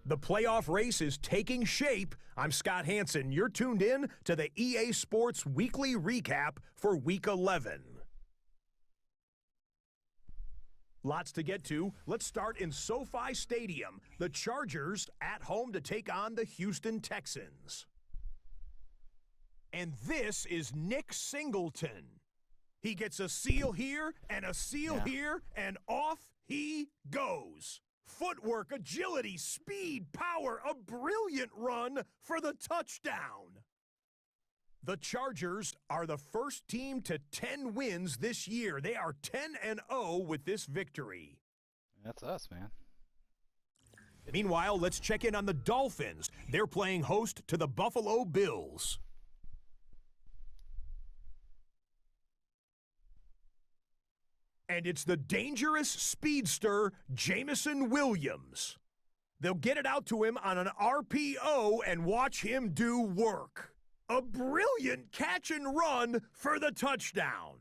The playoff race is taking shape. I'm Scott Hansen. You're tuned in to the EA Sports Weekly Recap for Week 11. Lots to get to. Let's start in SoFi Stadium. The Chargers at home to take on the Houston Texans. And this is Nick Singleton. He gets a seal here and a seal here, and off he goes. Footwork, agility, speed, power, a brilliant run for the touchdown. The Chargers are the first team to 10 wins this year. They are 10-0 with this victory. That's us, man. Meanwhile, let's check in on the Dolphins. They're playing host to the Buffalo Bills. And it's the dangerous speedster, Jameson Williams. They'll get it out to him on an RPO and watch him do work. A brilliant catch and run for the touchdown.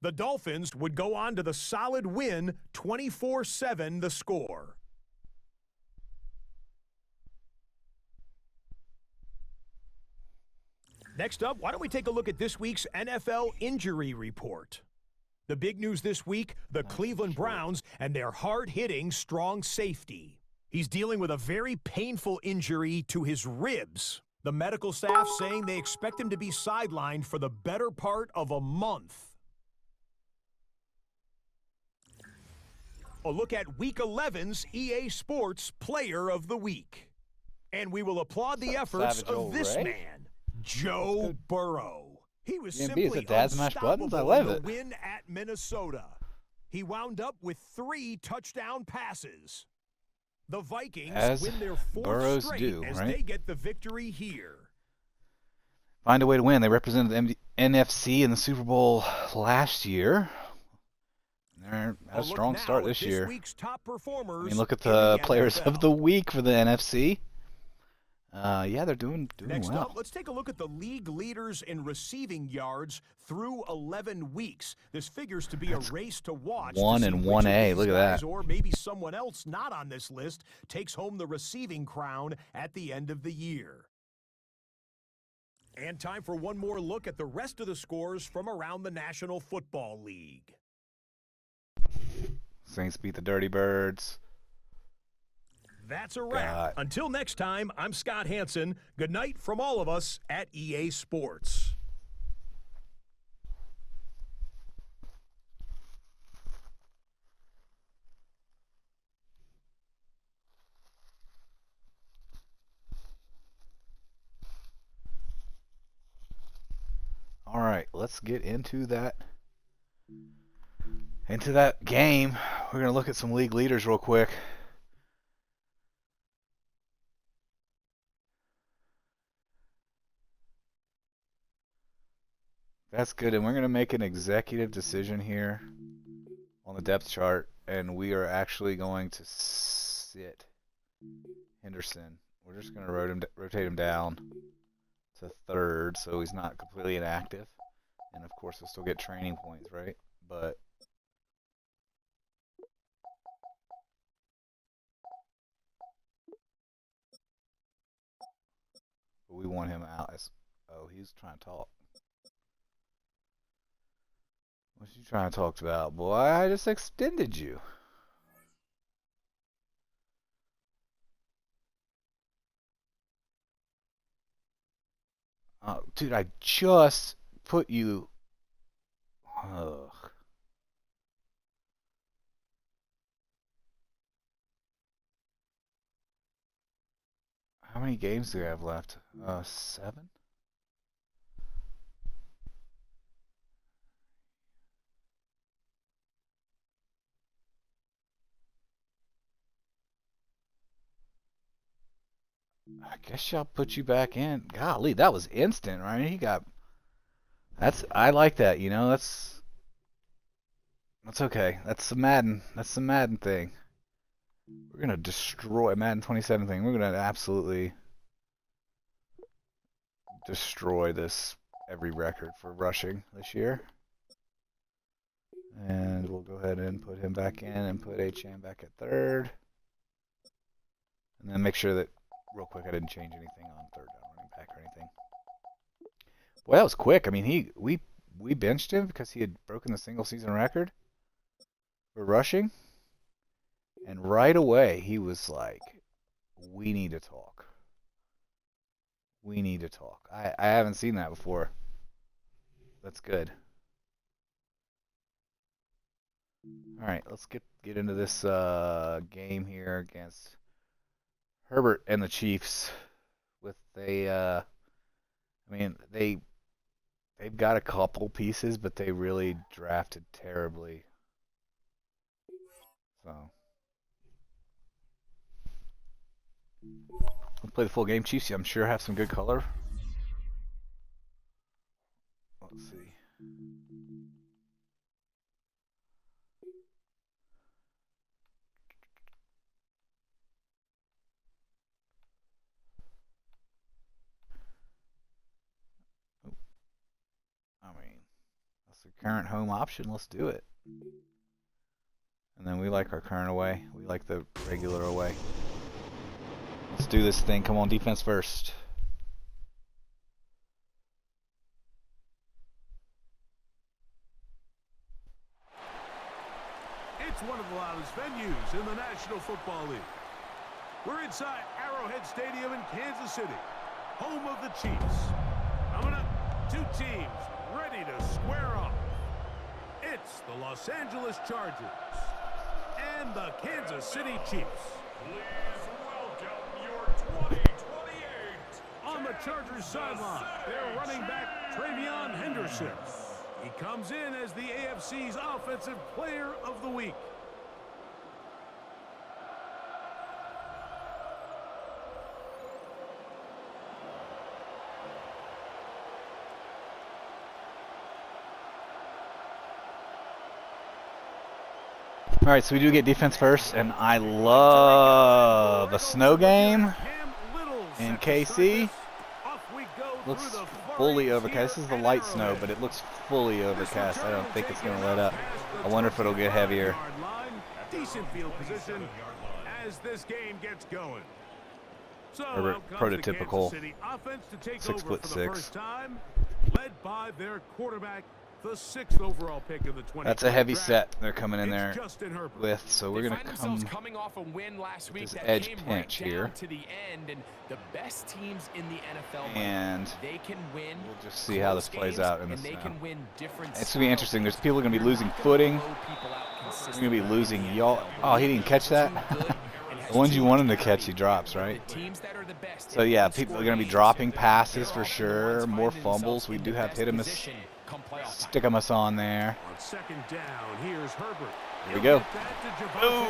The Dolphins would go on to the solid win, 24-7 the score. Next up, why don't we take a look at this week's NFL injury report? The big news this week, the Cleveland Browns and their hard-hitting strong safety. He's dealing with a very painful injury to his ribs. The medical staff saying they expect him to be sidelined for the better part of a month. A look at Week 11's EA Sports Player of the Week. And we will applaud the efforts of this man, Joe Burrow. He was simply unstoppable in the win at Minnesota. He wound up with 3 touchdown passes. The Vikings win their 4th straight as they get the victory here. Find a way to win. They represented the NFC in the Super Bowl last year. They're at a strong start this year. I mean, look at the players of the week for the NFC. Yeah, they're doing Next well. up, let's take a look at the league leaders in receiving yards through 11 weeks. This figures to be a race to watch. 1 and 1A. Look at that. Or maybe someone else not on this list takes home the receiving crown at the end of the year. And time for one more look at the rest of the scores from around the National Football League. Saints beat the Dirty Birds. That's a wrap. Until next time, I'm Scott Hansen. Good night from all of us at EA Sports. All right, let's get into that game. We're going to look at some league leaders real quick. That's good, and we're going to make an executive decision here on the depth chart, and we are actually going to sit Henderson. We're just going to rotate him down to 3rd, so he's not completely inactive. And of course, he'll still get training points, right? But we want him out. Oh, he's trying to talk. What you trying to talk about, boy? I just extended you. Oh, dude, I just put you. Ugh. How many games do we have left? 7? I guess y'all put you back in. Golly, that was instant, right? He got. I like that. You know, that's okay. That's the Madden. That's the Madden thing. We're gonna destroy Madden 27 thing. We're gonna absolutely destroy this every record for rushing this year. And we'll go ahead and put him back in and put HM back at 3rd. And then make sure that, real quick, I didn't change anything on third down running back or anything. Boy, that was quick. I mean, we benched him because he had broken the single season record for rushing. And right away, he was like, we need to talk. We need to talk. I haven't seen that before. That's good. All right, let's get into this game here against Herbert and the Chiefs. With I mean, they've got a couple pieces, but they really drafted terribly. So we'll play the full game. Chiefs, I'm sure, have some good color. Let's see. I mean, that's the current home option. Let's do it. And then we like our current away. We like the regular away. Let's do this thing. Come on, defense first. It's one of the loudest venues in the National Football League. We're inside Arrowhead Stadium in Kansas City, home of the Chiefs. Coming up, two teams ready to square off. It's the Los Angeles Chargers and the Kansas City Chiefs. Please welcome your 2028. On the Chargers sideline, their running back, Travion Henderson. He comes in as the AFC's Offensive Player of the Week. All right, so we do get defense first, and I love a snow game in KC. Looks fully overcast. This is the light snow, but it looks fully overcast. I don't think it's going to let up. I wonder if it'll get heavier. Decent field position as this game gets going. So Prototypical 6'6", led by their quarterback, the 6th overall pick of the 20. That's a heavy set they're coming in there with, so we're going to coming off a win last week this that edge came pinch right here. down to the end, and the best teams in the NFL, And they can win. we'll just see how this plays out in the and they snow. can win different It's going to be interesting. There's people going to be losing footing. They're going to be losing y'all. Oh, he didn't catch that? The ones you want him to catch, he drops, right? So, yeah, people are going to be dropping passes for sure. More fumbles. We do have hit-em-us, stick-em-us on there. On second down, here's Herbert. Here we go. Boom.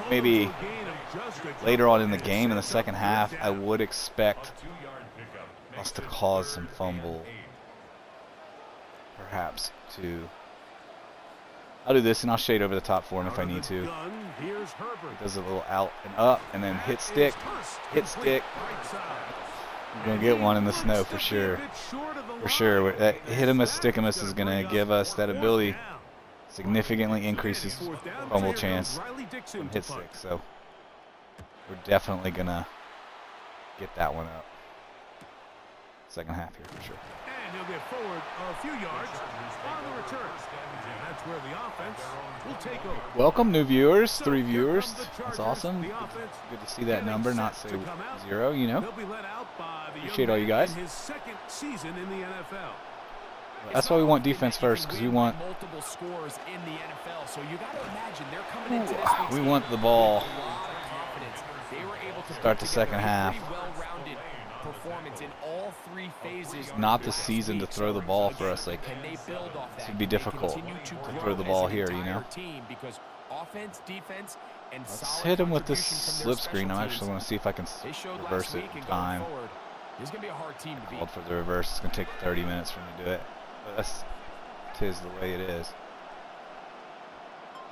Maybe later on in the game, in the second half, I would expect us to cause some fumble. Perhaps to... I'll do this, and I'll shade over the top for him if I need to. He does a little out and up, and then hit stick. Hit stick. We're going to get one in the snow for sure. For sure. That hit-em-us, stick-em-us is going to give us that ability. Significantly increases fumble chance from hit stick. So we're definitely going to get that one up. Second half here for sure. And he'll get forward a few yards on the return. And that's where the offense will take over. Welcome, new viewers. 3 viewers. That's awesome. Good to see that number, not say 0, you know. Appreciate all you guys. His second season in the NFL. That's why we want defense first, because we want multiple scores in the NFL. So you got to imagine they're coming into this week's we want the ball. They were able to Start the second half. well-rounded performance in all 3 phases. Not the season to throw the ball for us. Like, Can they build off that? it would be difficult to throw the ball here, you know. Because offense, defense, and Let's hit him with this slip screen. I actually want to see if I can reverse it in time. This is going to be a hard team to beat. Called for the reverse. It's going to take 30 minutes for me to do it. But that's tis the way it is.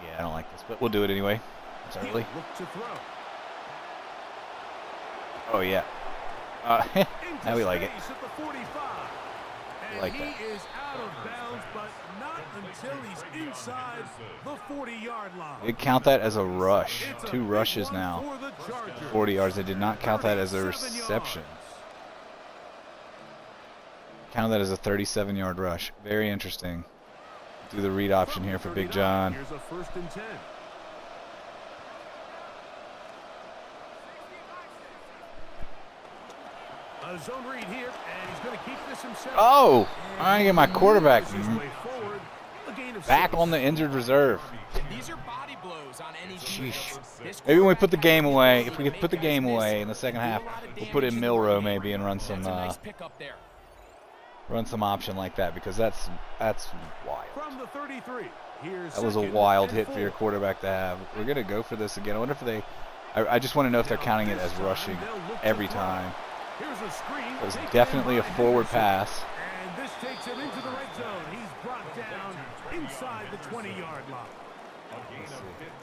Yeah, I don't like this, but we'll do it anyway. It's early. Oh, yeah. Now we like it. We like that. He is out of bounds, but not until he's inside the 40-yard line. We'd count that as a rush. 2 rushes now. For the Chargers. 40 yards. They did not count that as a reception. Count that as a 37-yard rush. Very interesting. Do the read option here for Big John. Here's a 1st and 10. A zone read here, and he's going to keep this himself. Oh, I get my quarterback back 6. on the injured reserve. These are body blows on any Sheesh. defense. Maybe when we put the game away, if we could put the game away in the second half, we'll put in Milrow maybe and run some option like that, because that's wild. From the 33. That was a wild hit for your quarterback to have. We're gonna go for this again. I wonder if they. I just want to know if they're counting it as rushing every time. It was definitely a forward pass. And this takes him into the right zone. He's brought down inside the 20-yard line.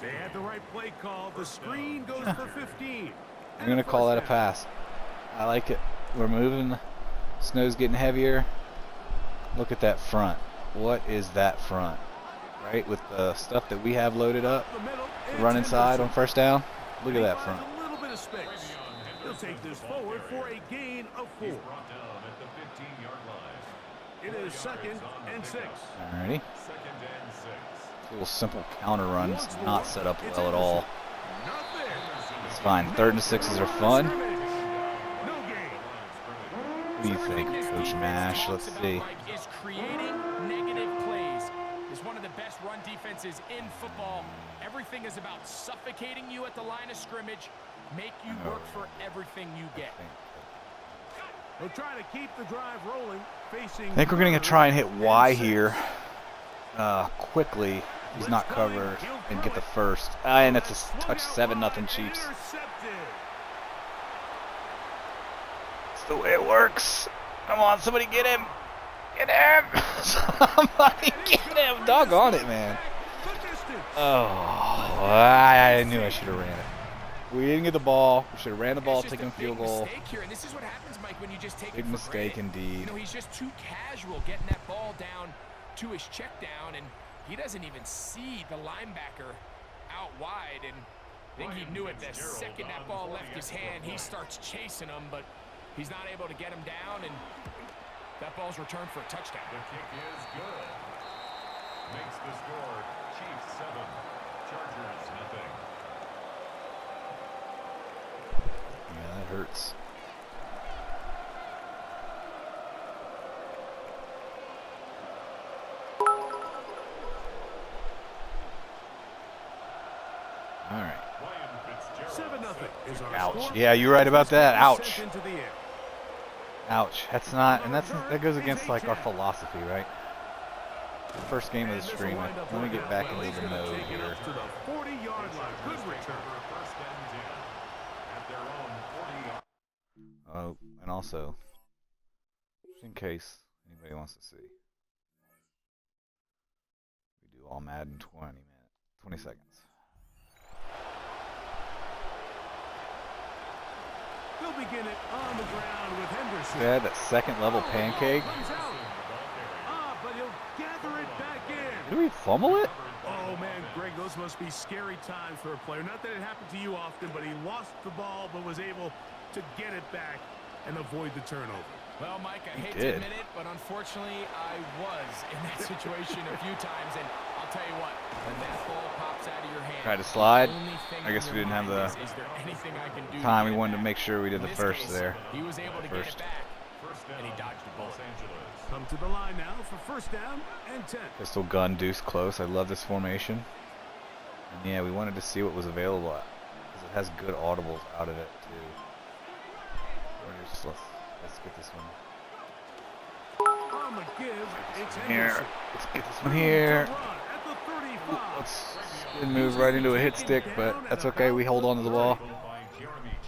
They had the right play call. The screen goes for 15. I'm going to call that a pass. I like it. We're moving. Snow's getting heavier. Look at that front. What is that front? Right, with the stuff that we have loaded up. The run inside on 1st down. Look at that front. A little bit of space. He'll take this forward for a gain of 4. It is 2nd and 6. Alrighty. Little simple counter runs, not set up well at all. It's fine. 3rd and 6s are fun. What do you think, Coach Mash? Let's see. Is creating negative plays. Is one of the best run defenses in football. Everything is about suffocating you at the line of scrimmage, make you work for everything you get. They'll try to keep the drive rolling. Facing I think we're going to try and hit Y here quickly. He's not covered and get the first. And it's a touch 7-0 Chiefs. That's the way it works. Come on, somebody get him. Get him. Somebody get him. Doggone it, man. Oh, I knew I should have ran it. We didn't get the ball. We should have ran the ball, taken a field goal. And this is what happens, Mike, when you just take big mistake indeed. You know, he's just too casual getting that ball down to his check down, and he doesn't even see the linebacker out wide. And I think he knew it the second that ball left his hand. He starts chasing him, but he's not able to get him down, and that ball's returned for a touchdown. The kick is good. Makes the score Chiefs 7, Chargers nothing. Yeah, that hurts. All right. 7-0 is our Ouch. score. Yeah, you're right about that. Ouch. Sent into the air. Ouch. That's not, and that goes against like our philosophy, right? The first game of the stream. Let me get back into the mode here. To the 40-yard line. Good return. First and 10 at their own 40-yard. Oh, and also, just in case anybody wants to see, we do All-Madden 20 seconds. They'll begin it on the ground with Henderson. Yeah, that second level pancake. But he'll gather it back in. Did we fumble it? Oh, man, Greg, those must be scary times for a player. Not that it happened to you often, but he lost the ball but was able to get it back and avoid the turnover. Well, Mike, I hate to admit it, but unfortunately, I was in that situation a few times, and I'll tell you what, when that ball pops out of your hand, Tried to slide. I I guess we didn't have the is there anything I can do time. to We get wanted to back? make sure we did In the this first case, there. He was able to get it back, and he dodged the bullet. Los Angeles. Come to the line now for 1st down and 10. Pistol gun deuce close. I love this formation. And yeah, we wanted to see what was available because it has good audibles out of it too. Let's get this one. On the give, it's Here, Henderson. let's get this one here. Run at the 35. Let's move right into a hit stick, but that's okay. We hold on to the ball.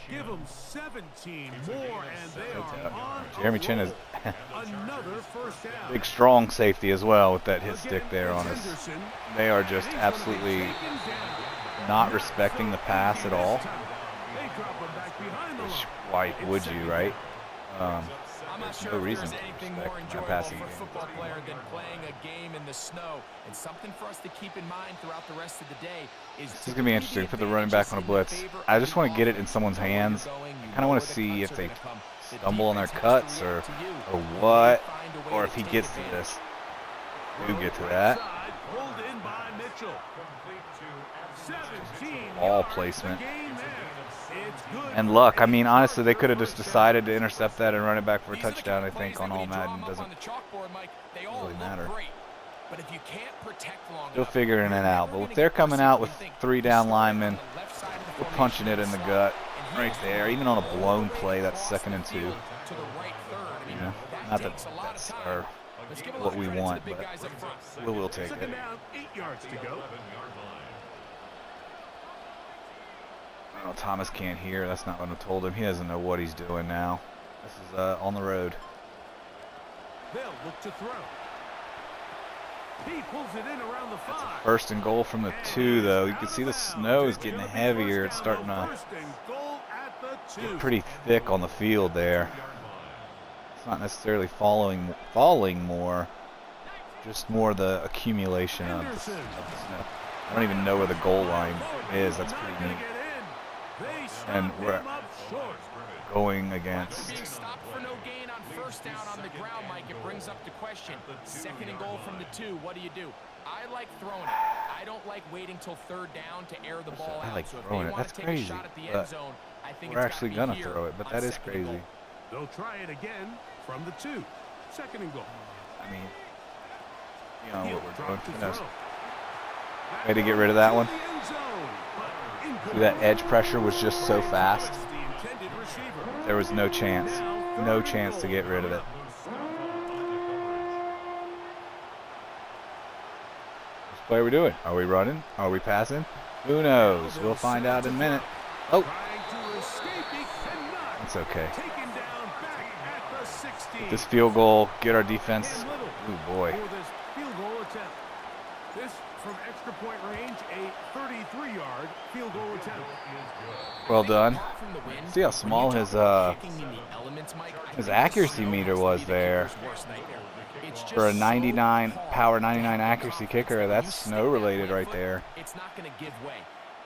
Give them 17 more, and they are on Jeremy Chin is another 1st down. big, strong safety as well with that hit stick there on us. Henderson. They are just He's gonna be absolutely taken down. not respecting the pass at all. They drop him back behind the Which, line. why would you, right? I'm not There's sure no if reason there's to anything respect more my enjoyable passing for a game. football player than playing a game in the snow. And something for us to keep in mind throughout the rest of the day is This is going to be interesting. Put the running back on a blitz. I just want to get it in someone's hands. I kind of want to see if they stumble on their cuts or what, or if he gets to this. Do get to that. Pulled in by Mitchell. Ball placement. And luck. I mean, honestly, they could have just decided to intercept that and run it back for a touchdown, I think, on All-Madden. Doesn't really matter. But if you can't protect long Still enough, figuring it out. But if they're coming out with 3 down linemen, we're punching it in the gut right there. Even on a blown play, that's 2nd and 2. You know, not that that's what we want, but we'll take it. 8 yards to go. Oh, Thomas can't hear. That's not what I told him. He doesn't know what he's doing now. This is on the road. They'll look to throw. He pulls it in around the 5. 1st and goal from the 2, though. You can see the snow is getting heavier. It's starting to get pretty thick on the field there. It's not necessarily falling more, just more the accumulation of the snow. I don't even know where the goal line is. That's pretty neat. And we're going against. Being stopped for no gain on 1st down on the ground, Mike, it brings up the question. 2nd and goal from the 2. What do? I like throwing it. I don't like waiting till 3rd down to air the ball out. I like So if throwing they it. want That's to take crazy. a shot at the But end zone, I think we're it's actually gotta gonna be throw it, but on that is 2nd and goal. crazy. They'll try it again from the 2. 2nd and goal. I mean, you know what we're doing. Who knows? Way to get rid of that one. See, that edge pressure was just so fast. There was no chance to get rid of it. Which play are we doing? Are we running? Are we passing? Who knows? We'll find out in a minute. Oh, it's okay. Get this field goal, get our defense. Ooh, boy. This from extra point range, a 33-yard field goal attempt. Well done. See how small his accuracy meter was there. For a 99 power 99 accuracy kicker, that's snow related right there.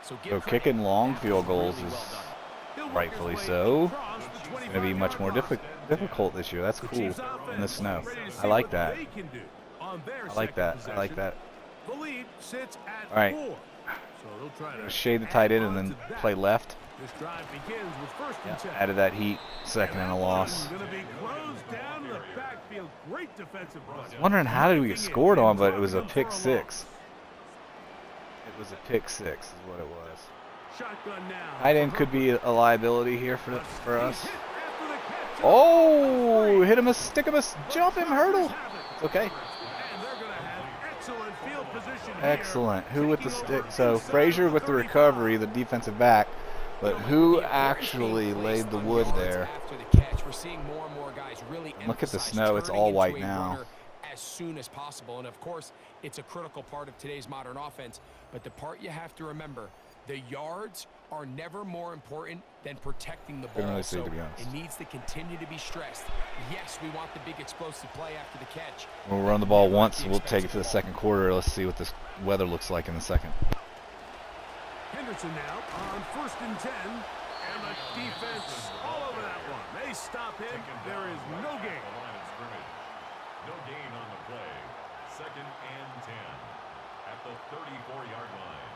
So kicking long field goals is rightfully so. It's going to be much more difficult this year. That's cool in the snow. I like that. I like that. I like that. All right. Shade the tight end and then play left. Yeah, added that heat. 2nd and a loss. Wondering how did we get scored on, but it was a pick 6. It was a pick 6 is what it was. Tight end could be a liability here for us. Oh, hit him, stick him, jump him, hurdle. It's okay. Excellent. Who with the stick? So Frazier with the recovery, the defensive back, but who actually laid the wood there? And look at the snow. It's all white now. As soon as possible, and of course, it's a critical part of today's modern offense. But the part you have to remember, the yards are never more important than protecting the ball. Really so to be honest. it needs to continue to be stressed. Yes, we want the big explosive play after the catch. We'll run the ball once. We'll take it to the 2nd quarter. Let's see what this weather looks like in the 2nd. Henderson now on 1st and 10, and the defense all over that one. They stop him. There is no gain. No gain on the play. 2nd and 10 at the 34-yard line.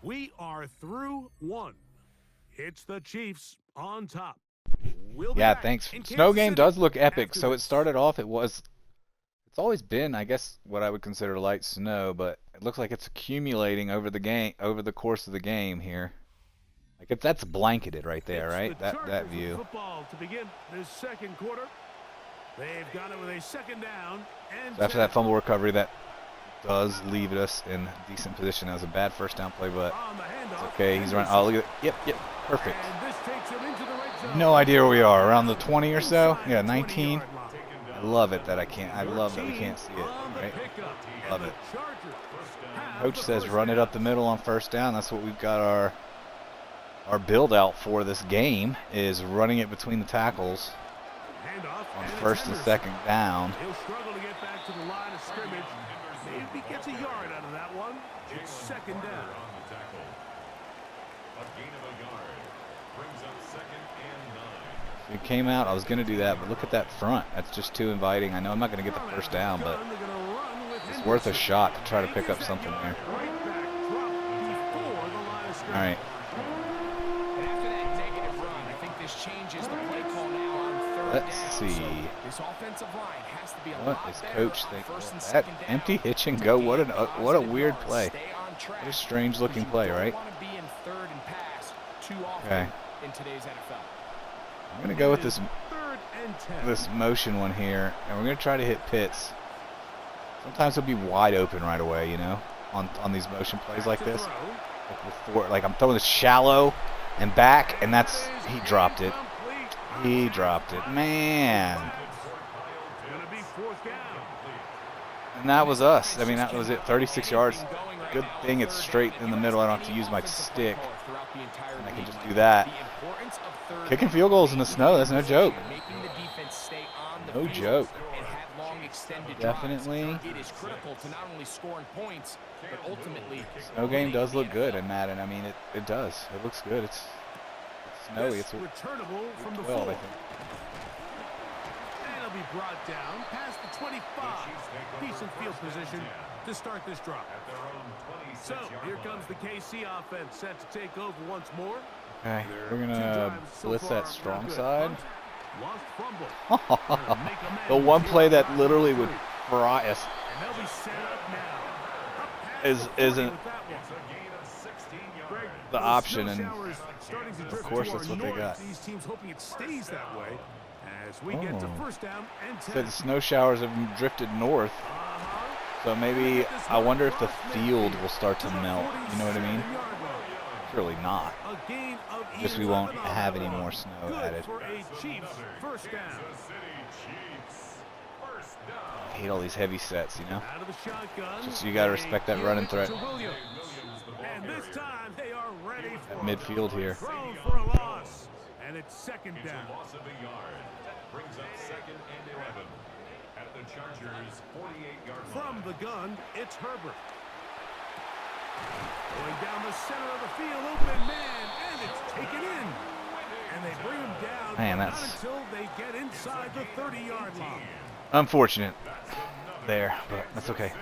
We are through 1. It's the Chiefs on top. We'll Yeah, thanks. Snow game does look epic. So it started off, it's always been, I guess, what I would consider light snow, but it looks like it's accumulating over the course of the game here. Like if that's blanketed right there, right? That view. Football to begin this 2nd quarter. They've got it with a 2nd down and So after that fumble recovery, that does leave us in decent position. That was a bad 1st down play, but it's okay. He's running. Oh, look at it. Yep, perfect. No idea where we are. Around the 20 or so. Yeah, 19. I love it that I love that we can't see it. Right? Love it. Coach says run it up the middle on 1st down. That's what we've got our our build out for this game is running it between the tackles Handoff, on and it's first and Henderson. second down. He'll struggle to get back to the line of scrimmage. Maybe he gets a yard out of that one. It's second down. On the tackle. A gain of a yard. Brings up second and 9. It came out. I was going to do that, but look at that front. That's just too inviting. I know I'm not going to get the first down, but it's worth a shot to try to pick up something there. All right. And after that negative run, I think this changes the play call now on third Let's down. see. So this offensive line has to be a What lot is better coach on thinking? first and That second down empty hitch and to go. gain What a positive weird yards, play. stay on track, What a strange looking play, because you right? don't want to be in third and pass too often Okay. in today's NFL. I'm going to go with this Third and 10. this motion one here, and we're going to try to hit Pitts. Sometimes he'll be wide open right away, you know, on these motion plays like this. Like I'm throwing this shallow and back, and that's, he dropped it. He dropped it. Man. Gonna be fourth down. And that was us. I mean, that was it. 36 yards. Good thing it's straight in the middle. I don't have to use my stick. And I can just do that. Kicking field goals in the snow, that's no joke. No joke. Definitely. It is critical to not only scoring points, but ultimately Snow game does look good in Madden. I mean, it does. It looks good. It's snowy. It's returnable from the 12, I 4. think. And it'll be brought down past the 25. Decent field position to start this drive. At their own 26 So yard here line. comes the KC offense set to take over once more. Okay, we're Two gonna drives so blitz far, that strong good. side. Lost fumble. The one play that literally would fry us And they'll be set up now. Up past Is- the 40 isn't with that one. It's a gain of 16 Greg, yards. the those option, snow and showers starting to drift course to that's our what they north. got. These teams hoping it stays that way as we get to Oh. first down and 10. said the snow showers have drifted north, Uh-huh. so maybe I wonder if the field will start to melt. You know what I mean? 47-yard line. Surely not. A gain of Just we won't 11 on have that any one. more snow Good added. for a Chiefs first down. Kansas City Chiefs. First down. I hate all these heavy sets, you know? Out of the shotgun. Just you gotta they respect that give running it threat. to Williams. Williams, the ball And this carrier. time they are ready At for midfield here. throw for a loss. And it's second It's down. a loss of a yard. Brings up second and 11. At the Chargers' 48-yard line. From the gun, it's Herbert. Going down the center of the field, open man, and it's taken in. And they bring him down, Man, but that's- not until they get inside the 30-yard line. Unfortunate there, but that's okay. City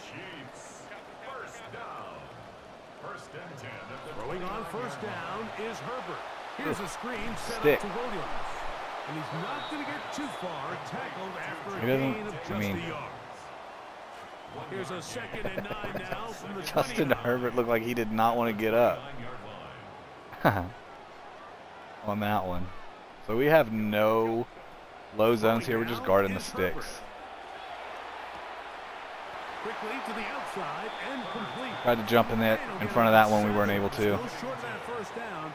Chiefs. First down. First and 10 at the Throwing on first down is Herbert. Here's a screen set Stick. up to Williams. And he's not going to get too far, tackled after a He doesn't- gain of just I mean- a yard. Here's a second and 9 now from the Justin 29. Herbert looked like he did not want to get up 9-yard line. on that one. So we have no low zones here. We're just guarding the sticks. Quickly to the outside and complete. Tried to jump in that in front of that one. We weren't able to. Still short of that first down.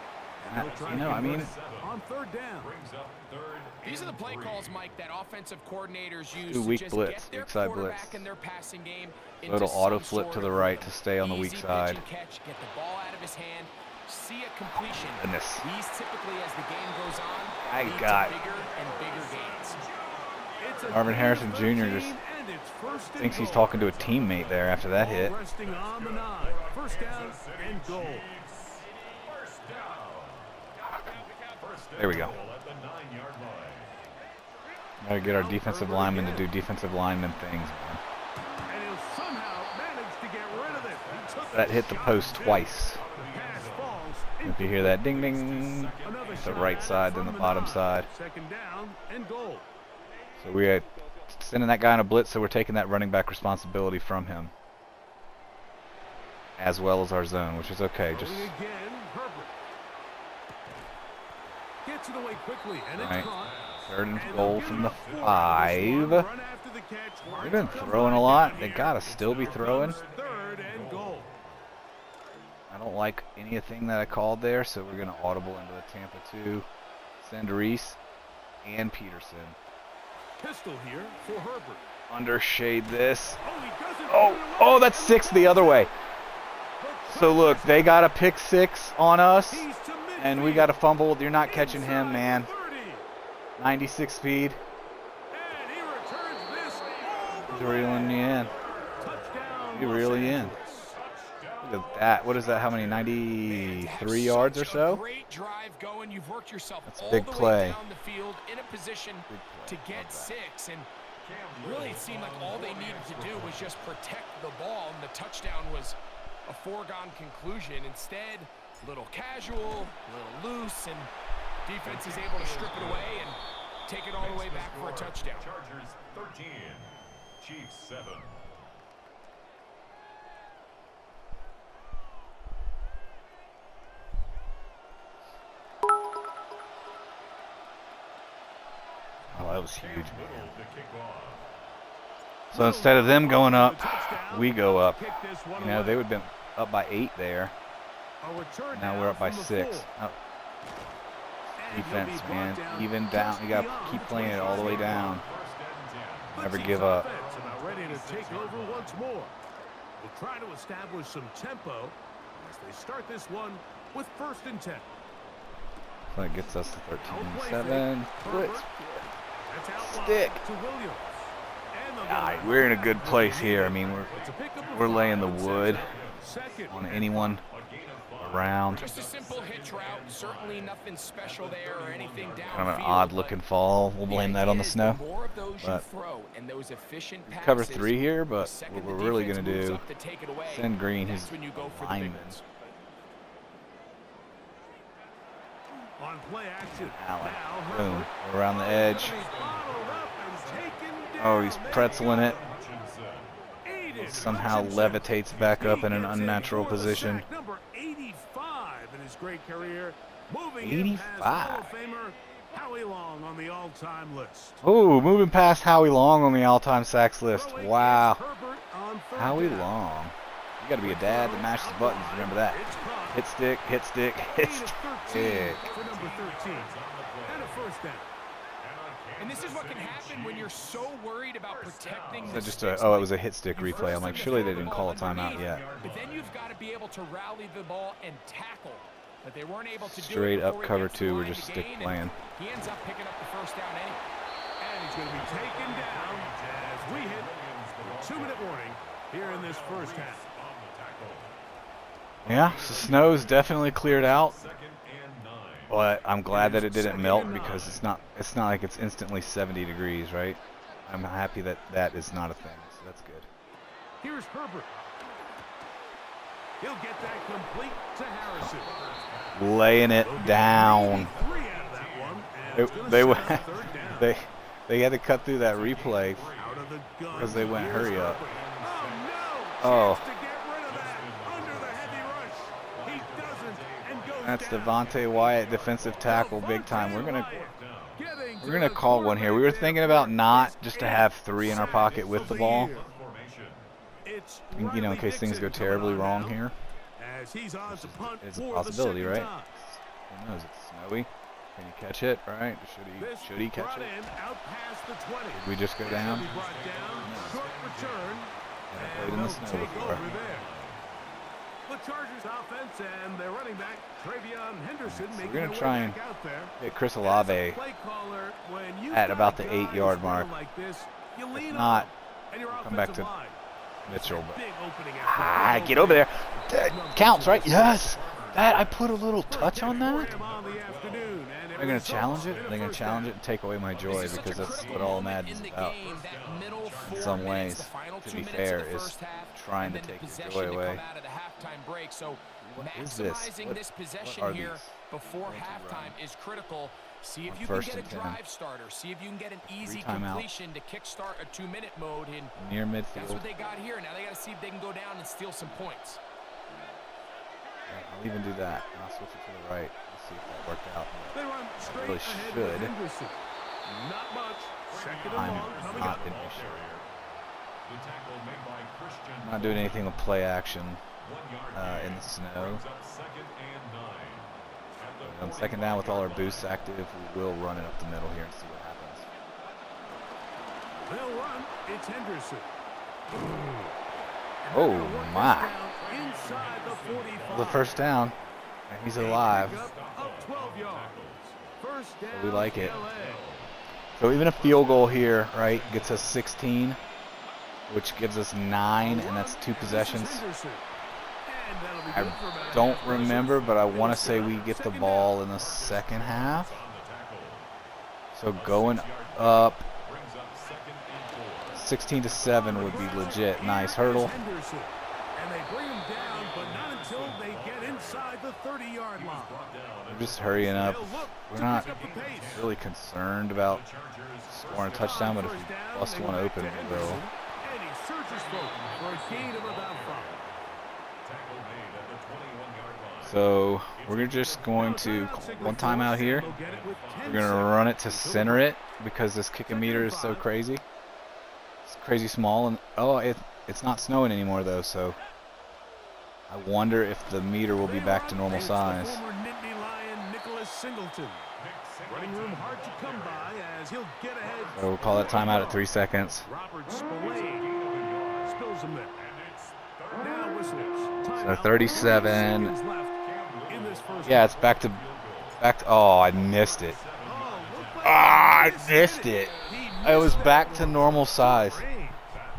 And they'll try You to know, I convert mean, it on third down. Brings up third These are the and play 3. calls, Mike, that offensive coordinators use Do to weak just blitz, get their weak side quarterback blitz. and their passing game So into it'll auto some flip sort to the of right rhythm. to stay on the weak Easy side. pitch and catch, get the ball out of his hand, see a completion. Goodness. These typically, as the game goes on, My lead to God. bigger and bigger gains. It's a Marvin gain Harrison of Jr. 13, just and it's first and thinks he's goal. talking to a teammate there after that Ball hit. resting on the 9. First down and goal. First down. First and There we go. goal at the 9-yard line. Gotta get our defensive linemen to do defensive lineman things, man. And he'll somehow manage to get rid of it. He took That a hit the shot, post too. twice. Pass falls If you hear that ding ding, Another the shot right at it side, then from the bottom 9. side. Second down and goal. So we're sending that guy on a blitz, so we're taking that running back responsibility from him, as well as our zone, which is okay. Just Throwing again, Herbert. Gets it away quickly, and it's Right. caught. third and And goal they'll from give the it up 4 on this 5. one. Run after the catch. They've been throwing a lot. They gotta still be throwing. Third and goal. I don't like anything that I called there, so we're gonna audible into the Tampa 2. Send Reese and Peterson. Pistol here for Herbert. Undershade this. Oh, he doesn't Oh, put it away. oh, that's 6 the other way. The So look, they got a pick 6 on us. He's to miss. And we got a fumble. You're not catching him, man. 96 speed. He's reeling you in. He's really in. Look at that. What is that? How many? 93 yards or so? Great drive going. You've worked yourself That's a all big the play. way down the field in a position to get 6. And really, it seemed like all they needed to do was just protect the ball, and the touchdown was a foregone conclusion. Instead, a little casual, a little loose, and defense is able to strip it away and take it all the way back for a touchdown. Chargers 13, Chiefs 7. Oh, that was huge, man. So instead of them going up, we go up. You know, they would have been up by 8 there. Now we're up by 6. Oh. Defense, man. Even down. You got to keep playing it all the way down. Never give up. About ready to take over once more. We'll try to establish some tempo as they start this one with 1st and 10. So that gets us to 13-7. Blitz. Stick. Alright, we're in a good place here. I mean, we're laying the wood on anyone around. Just a simple hitch route, certainly nothing special there or anything downfield. Kind of an odd looking fall. We'll blame that on the snow. But cover 3 here, but what we're really going to do, send Green his lineman. On play action. Allen. Boom. Around the edge. Oh, he's pretzeling it. Somehow levitates back up in an unnatural position. Number 85 in his great career. 85. Howie Long on the all-time list. Oh, moving past Howie Long on the all-time sacks list. Wow. Howie Long. You got to be a dad that mashes buttons. Remember that. Hit stick, hit stick, hit stick. For number 13. And a 1st down. And this is what can happen when you're so worried about protecting the Just oh, it was a hit stick replay. I'm like, surely they didn't call a timeout yet. But then you've got to be able to rally the ball and tackle. But they weren't able to Straight do it up cover 2. We're just stick playing. He ends up picking up the 1st down anyway. And he's going to be taken down as we hit the 2-minute warning here in this 1st half. Yeah, the snow's definitely cleared out. But I'm glad that it didn't melt because it's not like it's instantly 70 degrees, right? I'm happy that that is not a thing, so that's good. Here's Herbert. He'll get that complete to Harrison. Laying it down. They had to cut through that replay because they went hurry up. Oh. That's Devontae Wyatt, defensive tackle, big time. We're gonna call one here. We were thinking about not just to have 3 in our pocket with the ball, you know, in case things go terribly wrong here. It's a possibility, right? Who knows? It's snowy. Can he catch it? Right? Should he catch it? Did we just go down? Haven't played in the snow before. The Chargers offense and their running back Travion Henderson. So we're going to try and get Chris Olave at about the 8-yard mark. If not, we'll come back to Mitchell. But get over there. That counts, right? Yes. That I put a little touch on that. They're going to challenge it. They're going to challenge it and take away my joy because that's what All-Madden is about. In some ways, to be fair, is trying to take your joy away. What is this? What are these? Before halftime is critical. See if you can get a drive starter. See if you can get an easy completion to kickstart a 2-minute mode. And near midfield. That's what they got here. Now they got to see if they can go down and steal some points. Yeah, I'll even do that. And I'll switch it to the right. Let's see if that worked out. I really should. Not much. I'm not an issue. I'm not doing anything with play action in the snow. On 2nd down with all our boosts active, we will run it up the middle here and see what happens. They'll run. It's Henderson. Oh my. The 1st down. And he's alive. tackles. So we like it. So even a field goal here, right, gets us 16, which gives us 9, and that's 2 possessions. I don't remember, but I want to say we get the ball in the second half. So going up 16-7 would be legit. Nice hurdle. And they bring him down, but not until they get inside the 30-yard line. We're just hurrying up. We're not really concerned about scoring a touchdown, but if we bust one open, we will. And he searches for a gain of about 5. So we're just going to call one timeout here. We're going to run it to center it because this kicking meter is so crazy. It's crazy small, and it's not snowing anymore though, so I wonder if the meter will be back to normal size. Running room hard to come by as he'll get ahead. So we'll call that timeout at 3 seconds. Robert Spillane spills him there. Now whistles. So 37. Yeah, it's back to. Oh, I missed it. I missed it. It was back to normal size.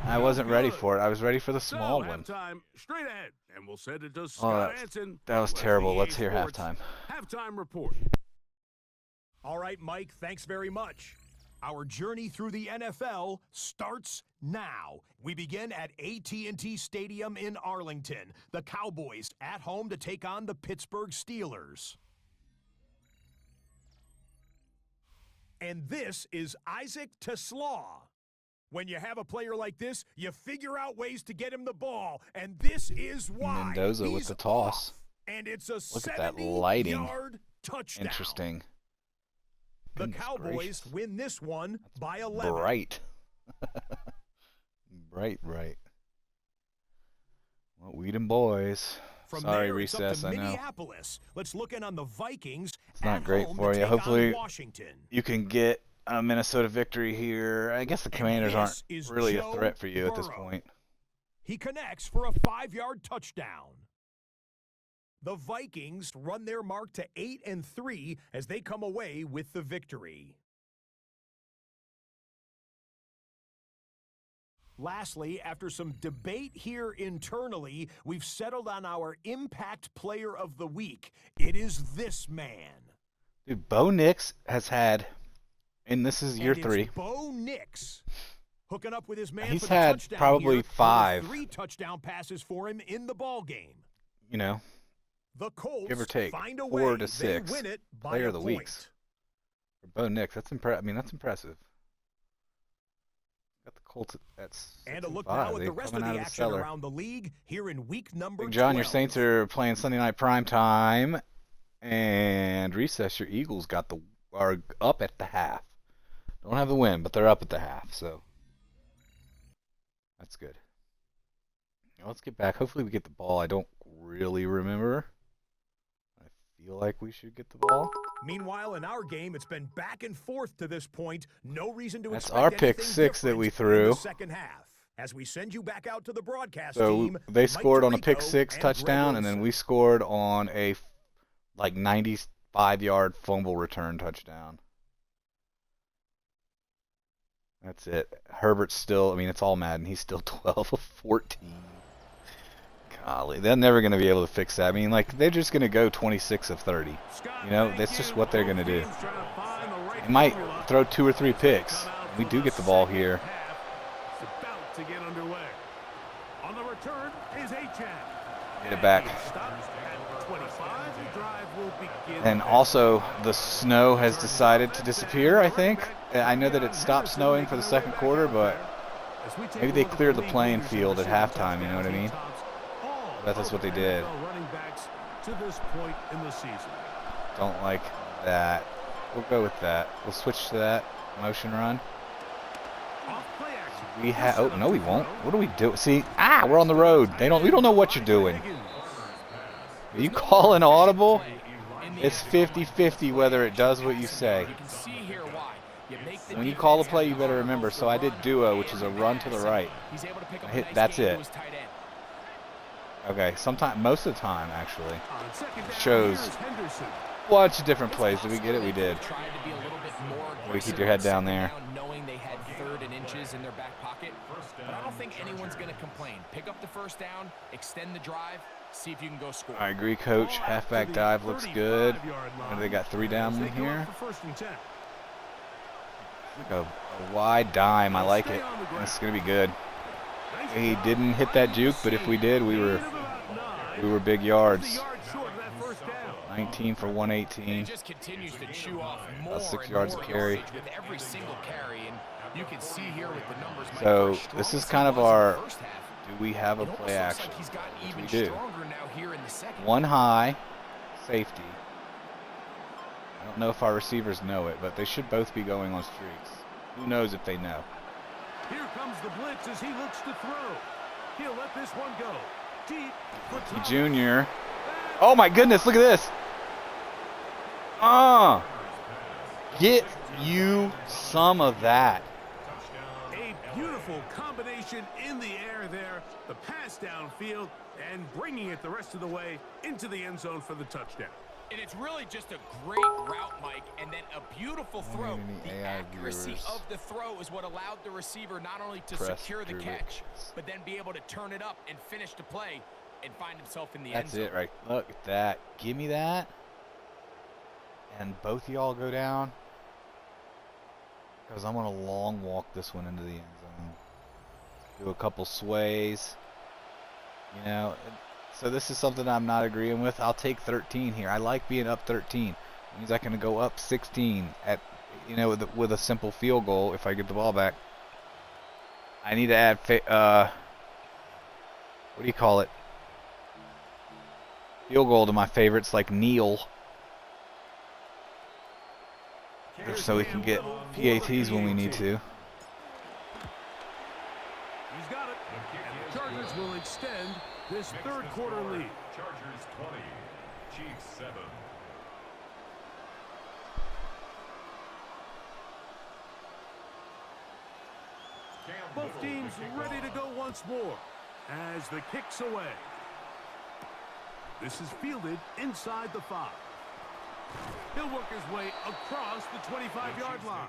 I wasn't ready for it. I was ready for the small one. Straight ahead, and we'll send it to Oh, Scott Hansen. that was terrible. Let's hear halftime. Halftime report. All right, Mike, thanks very much. Our journey through the NFL starts now. We begin at AT&T Stadium in Arlington. The Cowboys at home to take on the Pittsburgh Steelers. And this is Isaac Teslaw. When you have a player like this, you figure out ways to get him the ball, and this is why. Mendoza with the toss. Off, and it's a Look at that lighting. 70-yard touchdown. Interesting. The Goodness Cowboys gracious. win this one by 11. Bright. bright. Well, Whedon boys. From Sorry, there, it's recess, up I to know. Minneapolis. Let's look in on the Vikings. It's not at great home for to you. take on Hopefully Washington. you can get a Minnesota victory here. I guess the Commanders aren't this is really Joe a threat for you at this Burrow. point. He connects for a 5-yard touchdown. The Vikings run their mark to 8-3 as they come away with the victory. Lastly, after some debate here internally, we've settled on our Impact Player of the Week. It is this man. Dude, Bo Nix has had, and this is year 3. Bo Nix hooking up with his man. He's for the had touchdown probably here. 5. 3 touchdown passes for him in the ball game. You know, The Colts give or take find a 4 way. to 6 They win it by player a of the point. weeks for Bo Nix. That's that's impressive. Got the Colts at 6 And a look 5. now at They're the rest of coming the out action cellar. around the league here in week number Big John, 12. your Saints are playing Sunday night prime time, and recess. Your Eagles are up at the half. Don't have the win, but they're up at the half, so that's good. Now let's get back. Hopefully we get the ball. I don't really remember. I feel like we should get the ball. Meanwhile, in our game, it's been back and forth to this point. No reason to That's expect our pick anything 6 that we different in threw. the second half. As we send you back out to the broadcast So team, they Mike scored on a pick Tirico 6 and touchdown, Greg and then Olson. we scored on a 95-yard fumble return touchdown. That's it. Herbert's still, it's All-Madden. He's still 12 of 14. Golly, they're never going to be able to fix that. They're just going to go 26 of 30. That's just what they're going to do. They might throw 2 or 3 picks. We do get the ball here. It's about to get underway. On the return is Achane. Get it back. Stop at 25. The drive will begin. And also, the snow has decided to disappear, I think. I know that it stopped snowing for the second quarter, but maybe they cleared the playing field at halftime, you know what I mean? I bet that's what they did. To this point in the season. Don't like that. We'll go with that. We'll switch to that motion run. We have. Oh no, we won't. What do we do? See, we're on the road. We don't know what you're doing. Are you calling audible? It's 50-50 whether it does what you say. You can see here why. You make the When you call the defense play, you have better to remember. So I did run duo, which is a run to the right. He's able to pick up I a hit. nice That's gain to it. his tight end. Okay, most of the time, actually. On second down, Shows here's Henderson. bunch of different plays. Did we get it? We did. Tried to be a little bit more We keep aggressive your head on down second there. knowing they had 3rd and inches in their back pocket. But I don't think anyone's going to complain. Pick up the first down, extend the drive, see if you can go score. I agree, Coach. Halfback dive looks good. And they got 3 down in here. Like a wide dime. I like it. This is gonna be good. He didn't hit that juke, but if we did, we were big yards. 19 for 118. Just continues to chew off more About 6 and yards more a carry. yardage with every single carry, and you can see here with the numbers. So this is kind of our. Do we have a It almost play looks action? like he's gotten Which even we do. stronger now here in the second. 1 high, safety. I don't know if our receivers know it, but they should both be going on streaks. Who knows if they know? Here comes the blitz as he looks to throw. He'll let this one go. Deep for Thomas. Junior. Oh my goodness, look at this. Get you some of that. A beautiful combination in the air there. The pass downfield and bringing it the rest of the way into the end zone for the touchdown. And it's really just a great route, Mike, and then a beautiful throw. The accuracy of the throw is what allowed the receiver not only to secure the catch, but then be able to turn it up and finish the play and find himself in the end zone. That's it, right? Look at that. Give me that. And both of y'all go down. Because I'm going to long walk this one into the end zone. Do a couple sways. You know, so this is something I'm not agreeing with. I'll take 13 here. I like being up 13. It means I can go up 16 at, you know, with a simple field goal if I get the ball back. I need to add, what do you call it? Field goal to my favorites like Neal. So we can get PATs when we need to. He's got it. And the Chargers will extend this third quarter lead. Chargers 20, Chiefs 7. Both teams ready to go once more as the kick's away. This is fielded inside the 5. He'll work his way across the 25-yard line.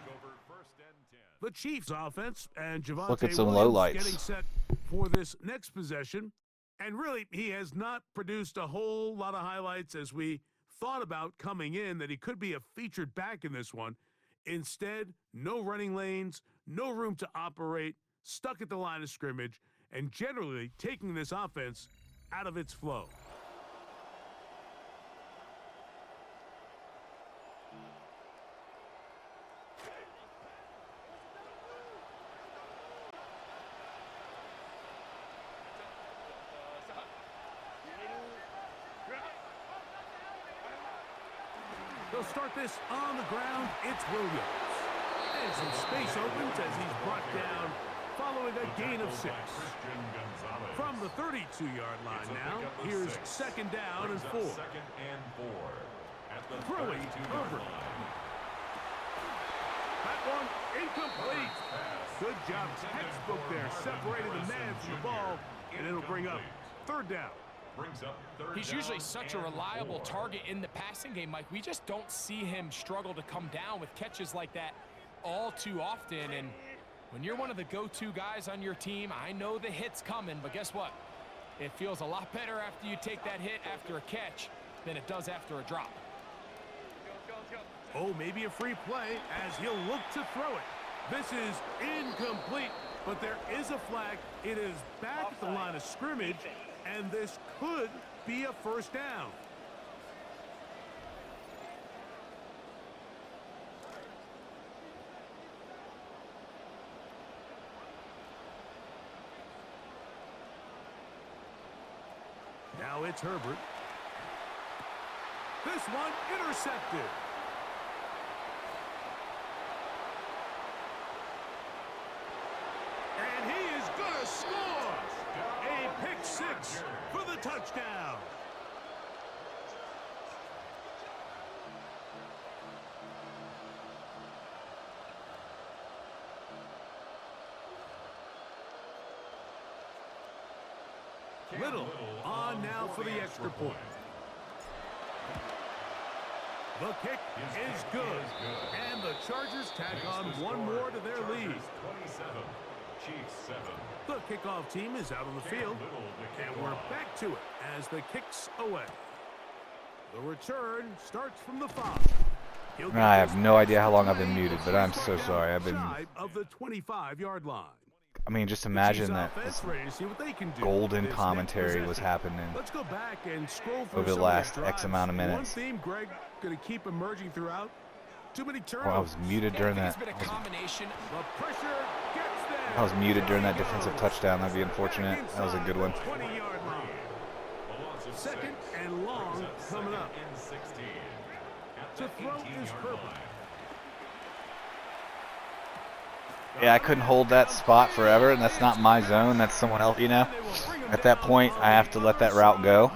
The Chiefs offense and Javonte Williams getting set for this next possession. And really, he has not produced a whole lot of highlights as we thought about coming in that he could be a featured back in this one. Instead, no running lanes, no room to operate, stuck at the line of scrimmage, and generally taking this offense out of its flow. They'll start this on the ground. It's Williams. And some space opens as he's brought down following a gain of 6. From the 32-yard line now, here's second down and 4. Throwing Herbert. That one incomplete. Good job, textbook there, separating the man from the ball, and it'll bring up third down. He's usually such a reliable target in the passing game, Mike. We just don't see him struggle to come down with catches like that all too often. And when you're one of the go-to guys on your team, I know the hit's coming, but guess what? It feels a lot better after you take that hit after a catch than it does after a drop. Oh, maybe a free play as he'll look to throw it. This is incomplete, but there is a flag. It is back at the line of scrimmage, and this could be a first down. Now it's Herbert. This one intercepted. And he is going to score. A pick 6 for the touchdown. Little on now for the extra point. The kick is good. And the Chargers tack on one more to their lead. 27, Chiefs 7. The kickoff team is out on the field. And we're back to it as the kick's away. The return starts from the 5. I have no idea how long I've been muted, but I'm so sorry. I've been... of the 25-yard line. I mean, just imagine that this golden commentary was happening Let's go back and scroll over the last X amount of minutes. One theme, Greg, going to keep emerging throughout. Too many turnovers. Well, I was muted during that. I was muted during that defensive touchdown. That'd be unfortunate. That was a good one. 20-yard line. Second and long coming up. To throw is Herbert. Yeah, I couldn't hold that spot forever, and that's not my zone. That's someone else, you know. At that point, I have to let that route go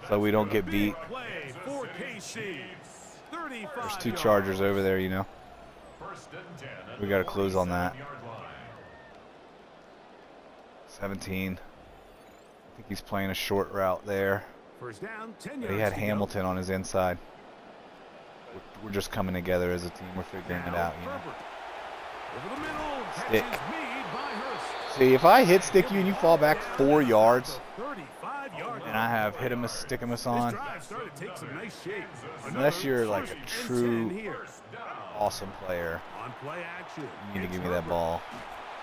so we don't get beat. There's 2 Chargers over there, you know. We got to close on that. 17. I think he's playing a short route there. But he had Hamilton on his inside. We're just coming together as a team. We're figuring it out, you know. Stick. See, if I hit stick you and you fall back 4 yards, and I have hit him a stick-em-us on, unless you're like a true awesome player, you need to give me that ball.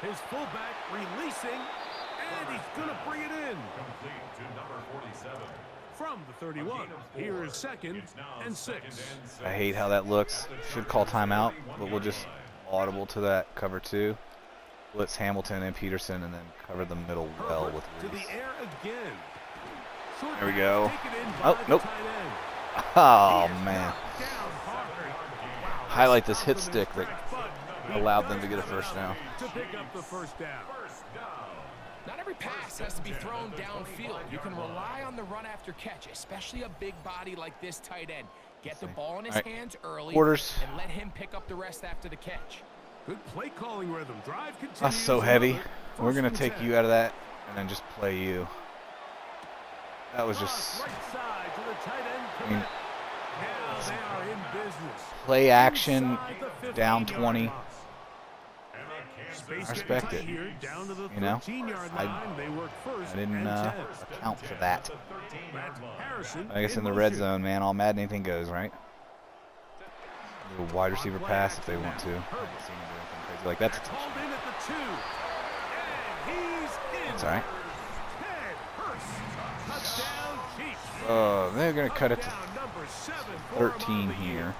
His fullback releasing, and he's going to bring it in. Complete to number 47. From the 31, here is 2nd and 6. I hate how that looks. Should call timeout, but we'll just audible to that cover 2. Blitz Hamilton and Peterson, and then cover the middle well with Reese. There we go. Oh, nope. Oh, man. Highlight this hit stick that allowed them to get a first down. Not every pass has to be thrown downfield. You can rely on the run after catch, especially a big body like this tight end. Get the ball in his hands early and let him pick up the rest after the catch. Good play calling rhythm. Drive continues. That's so heavy. We're going to take you out of that and then just play you. That was just... I mean, play action, down 20. I respect it. You know, I didn't account for that. I guess in the red zone, man, All-Madden, anything goes, right? A little wide receiver pass if they want to. I haven't seen them do anything crazy like that's a touchdown. That's all right. They're going to cut it to 13 here.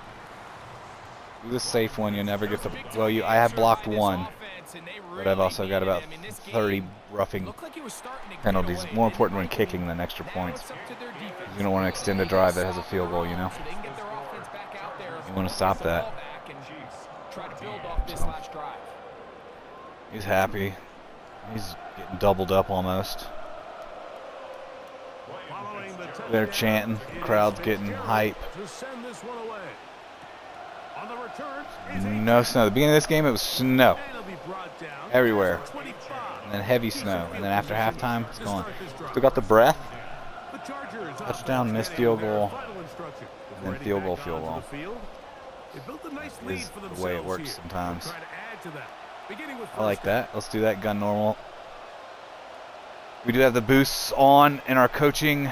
Do the safe one. You never get the... Well, I have blocked 1. But I've also got about 30 roughing penalties. More important when kicking than extra points. You don't want to extend a drive that has a field goal, you know. You want to stop that. So, he's happy. He's getting doubled up almost. They're chanting. The crowd's getting hype. No snow. The beginning of this game, it was snow everywhere, and then heavy snow, and then after halftime, it's gone. Still got the breath. Touchdown, missed field goal, and then field goal. Is the way it works sometimes. I like that. Let's do that gun normal. We do have the boosts on in our coaching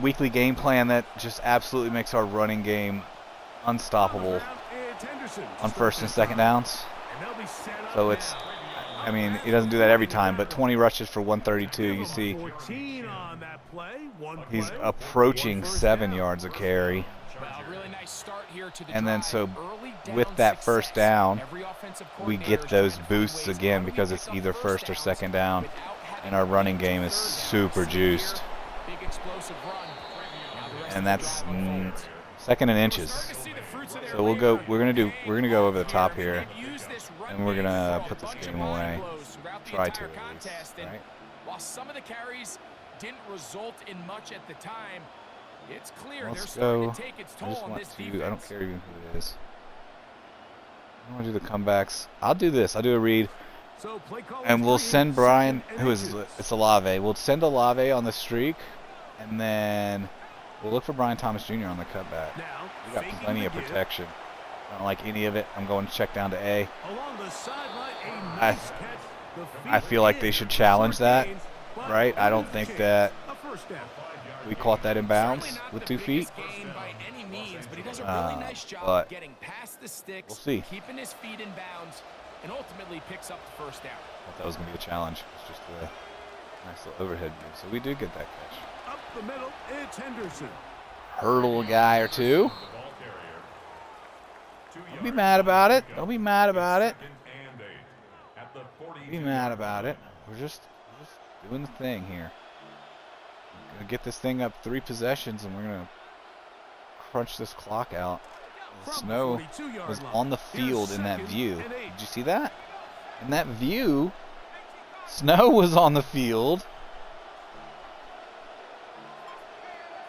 weekly game plan that just absolutely makes our running game unstoppable on 1st and 2nd downs. So it's, I mean, he doesn't do that every time, but 20 rushes for 132. You see he's approaching 7 yards a carry. And then so with that first down, we get those boosts again because it's either 1st or 2nd down, and our running game is super juiced. And that's 2nd and inches. So we're gonna go over the top here, and we're gonna put this game away. Try to at least, right? While some of the carries didn't result in much at the time, it's clear they're starting to take its toll on this defense. I don't care even who it is. I want to do the comebacks. I'll do this. I'll do a read. So play call And we'll screen, send Brian, second and who is, inches. it's Olave. We'll send Olave on the streak, and then we'll look for Brian Thomas Jr. on the cutback. Now, We got faking plenty the of give. protection. I don't like any of it. I'm going to check down to A. Along the sideline, a I- nice catch. The I feet feel like they in. should challenge Short that, gains, but right? I don't lose think chance. that A first down. we caught that in bounds Certainly not with the 2 feet. biggest gain by any means, but he does a really nice job but getting past the sticks, we'll see. keeping his feet in bounds, and ultimately picks up the first down. I thought that was going to be a challenge. It's just a nice little overhead view. So we do get that catch. Up the middle, it's Henderson. Hurdle a guy or two. Don't be mad about it. Don't be mad about it. Don't be mad about it. We're just doing the thing here. We're going to get this thing up 3 possessions, and we're going to crunch this clock out. The From snow 42-yard was line. on the Here's field in that second view. and 8. Did you see that? In that view, snow was on the field.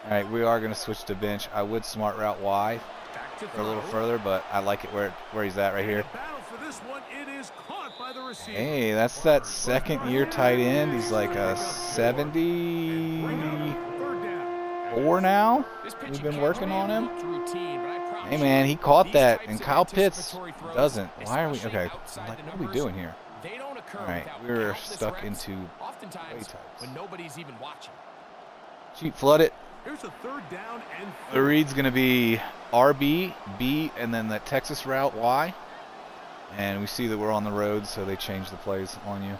All right, we are going to switch to bench. I would smart route Y Back to for a little throw. further, but I like it where he's at right here. The battle for this one, it is caught by the receiver. Hey, that's that second-year tight end. He's like a 74 Third down. now. This pitch We've you been can't working really on him. look through routine, but I promise Hey you, man, he caught these that, types and of Kyle Pitts anticipatory throws, doesn't. Why are we especially okay? outside Like, the what are we numbers, doing here? They don't occur All right, without we're countless stuck reps, into oftentimes play types. when nobody's even watching. Cheap flood it. Here's a third down and The 4. read's going to be RB, B, and then the Texas route Y. And we see that we're on the road, so they change the plays on you.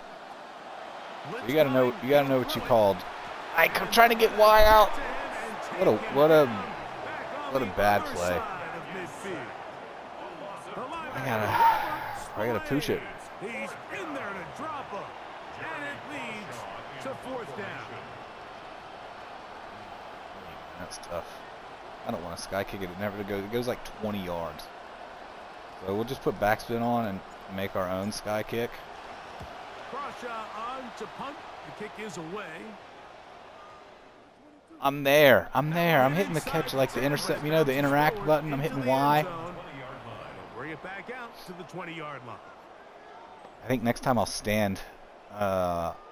You got to know. You got to know what you called. I'm trying to get Y out. What a bad play. I gotta pooch it. He's in there to drop him, and it leads to fourth down. That's tough. I don't want to sky kick it. It goes like 20 yards. So we'll just put backspin on and make our own sky kick. Cross shot on to punt. The kick is away. I'm there. I'm hitting the catch like the intercept. You know, the interact button. I'm hitting Y. Bring it back out to the 20-yard line. I think next time I'll stand.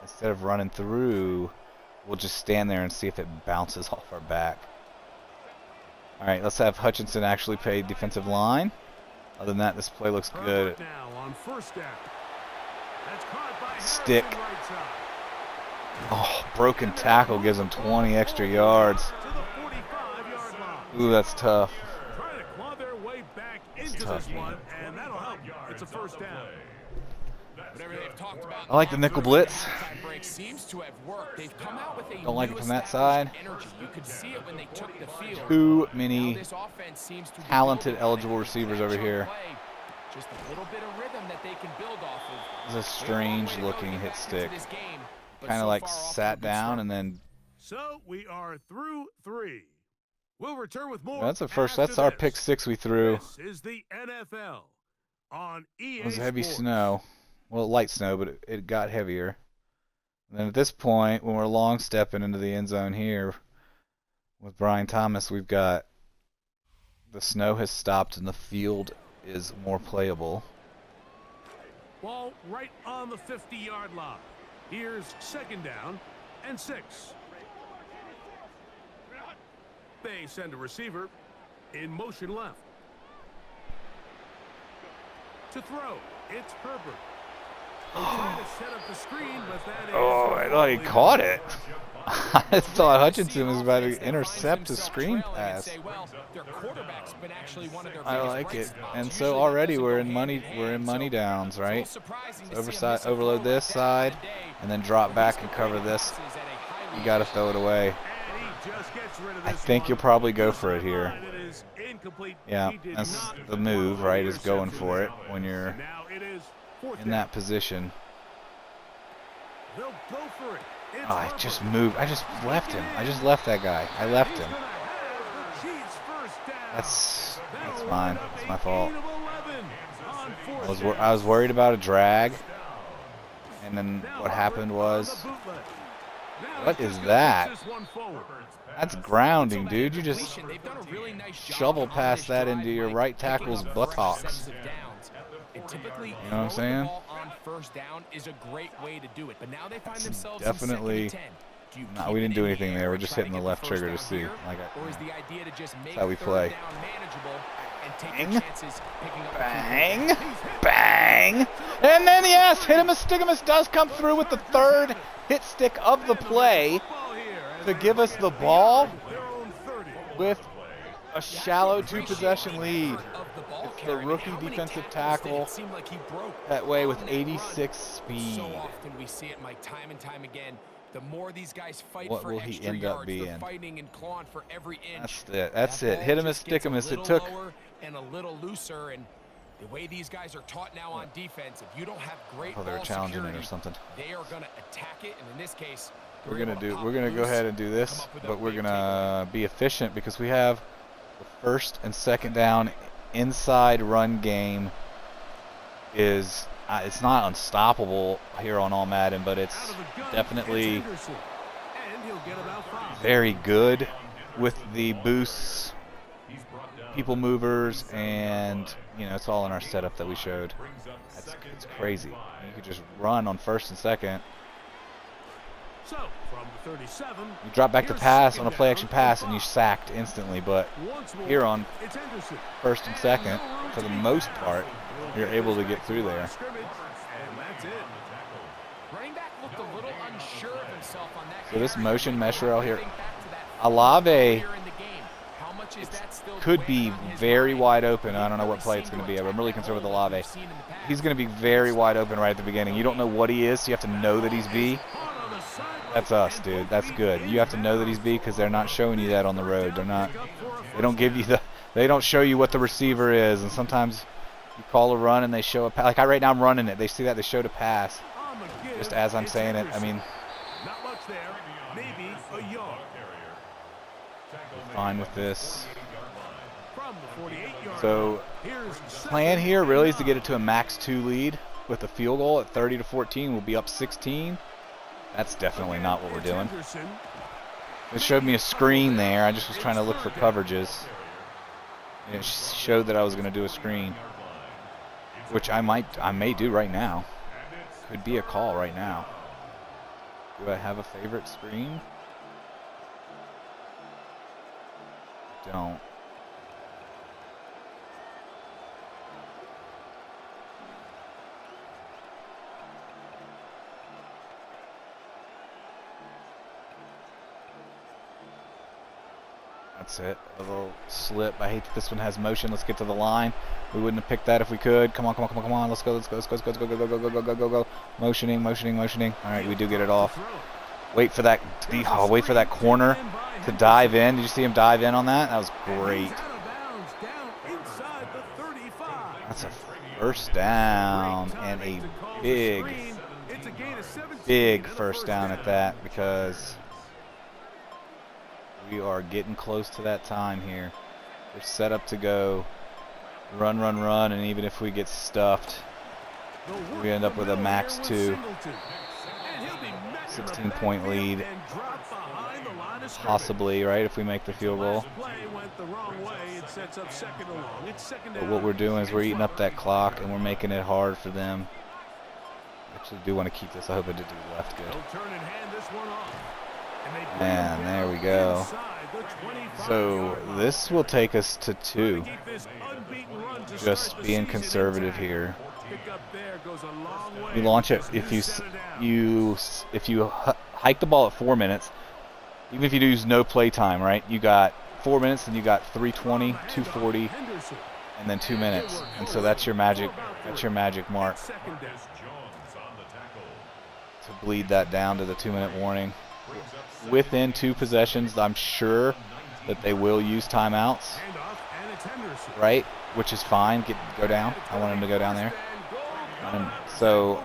Instead of running through, we'll just stand there and see if it bounces off our back. All right, let's have Hutchinson actually play defensive line. Other than that, this play looks good. Now on first down. That's caught by Stick. Harrison right side. Oh, broken tackle gives them 20 extra yards. To the 45-yard line. Ooh, that's tough. Trying to claw their way back into tough, this man. one, and that'll help. It's a first down. Whatever they've talked about I like the nickel blitz. break seems to have worked. They've come out with a Don't like new it from that established side. energy. You could see it when they took the field. Too Now many this offense seems to be talented, building eligible on receivers that over chunk here. play. Just a little bit of rhythm that they can build off of. It's a strange looking hit stick. Kind of like sat down and then. So we are through 3. We'll return with more. That's the first. after That's our this. pick 6 we threw. This is the NFL on EA It was heavy Sports. snow. Well, light snow, but it got heavier. And then at this point, when we're long stepping into the end zone here with Brian Thomas, we've got the snow has stopped and the field is more playable. Ball right on the 50-yard line. Here's second down and 6. They send a receiver in motion left. To throw, it's Herbert. They try to set up the screen, but that is Oh, I thought he caught it. I thought Hutchinson was about to intercept a screen pass. I like it. And so already we're in money downs, right? So overload this side and then drop back and cover this. You got to throw it away. And he just gets rid of I this think one. you'll probably go for it here. It is incomplete. Yeah, He did that's not the move, right, is going interception for there. it when you're Now it is fourth in down. that position. They'll go for it. It's Oh, I Herbert. just moved. I just left him. I just left that guy. I left He's him. gonna have the Chiefs first down. That's That'll mine. round up That's my a fault. gain of 11 on fourth I was down. worried about a drag, and then Now what Herbert happened on was, the bootleg. Now what he's is just gonna that? push this one forward. That's grounding, dude. You just They've done a really nice job shovel on past this that drive into your by right picking tackle's up fresh buttocks. sets of downs. And typically You know what I'm throwing the saying? ball on first down is a great way to do it. But now they find That's themselves definitely. in 2nd and 10. Do you No, keep we didn't it do in anything the there. air We're and just try hitting to the get left first trigger to down see. here? Like, Or is the idea to just make how we third play. down manageable and take Bang. your chances picking up Bang, bang, and then yes, Hitimus does come through with the third hit stick of the play to give us the ball with a shallow 2-possession lead. It's the rookie defensive tackle that way with 86 speed. So often we see it, Mike, time and time again. The more these guys fight What for will he extra end up yards, being? they're fighting and clawing for every inch. That's it. That Hit him ball as just stick gets him a as it little took. lower and a little looser, and the way these guys are taught now on defense, if you don't have great Oh, they were ball challenging security, it or something. they are going to attack it, and in this case, We're gonna go ahead and do this, but we're gonna be efficient because we have the first and second down inside run game is it's not unstoppable here on All-Madden, but it's definitely very good with the boosts, people movers, and it's all in our setup that we showed. It's crazy. You could just run on first and second. So, from the 37, you drop back to pass on a play action pass and you sacked instantly, but here on first and second, for the most part, you're able to get through there. Running back looked a little unsure of himself on that. So this motion mesh rail here, Olave could be very wide open. I don't know what play it's going to be. I'm really concerned with Olave. He's going to be very wide open right at the beginning. You don't know what he is, so you have to know that he's B. That's us, dude. That's good. You have to know that he's B because they're not showing you that on the road. They don't give you they don't show you what the receiver is. And sometimes you call a run and they show a pass. Like right now I'm running it. They see that, they showed a pass. Just as I'm saying it, I mean, not much there, maybe a yard. Fine with this. From the 48-yard So plan here really is to get it to a max 2 lead with a field goal at 30-14. We'll be up 16. That's definitely not what we're doing. It showed me a screen there. I just was trying to look for coverages. And it showed that I was going to do a screen, which I may do right now. Could be a call right now. Do I have a favorite screen? Don't. That's it. A little slip. I hate that this one has motion. Let's get to the line. We wouldn't have picked that if we could. Come on, come on, come on, come on. Let's go, let's go, let's go, let's go, let's go, go, go, go, go, go, go, go. Motioning, motioning, motioning. All right, we do get it off. Wait for that. Wait for that corner to dive in. Did you see him dive in on that? That was great. That's a first down and a big first down at that because we are getting close to that time here. We're set up to go run, run, run, and even if we get stuffed, we end up with a max 2. 16-point lead, possibly, right, if we make the field goal. But what we're doing is we're eating up that clock, and we're making it hard for them. I actually do want to keep this. I hope I did do the left good. And there we go. So this will take us to 2. Just being conservative here. You launch it if you hike the ball at 4 minutes, even if you use no play time, right? You got 4 minutes, and you got 3:20, 2:40, and then 2 minutes, and so that's your magic. That's your magic mark to bleed that down to the 2-minute warning. Within 2 possessions, I'm sure that they will use timeouts, right? Which is fine. Go down. I want him to go down there. So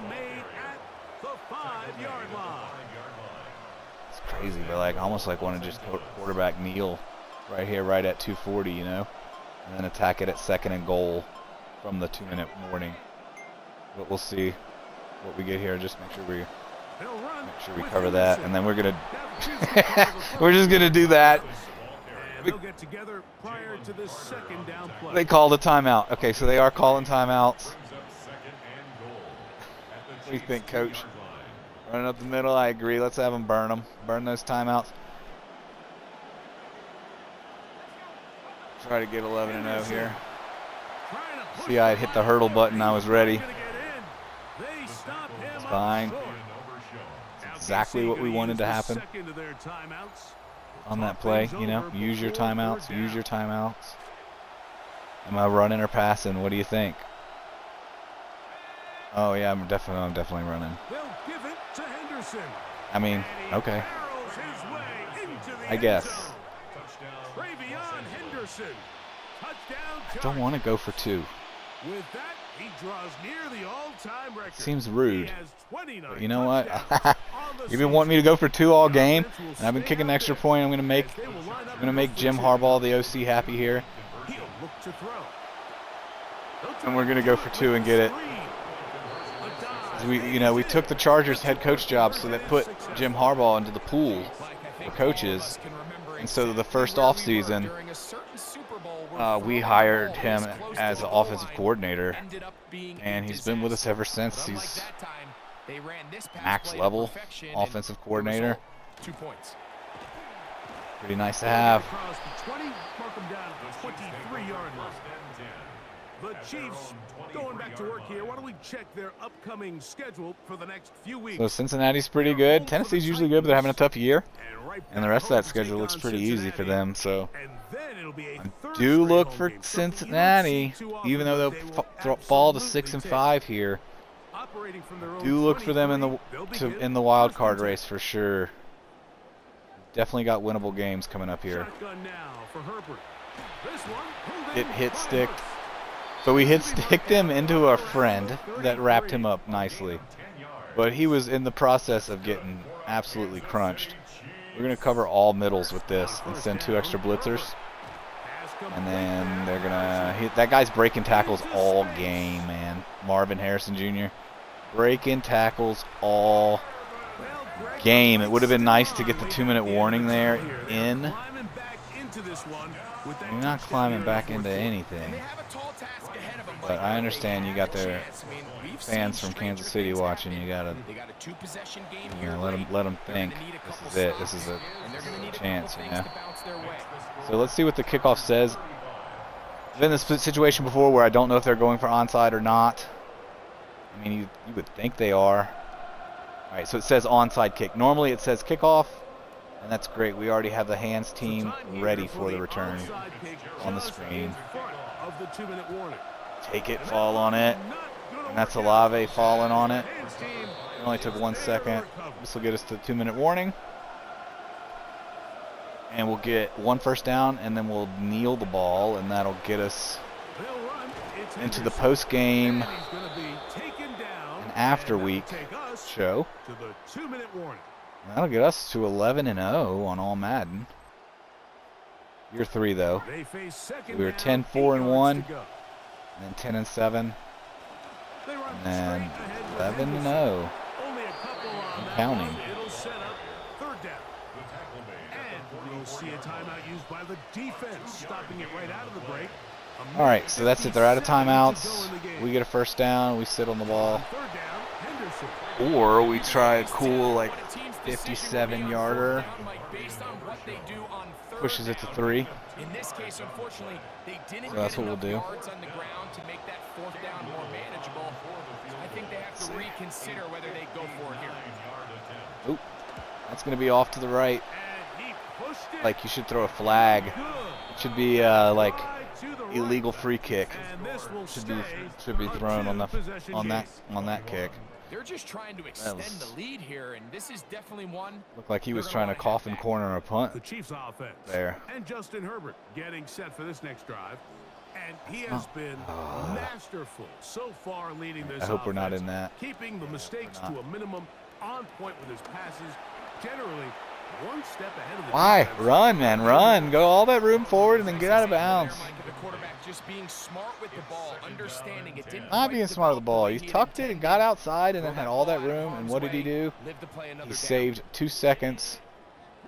it's crazy, but like almost like want to just quarterback kneel right here, right at 2:40, you know, and then attack it at 2nd and goal from the 2-minute warning. But we'll see what we get here. Just make sure we cover that, and then we're gonna we're just gonna do that. They called a timeout. Okay, so they are calling timeouts. What do you think, Coach? Running up the middle, I agree. Let's have them burn them. Burn those timeouts. Try to get 11-0 here. See, I hit the hurdle button. I was ready. It's fine. It's exactly what we wanted to happen on that play. You know, use your timeouts. Use your timeouts. Am I running or passing? What do you think? Oh yeah, I'm definitely running. I mean, okay. I guess. I don't want to go for 2. Seems rude. But you know what? You've been wanting me to go for 2 all game, and I've been kicking an extra point. I'm gonna make Jim Harbaugh, the OC, happy here. And we're gonna go for 2 and get it. We took the Chargers head coach job, so that put Jim Harbaugh into the pool for coaches. And so the first offseason, we hired him as an offensive coordinator, and he's been with us ever since. He's max level offensive coordinator. Pretty nice to have. The Chiefs going back to work here. Why don't we check their upcoming schedule for the next few weeks? So Cincinnati's pretty good. Tennessee's usually good, but they're having a tough year. And the rest of that schedule looks pretty easy for them. So I do look for Cincinnati, even though they'll fall to 6-5 here. Do look for them in the wild card race for sure. Definitely got winnable games coming up here. It hit sticked. So we hit-sticked him into a friend that wrapped him up nicely. But he was in the process of getting absolutely crunched. We're going to cover all middles with this and send 2 extra blitzers. And then they're going to hit. That guy's breaking tackles all game, man. Marvin Harrison Jr. Breaking tackles all game. It would have been nice to get the 2-minute warning there in. You're not climbing back into anything. But I understand you got their fans from Kansas City watching. You gotta let them think this is it. This is a chance, you know. So let's see what the kickoff says. I've been in this situation before where I don't know if they're going for onside or not. I mean, you would think they are. All right, so it says onside kick. Normally it says kickoff, and that's great. We already have the hands team ready for the return on the screen. Take it, fall on it, and that's Olave falling on it. It only took 1 second. This will get us to the 2-minute warning. And we'll get 1 first down, and then we'll kneel the ball, and that'll get us into the post-game and after-week show. That'll get us to 11-0 on All-Madden. Year 3, though. We were 10-4-1. And then 10-7, and then 11-0. I'm counting. All right, so that's it. They're out of timeouts. We get a first down. We sit on the ball, or we try a cool like 57-yarder. Pushes it to 3. In this case, unfortunately, they didn't so that's get what we'll do. Yards on the ground to make that 4th down more manageable. I think they have to reconsider whether they go for it here. Oop, that's going to be off to the right. Like you should throw a flag. It should be like illegal free kick. Should be thrown on that kick. They're just trying to extend the lead here, and this is definitely one. Looked like he was trying to coffin corner a punt. The Chiefs offense. There. And Justin Herbert getting set for this next drive. And he has been masterful so far leading this I hope offense, we're not in that. keeping the mistakes to a minimum, on point with his passes, generally one step ahead of the Why? defense. Run, man, run. Go all that room forward and then get out of bounds. The quarterback just being smart with the ball, understanding it didn't Not being smart with the ball. He tucked it and got outside and then had all that room. And what did he do? He saved 2 seconds.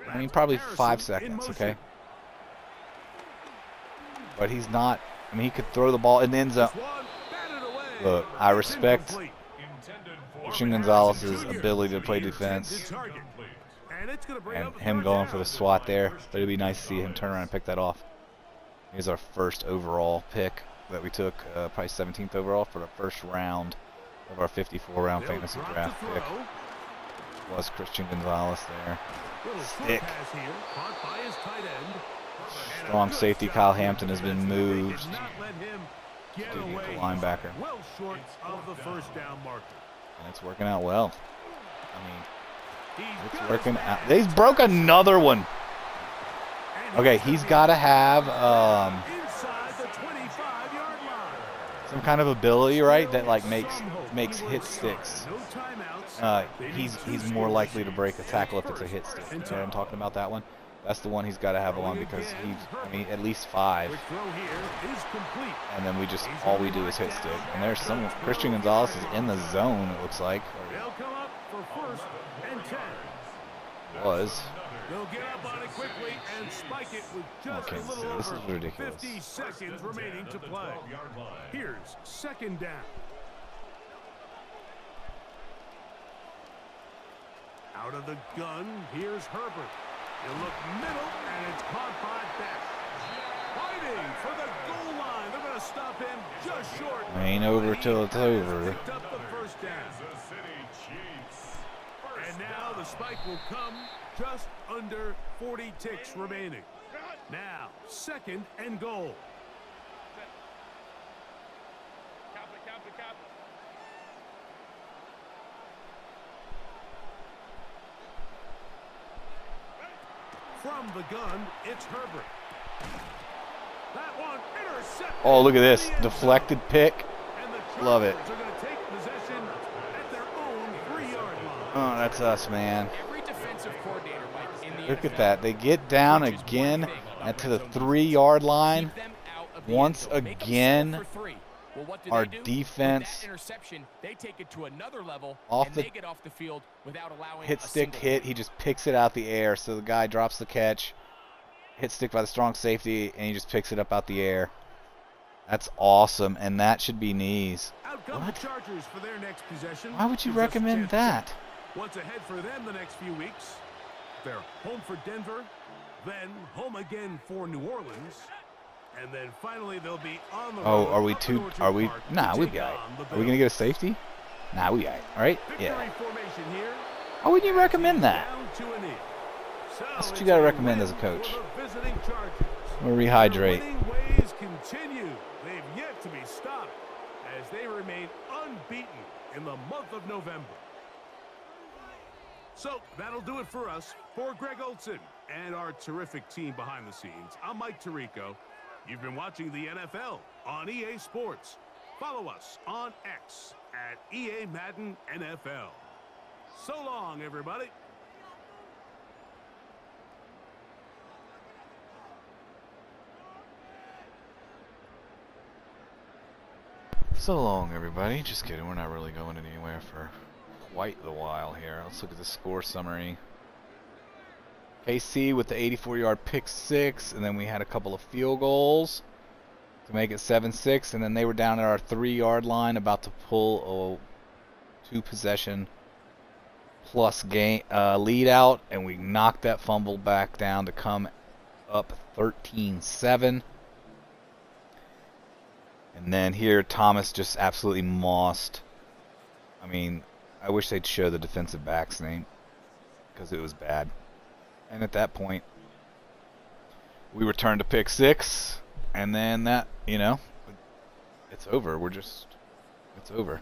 I mean, probably 5 seconds, okay? But he's not. I mean, he could throw the ball in the end zone. Look, I respect Christian Gonzalez's ability to play defense and him going for the swat there. But it'd be nice to see him turn around and pick that off. Here's our first overall pick that we took, probably 17th overall for the first round of our 54-round fantasy draft pick. Was Christian Gonzalez there. Stick. Strong safety Kyle Hampton has been moved to the linebacker. And it's working out well. I mean, it's working out. He's broke another one. Okay, he's got to have some kind of ability, right, that like makes hit sticks. He's more likely to break a tackle if it's a hit stick. You know what I'm talking about, that one? That's the one he's got to have on because at least 5. And then all we do is hit stick. And there's Christian Gonzalez is in the zone, it looks like. Was. They'll get up on it quickly and spike it with just a little over this is ridiculous. 50 seconds remaining to play. Here's second down. Out of the gun, here's Herbert. He'll look middle, and it's caught by Beck. Fighting for the goal line. They're going to stop him just short. Ain't over till it's over. Picked up the first down. And now the spike will come just under 40 ticks remaining. Now, second and goal. From the gun, it's Herbert. That one intercepted. Oh, look at this. Deflected pick. Love it. Oh, that's us, man. Look at that. They get down again to the 3-yard line. Once again, our defense off the hit stick hit. He just picks it out the air. So the guy drops the catch. Hit stick by the strong safety, and he just picks it up out the air. That's awesome, and that should be knees. What? Why would you recommend that? What's ahead for them the next few weeks? They're home for Denver, then home again for New Orleans, and then finally they'll be on the road. Nah, we got it. Are we gonna get a safety? Nah, we got it. All right, yeah. Why wouldn't you recommend that? That's what you gotta recommend as a coach. Or rehydrate. Ways continue. They've yet to be stopped as they remain unbeaten in the month of November. So that'll do it for us. For Greg Olson and our terrific team behind the scenes, I'm Mike Tirico. You've been watching the NFL on EA Sports. Follow us on X at EA Madden NFL. So long, everybody. So long, everybody. Just kidding. We're not really going anywhere for quite the while here. Let's look at the score summary. KC with the 84-yard pick 6, and then we had a couple of field goals to make it 7-6, and then they were down at our 3-yard line about to pull a 2-possession plus game lead out, and we knocked that fumble back down to come up 13-7. And then here, Thomas just absolutely mossed. I mean, I wish they'd show the defensive back's name because it was bad. And at that point, we returned to pick 6, and then that, it's over. It's over.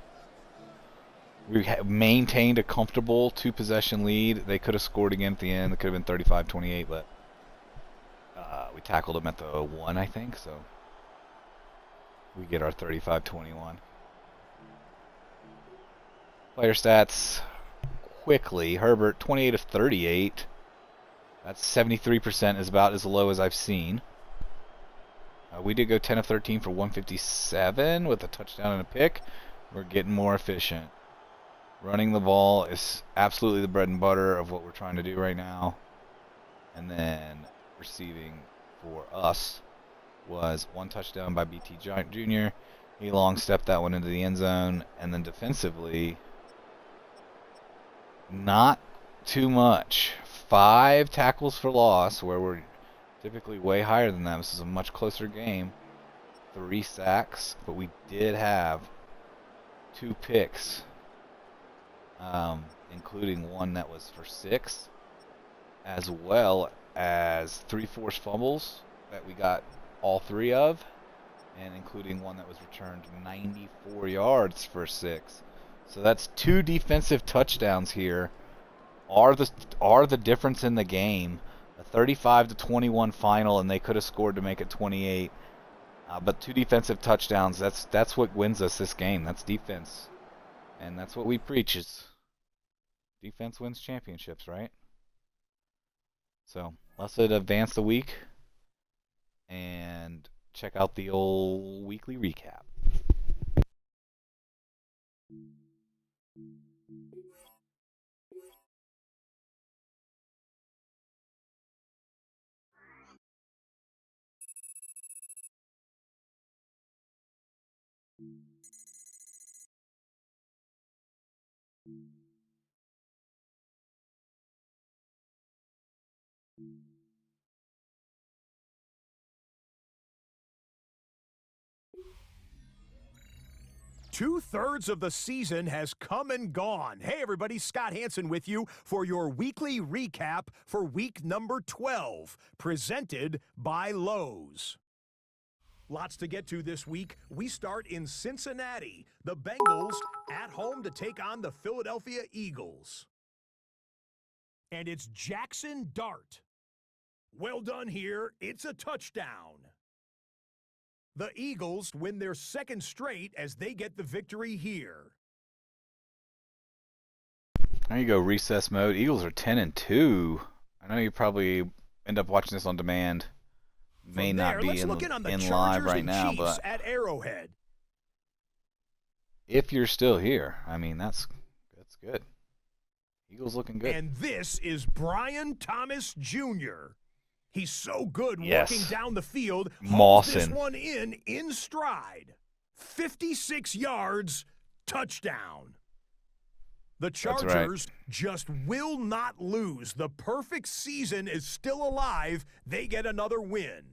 We maintained a comfortable 2-possession lead. They could have scored again at the end. It could have been 35-28, but we tackled them at the 1, I think, so we get our 35-21. Player stats quickly. Herbert, 28 of 38. That's 73%, is about as low as I've seen. We did go 10 of 13 for 157 with a touchdown and a pick. We're getting more efficient. Running the ball is absolutely the bread and butter of what we're trying to do right now. And then receiving for us was 1 touchdown by BT Jr. He long stepped that one into the end zone. And then defensively, Not too much. 5 tackles for loss, where we're typically way higher than them. This is a much closer game. 3 sacks, but we did have 2 picks, including one that was for 6, as well as 3 forced fumbles that we got all 3 of, and including one that was returned 94 yards for 6. So that's 2 defensive touchdowns here. Are the difference in the game. A 35-21 final, and they could have scored to make it 28. But 2 defensive touchdowns, that's what wins us this game. That's defense. And that's what we preach is defense wins championships, right? So let's advance the week and check out the old weekly recap. Two-thirds of the season has come and gone. Hey, everybody, Scott Hansen with you for your weekly recap for week number 12, presented by Lowe's. Lots to get to this week. We start in Cincinnati. The Bengals at home to take on the Philadelphia Eagles. And it's Jackson Dart. Well done here. It's a touchdown. The Eagles win their 2nd straight as they get the victory here. There you go, recess mode. Eagles are 10-2. I know you probably end up watching this on demand. May not be in live right now, but at Arrowhead. If you're still here, I mean that's good. Eagles looking good. And this is Brian Thomas Jr. He's so good walking down the field. Holds this one in stride. 56 yards, touchdown. The Chargers just will not lose. The perfect season is still alive. They get another win.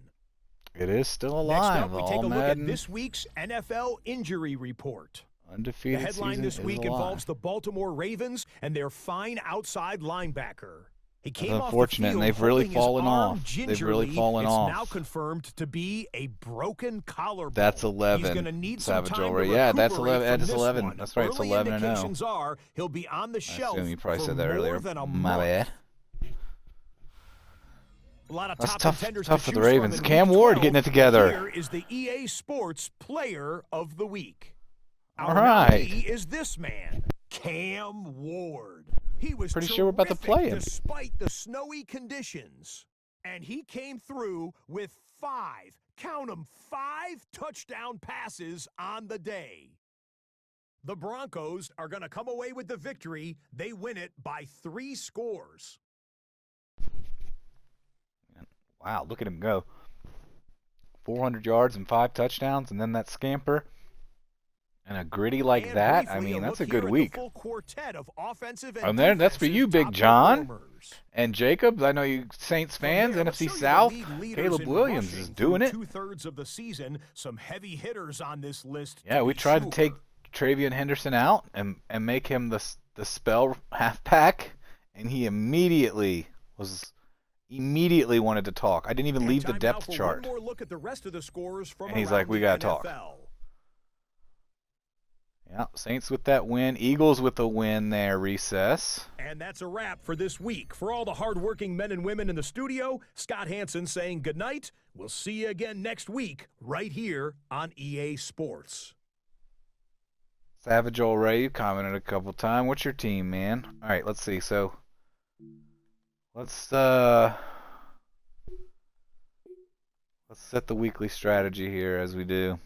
It is still alive. Next up, we take a look at this week's NFL injury report. Undefeated the headline season this week is alive. Involves the Baltimore Ravens and their fine outside linebacker. He came That's off unfortunate, the field and they've really holding fallen his arm off. They've really fallen it's off. Now confirmed to be a broken collarbone. That's 11. He's going to need some Savage time already. to Yeah, that's recuperate 11. That is from 11. this That's right. It's Early 11 and 0. indications are he'll be on the shelf. I assume you probably for said that more earlier. than a My month. bad. A lot of That's top tough contenders for to the choose Ravens. from in Cam week Ward 12. getting it together. Here is the EA Sports Player of the Week. All Our right. nominee is this man, Cam Ward. He was Pretty sure we're about to play him. Despite the snowy conditions. And he came through with 5, count them, 5 touchdown passes on the day. The Broncos are going to come away with the victory. They win it by 3 scores. Wow, look at him go. 400 yards and 5 touchdowns, and then that scamper. And a gritty like And that, briefly, I mean, that's a look good here at week. the full quartet of offensive And then that's for you, Big top John. performers. And Jacob, I know you Saints fans, From there, let's NFC show you the South. league leaders Caleb in Williams rushing is through doing it. 2/3 of the season. Some heavy hitters on this list. Yeah, we tried to take Travion Henderson out and make him the spell halfback, and he immediately wanted to talk. I didn't even leave the depth chart. One more look at the rest of the scores from And he's around like, "We the gotta talk." NFL. Yeah, Saints with that win. Eagles with the win there, recess. And that's a wrap for this week. For all the hardworking men and women in the studio, Scott Hansen saying good night. We'll see you again next week right here on EA Sports. Savage Old Ray, you commented a couple times. What's your team, man? All right, let's see. So, let's set the weekly strategy here as we do.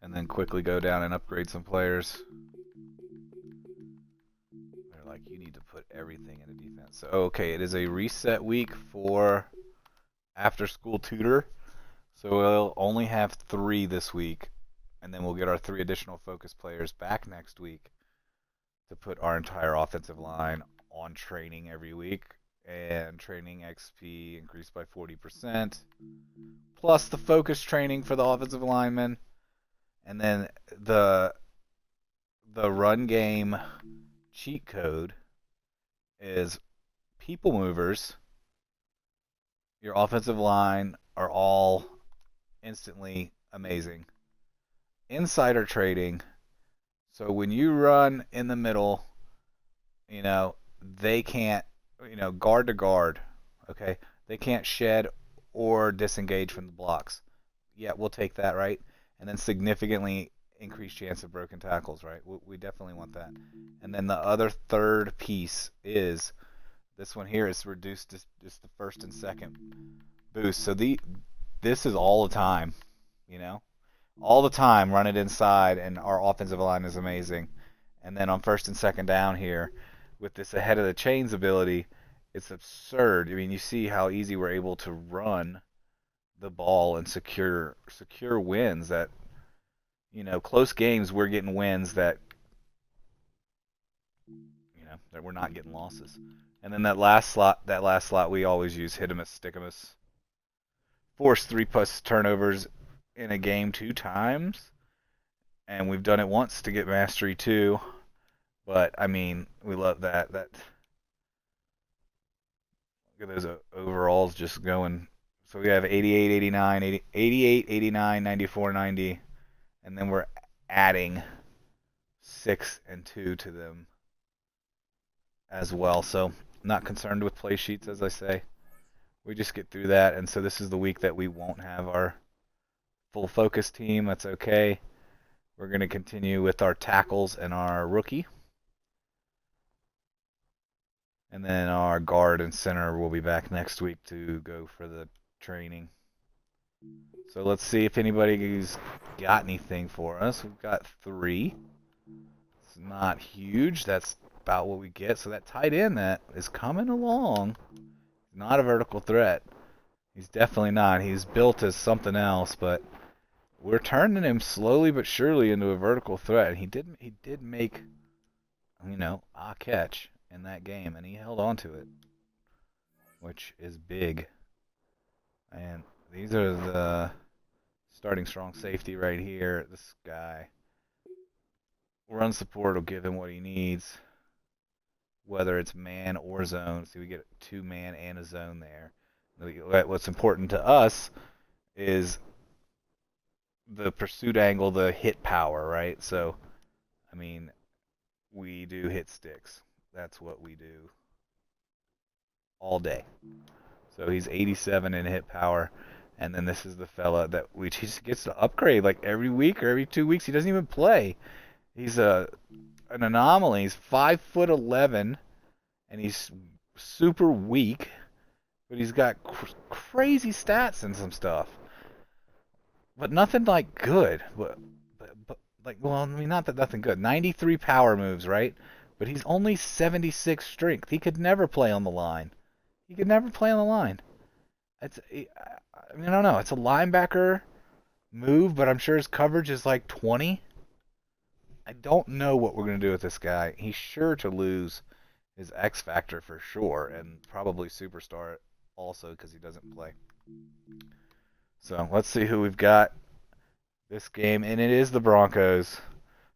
And then quickly go down and upgrade some players. They're like, you need to put everything into defense. So, okay, it is a reset week for after school tutor. So we'll only have 3 this week. And then we'll get our 3 additional focus players back next week to put our entire offensive line on training every week, and training XP increased by 40%, plus the focus training for the offensive linemen, and then the run game cheat code is people movers. Your offensive line are all instantly amazing. Insider trading. So when you run in the middle, they can't, guard to guard, okay? They can't shed or disengage from the blocks. Yeah, we'll take that, right? And then significantly increased chance of broken tackles, right? We definitely want that. And then the other third piece is this one here is reduced to just the first and second boost. So this is all the time, all the time run it inside, and our offensive line is amazing. And then on first and second down here, with this ahead of the chains ability, it's absurd. I mean, you see how easy we're able to run the ball and secure wins that, close games we're getting wins that, that we're not getting losses. And then that last slot we always use, hit-em-us, stick-em-us. Force 3+ turnovers in a game 2 times, and we've done it once to get mastery 2. But I mean, we love that. Look at those overalls just going. So we have 88, 89, 88, 89, 94, 90, and then we're adding 6 and 2 to them as well. So not concerned with play sheets, as I say. We just get through that, and so this is the week that we won't have our full focus team. That's okay. We're going to continue with our tackles and our rookie. And then our guard and center will be back next week to go for the training. So let's see if anybody's got anything for us. We've got 3. It's not huge. That's about what we get. So that tight end that is coming along, not a vertical threat. He's definitely not. He's built as something else, but we're turning him slowly but surely into a vertical threat. And he did make, a catch in that game, and he held on to it, which is big. And these are the starting strong safety right here. This guy, run support will give him what he needs, whether it's man or zone. See, we get 2 man and a zone there. What's important to us is the pursuit angle, the hit power, right? So, I mean, we do hit sticks. That's what we do all day. So he's 87 in hit power, and then this is the fella that he just gets to upgrade like every week or every 2 weeks. He doesn't even play. He's an anomaly. He's 5'11", and he's super weak, but he's got crazy stats and some stuff, but nothing like good. But not that nothing good. 93 power moves, right? But he's only 76 strength. He could never play on the line. I don't know. It's a linebacker move, but I'm sure his coverage is like 20. I don't know what we're going to do with this guy. He's sure to lose his X factor for sure, and probably superstar also because he doesn't play. So let's see who we've got this game, and it is the Broncos.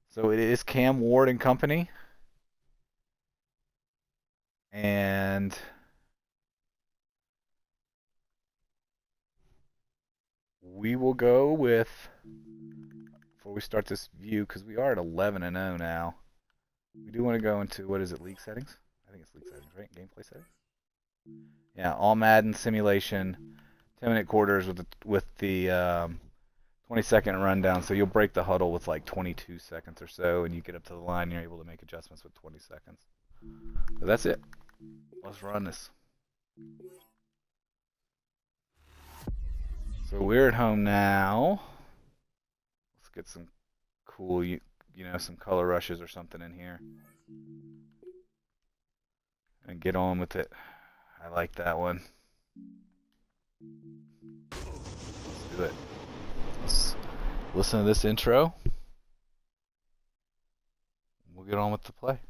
So it is Cam Ward and company. And we will go with, before we start this view, because we are at 11-0 now, we do want to go into, what is it, league settings? I think it's league settings, right? Gameplay settings? Yeah, All-Madden simulation, 10-minute quarters with the 20-second rundown. So you'll break the huddle with like 22 seconds or so, and you get up to the line, and you're able to make adjustments with 20 seconds. So that's it. Let's run this. So we're at home now. Let's get some cool, some color rushes or something in here. And get on with it. I like that one. Let's do it. Let's listen to this intro. We'll get on with the play.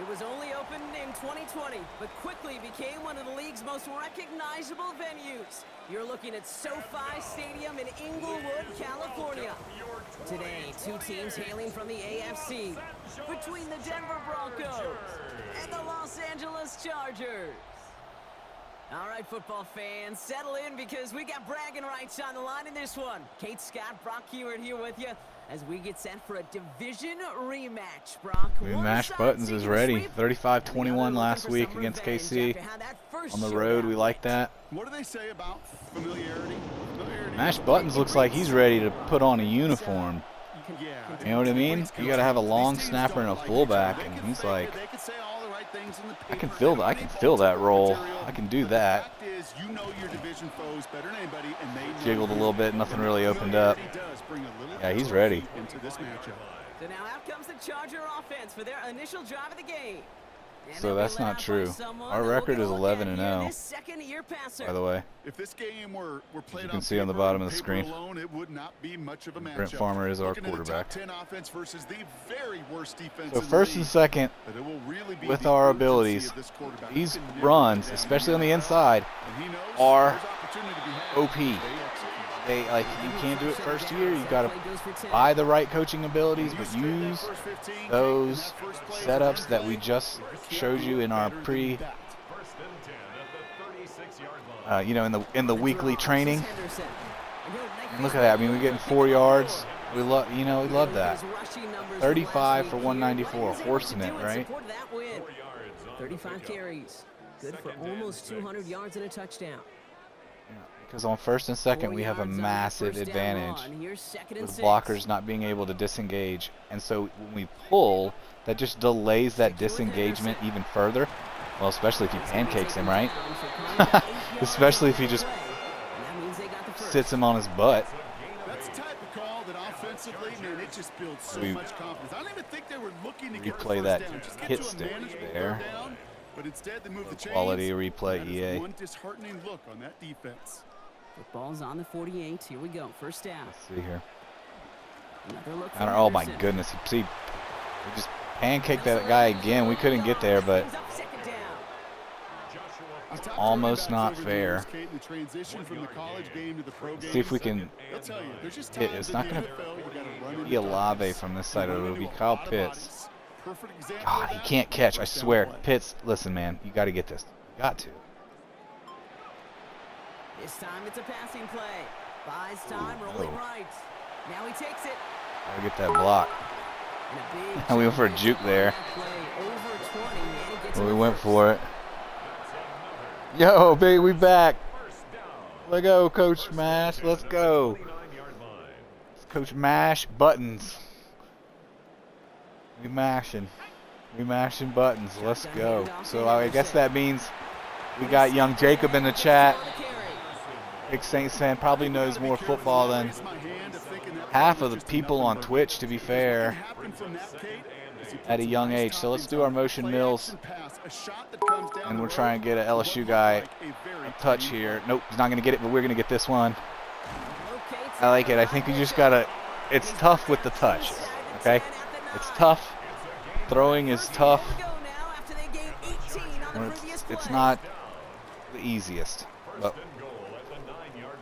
It was only opened in 2020, but quickly became one of the league's most recognizable venues. You're looking at SoFi Stadium in Inglewood, California. Today, two teams hailing from the AFC, between the Denver Broncos and the Los Angeles Chargers. All right, football fans, settle in because we got bragging rights on the line in this one. Kate Scott, Brock Heward here with you as we get set for a division rematch. Brock, Rematch Buttons is ready. 35-21 last week against KC. On the road, we like that. What do they say about familiarity? Mash Buttons looks like he's ready to put on a uniform. You know what I mean? You got to have a long snapper and a fullback, and he's like, I can feel that roll. I can do that. Jiggled a little bit, nothing really opened up. Yeah, he's ready. So now out comes the Charger offense for their initial drive of the game. So that's not true. Our record is 11-0. By the way, if this game were played, you can see on the bottom of the screen, alone, it would not be much of a matchup. Brent Farmer is our quarterback. The top 10 offense versus the very worst defense so first and second, with our abilities, these runs, especially on the inside, are OP. They, like, you can't do it first year. You've got to buy the right coaching abilities, but use those setups that we just showed you in our in the weekly training. And look at that. I mean, we're getting 4 yards. We love that. 35 for 194, horsing it, right? 35 carries, good for almost 200 yards and a touchdown. Because on first and second, we have a massive advantage with blockers not being able to disengage. And so when we pull, that just delays that disengagement even further. Well, especially if he pancakes him, right? Especially if he just sits him on his butt. That's the type of call that offensively, man, it just builds so much confidence. I don't even think they were looking to replay that hit stick there. But instead they move the chains. Quality replay, EA. One disheartening look on that defense. Football's on the 48. Here we go. First down. Let's see here. Look oh my goodness! See, we just pancaked that guy again. We couldn't get there, but it's almost not fair. Let's see if we can hit. It's not going to be Olave from this side. It'll be Kyle Pitts. God, he can't catch. I swear, Pitts. Listen, man, you got to get this. You got to. This time it's a passing play. Buys time, rolling right. Now he takes it. Gotta get that block. And we went for a juke there. Well, we went for it. Yo, baby, we back. Let's go, Coach Mash. Let's go. It's Coach Mash Buttons. We mashing buttons. Let's go. So I guess that means we got young Jacob in the chat. Big Saints fan, probably knows more football than half of the people on Twitch, to be fair, at a young age. So let's do our motion mills, and we'll try and get an LSU guy a touch here. Nope, he's not going to get it, but we're going to get this one. I like it. I think we just got to – it's tough with the touch, okay? It's tough. Throwing is tough. It's not the easiest. But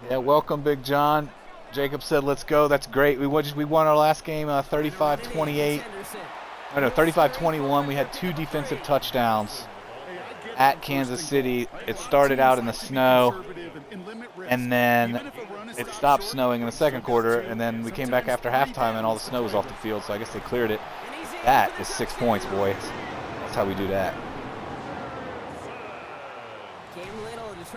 yeah, welcome, Big John. Jacob said, let's go. That's great. We won our last game 35-28. Oh, no, 35-21. We had 2 defensive touchdowns at Kansas City. It started out in the snow, and then it stopped snowing in the second quarter, and then we came back after halftime, and all the snow was off the field, so I guess they cleared it. That is 6 points, boys. That's how we do that.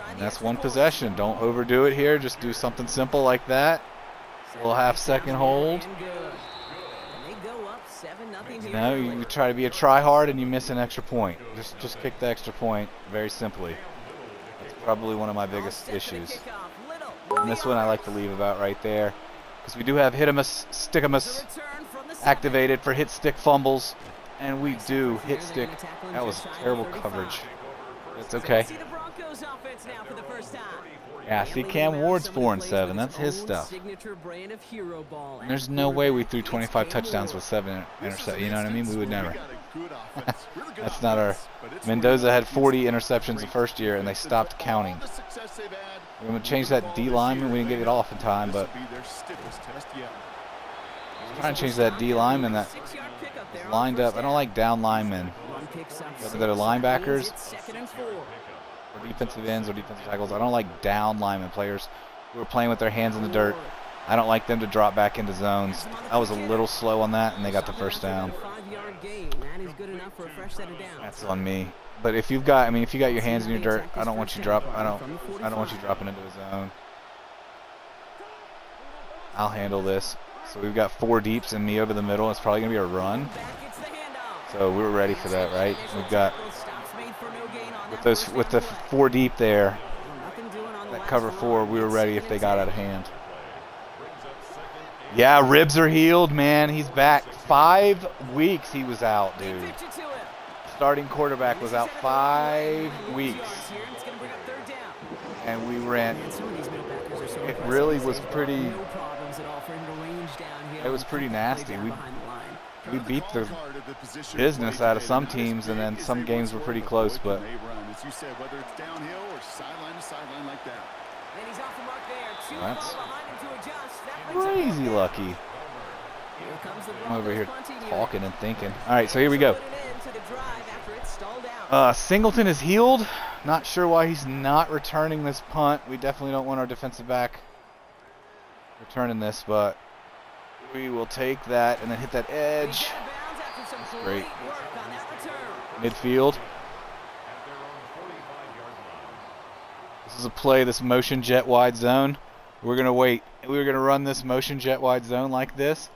And that's one possession. Don't overdo it here. Just do something simple like that. We'll have second hold. No, you try to be a try-hard and you miss an extra point. Just kick the extra point very simply. That's probably one of my biggest issues. And this one I like to leave about right there, because we do have hit-em-us, stick-em-us activated for hit-stick fumbles, and we do hit-stick. That was terrible coverage. It's okay. Yeah, see, Cam Ward's 4-7. That's his stuff. And there's no way we threw 25 touchdowns with 7 interceptions. You know what I mean? We would never. Good offense. Really good That's not our. offense, but it's Mendoza had 40 really interceptions the first year, and they stopped counting. all the success they've had, We're going to change that D lineman. We didn't get it off in time, this but will be their stiffest test yet. trying to change that D lineman that is lined up. I don't like down linemen, whether they're linebackers or defensive ends or defensive tackles. I don't like down lineman players who are playing with their hands in the dirt. I don't like them to drop back into zones. I was a little slow on that, and they got the first down. That's on me. But if you've got, if you got your hands in your dirt, I don't want you drop. I don't want you dropping into a zone. I'll handle this. So we've got 4 deeps and me over the middle. It's probably gonna be a run. So we were ready for that, right? We've got with the 4 deep there. That cover 4, we were ready if they got out of hand. Yeah, ribs are healed, man. He's back. 5 weeks he was out, dude. Starting quarterback was out 5 weeks. And we ran. It really was pretty. It was pretty nasty. We beat the business out of some teams, and then some games were pretty close, but. As you said, whether it's downhill or sideline to sideline like that. That's crazy lucky. I'm over here talking and thinking. All right, so here we go. Singleton is healed. Not sure why he's not returning this punt. We definitely don't want our defensive back returning this, but we will take that and then hit that edge. That's great. Midfield. This is a play, this motion jet wide zone. We're going to wait. We're going to run this motion jet wide zone like this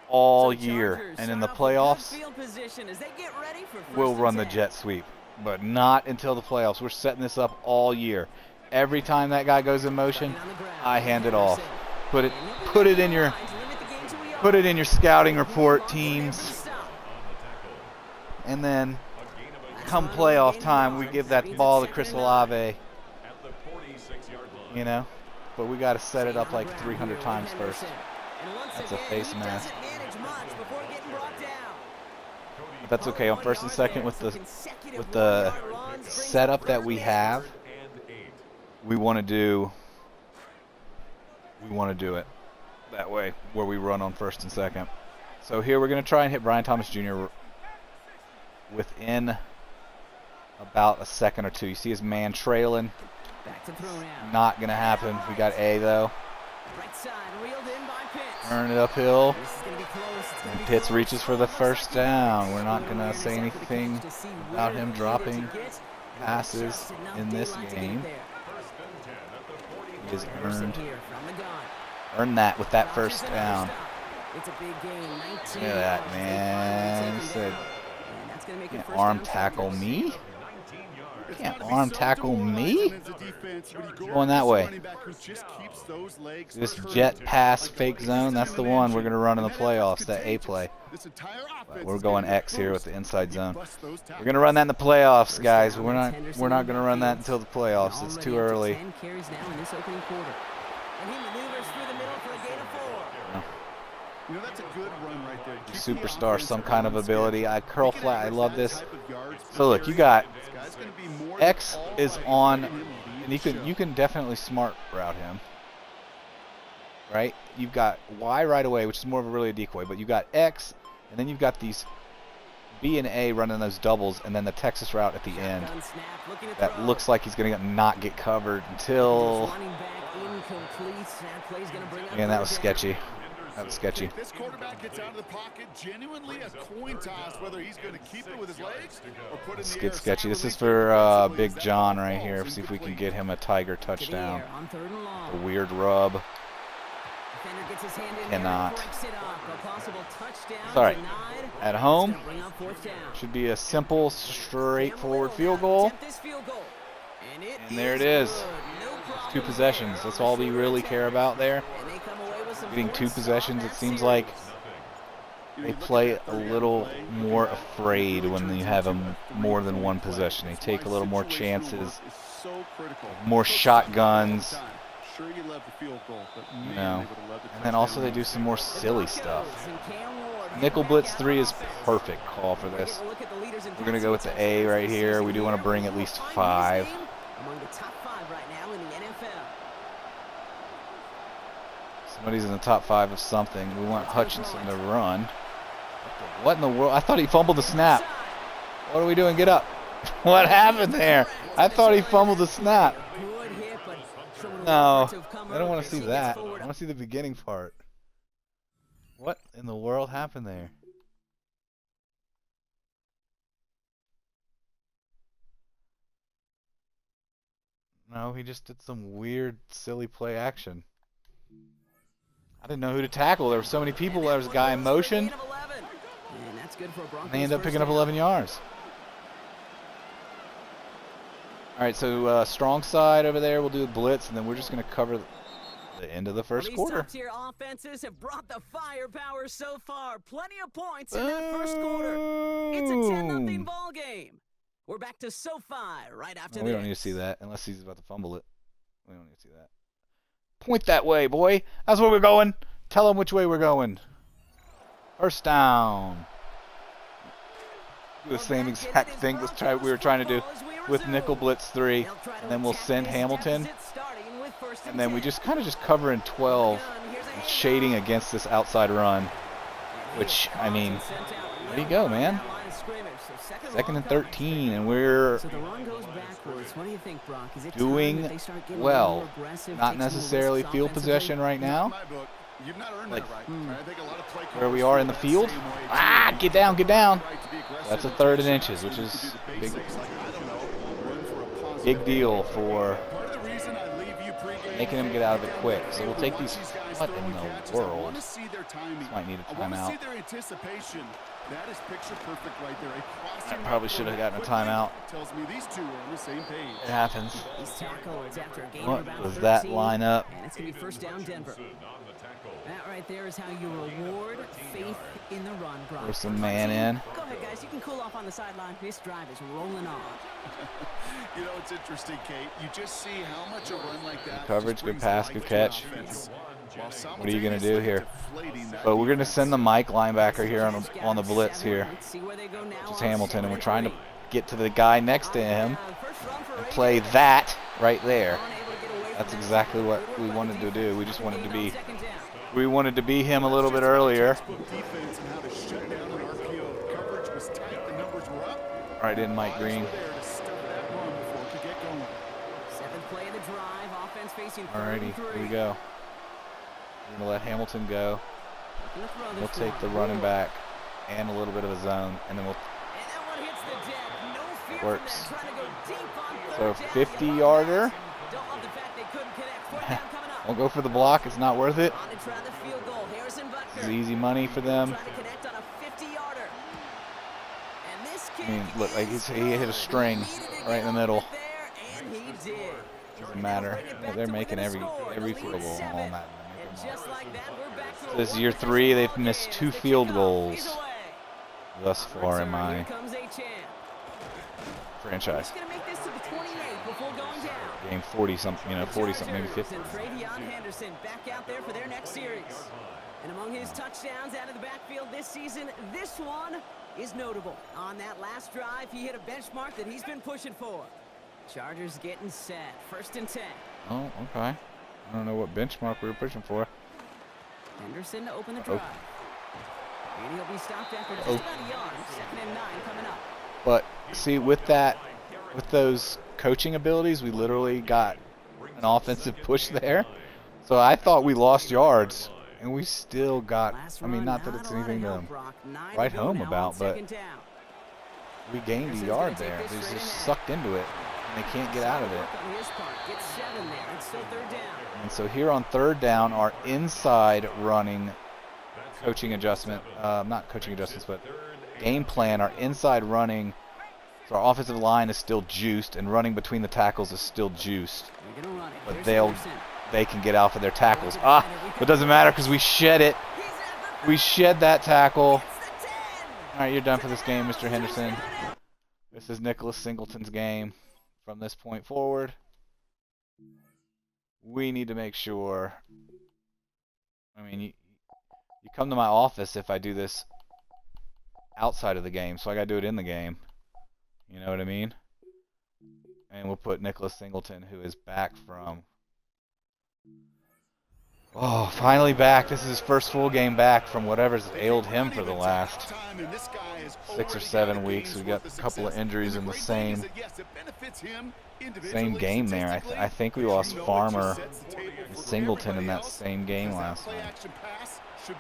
all year. And in the playoffs, we'll run the jet sweep. But not until the playoffs. We're setting this up all year. Every time that guy goes in motion, I hand it off. Put it in your scouting report, teams. And then come playoff time, we give that ball to Chris Olave. You know? But we got to set it up like 300 times first. That's a face mask. But that's okay. On first and second, with the setup that we have, we want to do it that way, where we run on first and second. So here we're going to try and hit Brian Thomas Jr. within about a second or two. You see his man trailing. Not going to happen. We got A, though. Turn it uphill. And Pitts reaches for the first down. We're not going to say anything about him dropping passes in this game. He has earned that with that first down. Look at that, man. He said, you can't arm tackle me. You can't arm tackle me. Going that way. This jet pass fake zone, that's the one we're going to run in the playoffs, that A play. But we're going X here with the inside zone. We're going to run that in the playoffs, guys. We're not going to run that until the playoffs. It's too early. You know, that's a good run right there. Superstar, some kind of ability. I curl flat. I love this. So look, you got X is on, and you can definitely smart route him. Right? You've got Y right away, which is more of a really a decoy, but you've got X, and then you've got these B and A running those doubles, and then the Texas route at the end. That looks like he's going to not get covered until. And that was sketchy. That was sketchy. This quarterback gets out of the pocket, genuinely a coin toss whether he's going to keep it with his legs or put it in the air. Let's get sketchy. This is for Big John right here. See if we can get him a Tiger touchdown. A weird rub. Cannot. It's all right. At home, should be a simple, straightforward field goal. And there it is. 2 possessions. That's all we really care about there. Getting 2 possessions, it seems like they play a little more afraid when you have more than 1 possession. They take a little more chances, more shotguns, sure you love the field goal, but man, No. they would have loved the And then also they touchdown. do some more silly stuff. Nickel blitz 3 is perfect call for this. We're going to go with the A right here. We do want to bring at least 5. Among the top 5 right now in the NFL. Somebody's in the top 5 of something. We want Hutchinson to run. What in the world? I thought he fumbled the snap. What are we doing? Get up. What happened there? I thought he fumbled the snap. No, I don't want to see that. I want to see the beginning part. What in the world happened there? No, he just did some weird, silly play action. I didn't know who to tackle. There were so many people. There was a guy in motion. And they end up picking up 11 yards. All right, so strong side over there. We'll do a blitz, and then we're just going to cover the end of the first quarter. These top-tier offenses have brought the firepower so far. Plenty of points in that first quarter. It's a 10-0 ball game. We're back to SoFi right after this. We don't need to see that unless he's about to fumble it. We don't need to see that. Point that way, boy. That's where we're going. Tell him which way we're going. First down. Do the same exact thing we were trying to do with nickel blitz 3, and then we'll send Hamilton, and then we just kind of cover in 12, and shading against this outside run, which, I mean, there you go, man. 2nd and 13, and we're doing well. Not necessarily field possession right now, like where we are in the field. Ah, get down, get down. That's a 3rd and inches, which is big deal for making him get out of it quick. So we'll take these. What in the world? This might need a timeout. That is picture perfect right there. I probably should have gotten a timeout. Tells me these two are on the same page. It happens. What was that lineup? And it's going to be first down Denver. That right there is how you reward faith in the run, Brock. There's some man in. Go ahead, guys. You can cool off on the sideline. This drive is rolling on. You know, it's interesting, Kate. You just see how much a run like that. Good coverage, good pass, good catch. What are you going to do here? But we're going to send the Mike linebacker here on the blitz here, which is Hamilton, and we're trying to get to the guy next to him and play that right there. That's exactly what we wanted to do. We just wanted to be him a little bit earlier. All right, in Mike Green. Alrighty, here we go. We're going to let Hamilton go. We'll take the running back and a little bit of a zone, and then we'll works. So 50-yarder. We'll go for the block. It's not worth it. This is easy money for them. I mean, look, like he hit a string right in the middle. Doesn't matter. They're making every field goal on All-Madden. This is year 3. They've missed 2 field goals thus far in my franchise. Game 40-something, 40-something, maybe 50. Back out there for their next series. And among his touchdowns out of the backfield this season, this one is notable. On that last drive, he hit a benchmark that he's been pushing for. Chargers getting set. 1st and 10. Oh, okay. I don't know what benchmark we were pushing for. Henderson to open the drive. And he'll be stopped after just about a yard. 2nd and 9 coming up. But see, with those coaching abilities, we literally got an offensive push there. So I thought we lost yards, and we still got. I mean, not that it's anything to write home about, but we gained a yard there. They just sucked into it, and they can't get out of it. And so here on 3rd down, our inside running coaching adjustment, not coaching adjustments, but game plan, our inside running, so our offensive line is still juiced, and running between the tackles is still juiced. But they can get out for their tackles. But it doesn't matter because we shed it. We shed that tackle. All right, you're done for this game, Mr. Henderson. This is Nicholas Singleton's game from this point forward. we need to make sure. I mean, you come to my office if I do this outside of the game, so I gotta do it in the game. You know what I mean? And we'll put Nicholas Singleton, who is back from... Oh, finally back. This is his first full game back from whatever's ailed him for the last 6 or 7 weeks. We got a couple of injuries in the same game there. I think we lost Farmer and Singleton in that same game last night. That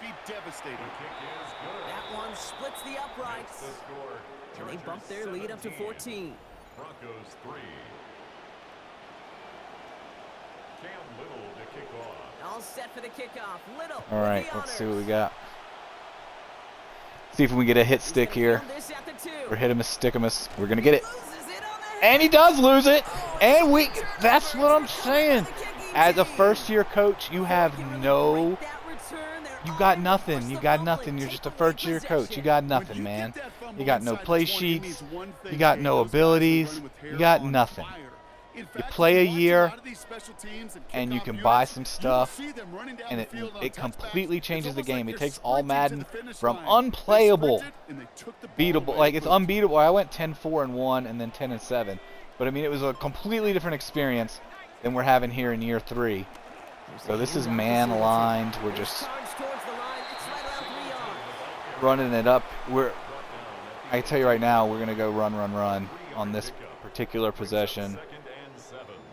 one splits the uprights. And they bump their lead up to 14. Broncos 3. Cam Little to kick off. All set for the kickoff. Little. All right, let's see what we got. See if we can get a hit stick here. Or hit him a stick him. We're gonna get it. And he does lose it. And that's what I'm saying. As a first-year coach, you have no... You got nothing. You got nothing. You're just a first-year coach. You got nothing, man. You got no play sheets. You got no abilities. You got nothing. You play a year, and you can buy some stuff, and it completely changes the game. It takes All-Madden from unplayable, beatable, like it's unbeatable. I went 10-4-1 and then 10-7, but I mean it was a completely different experience than we're having here in year 3. So this is man-aligned. We're just running it up. I tell you right now, we're gonna go run on this particular possession.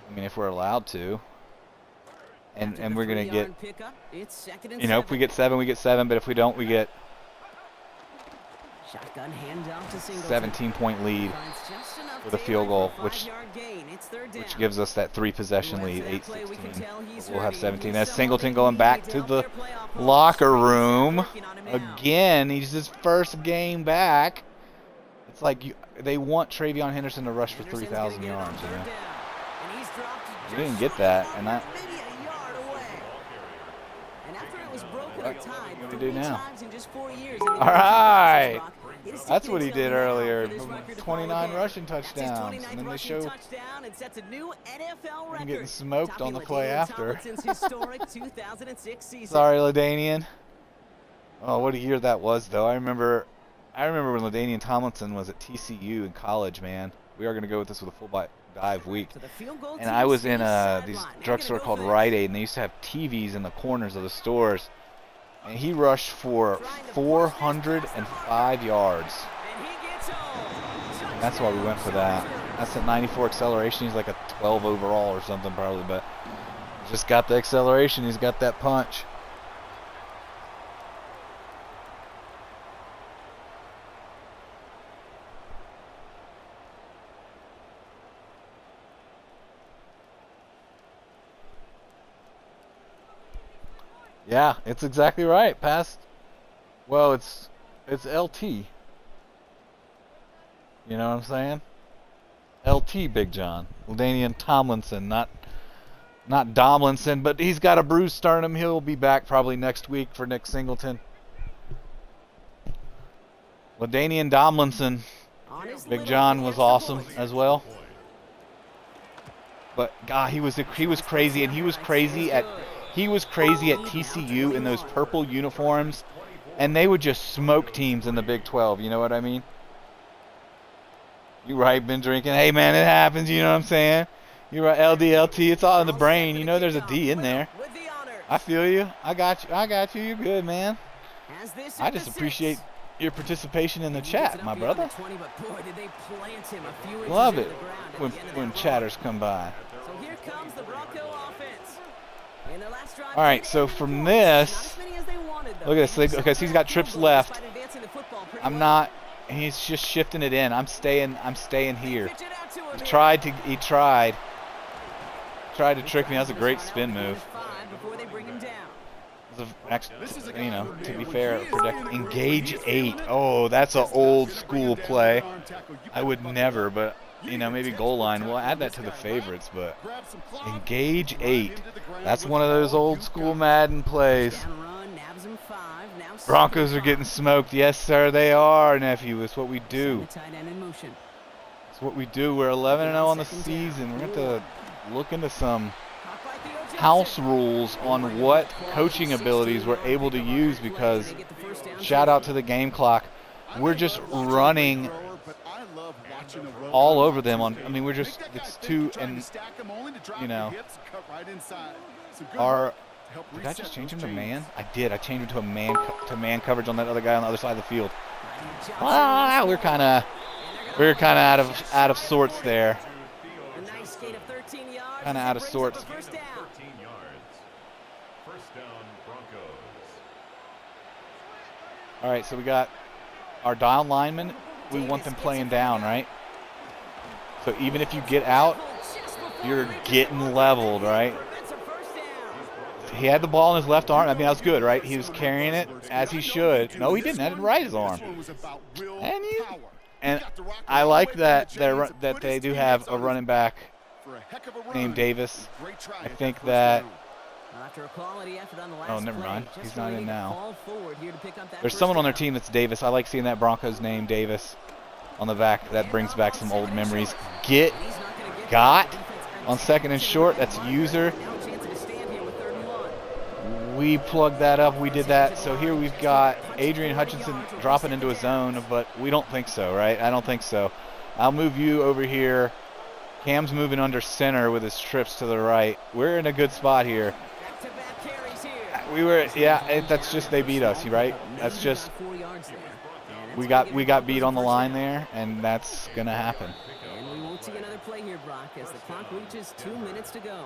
I mean, if we're allowed to. And we're going to get, you know, if we get 7, we get 7. But if we don't, we get 17-point lead with a field goal, which gives us that 3-possession lead, 8-16. We'll have 17. That's Singleton going back to the locker room. Again, he's his first game back. It's like they want Travion Henderson to rush for 3,000 yards, you know. We didn't get that, and that. What do we do now? All right, that's what he did earlier. 29 rushing touchdowns, and then they show him getting smoked on the play after. Sorry, LaDainian. Oh, what a year that was, though. I remember when LaDainian Tomlinson was at TCU in college, man. We are going to go with this with a full dive week. And I was in these drugstore called Rite Aid, and they used to have TVs in the corners of the stores. And he rushed for 405 yards. And that's why we went for that. That's at 94 acceleration. He's like a 12 overall or something probably, but just got the acceleration. He's got that punch. Yeah, it's exactly right. Well, it's LT. You know what I'm saying? LT Big John. LaDainian Tomlinson, not Domlinson, but he's got a bruised sternum. He'll be back probably next week for Nick Singleton. LaDainian Domlinson. Big John was awesome as well. But God, he was crazy, and he was crazy at TCU in those purple uniforms, and they would just smoke teams in the Big 12, you know what I mean? You right, been drinking. Hey, man, it happens, you know what I'm saying? You're right, LDLT, it's all in the brain. You know there's a D in there. I feel you. I got you. You're good, man. I just appreciate your participation in the chat, my brother. Love it when chatters come by. So here comes the Bronco offense. All right, so from this, look at this, because he's got trips left. I'm not. He's just shifting it in. I'm staying here. He tried to trick me. That was a great spin move. You know, to be fair, engage 8. Oh, that's an old school play. I would never, but you know, maybe goal line. We'll add that to the favorites, but engage 8. That's one of those old school Madden plays. Broncos are getting smoked. Yes, sir, they are, nephew. It's what we do. It's what we do. We're 11-0 on the season. We're going to have to look into some house rules on what coaching abilities we're able to use, because shout out to the game clock. We're just running all over them on, I mean, we're just, it's two, and, you know, did I just change him to man? I did. I changed him to man coverage on that other guy on the other side of the field. Ah, we're kind of out of sorts there. Kind of out of sorts. First down, Broncos. All right, so we got our down linemen. We want them playing down, right? So even if you get out, you're getting leveled, right? He had the ball in his left arm. I mean, that was good, right? He was carrying it as he should. No, he didn't. That didn't right his arm. And I like that they do have a running back named Davis. I think that. Oh, never mind. He's not in now. There's someone on their team that's Davis. I like seeing that Broncos name Davis on the back. That brings back some old memories. Got on second and short. That's user. We plugged that up. We did that. So here we've got Adrian Hutchinson dropping into a zone, but we don't think so, right? I don't think so. I'll move you over here. Cam's moving under center with his trips to the right. We're in a good spot here. We were, yeah, that's just they beat us, right? That's just, we got beat on the line there, and that's going to happen. And we won't see another play here, Brock, as the clock reaches 2 minutes to go.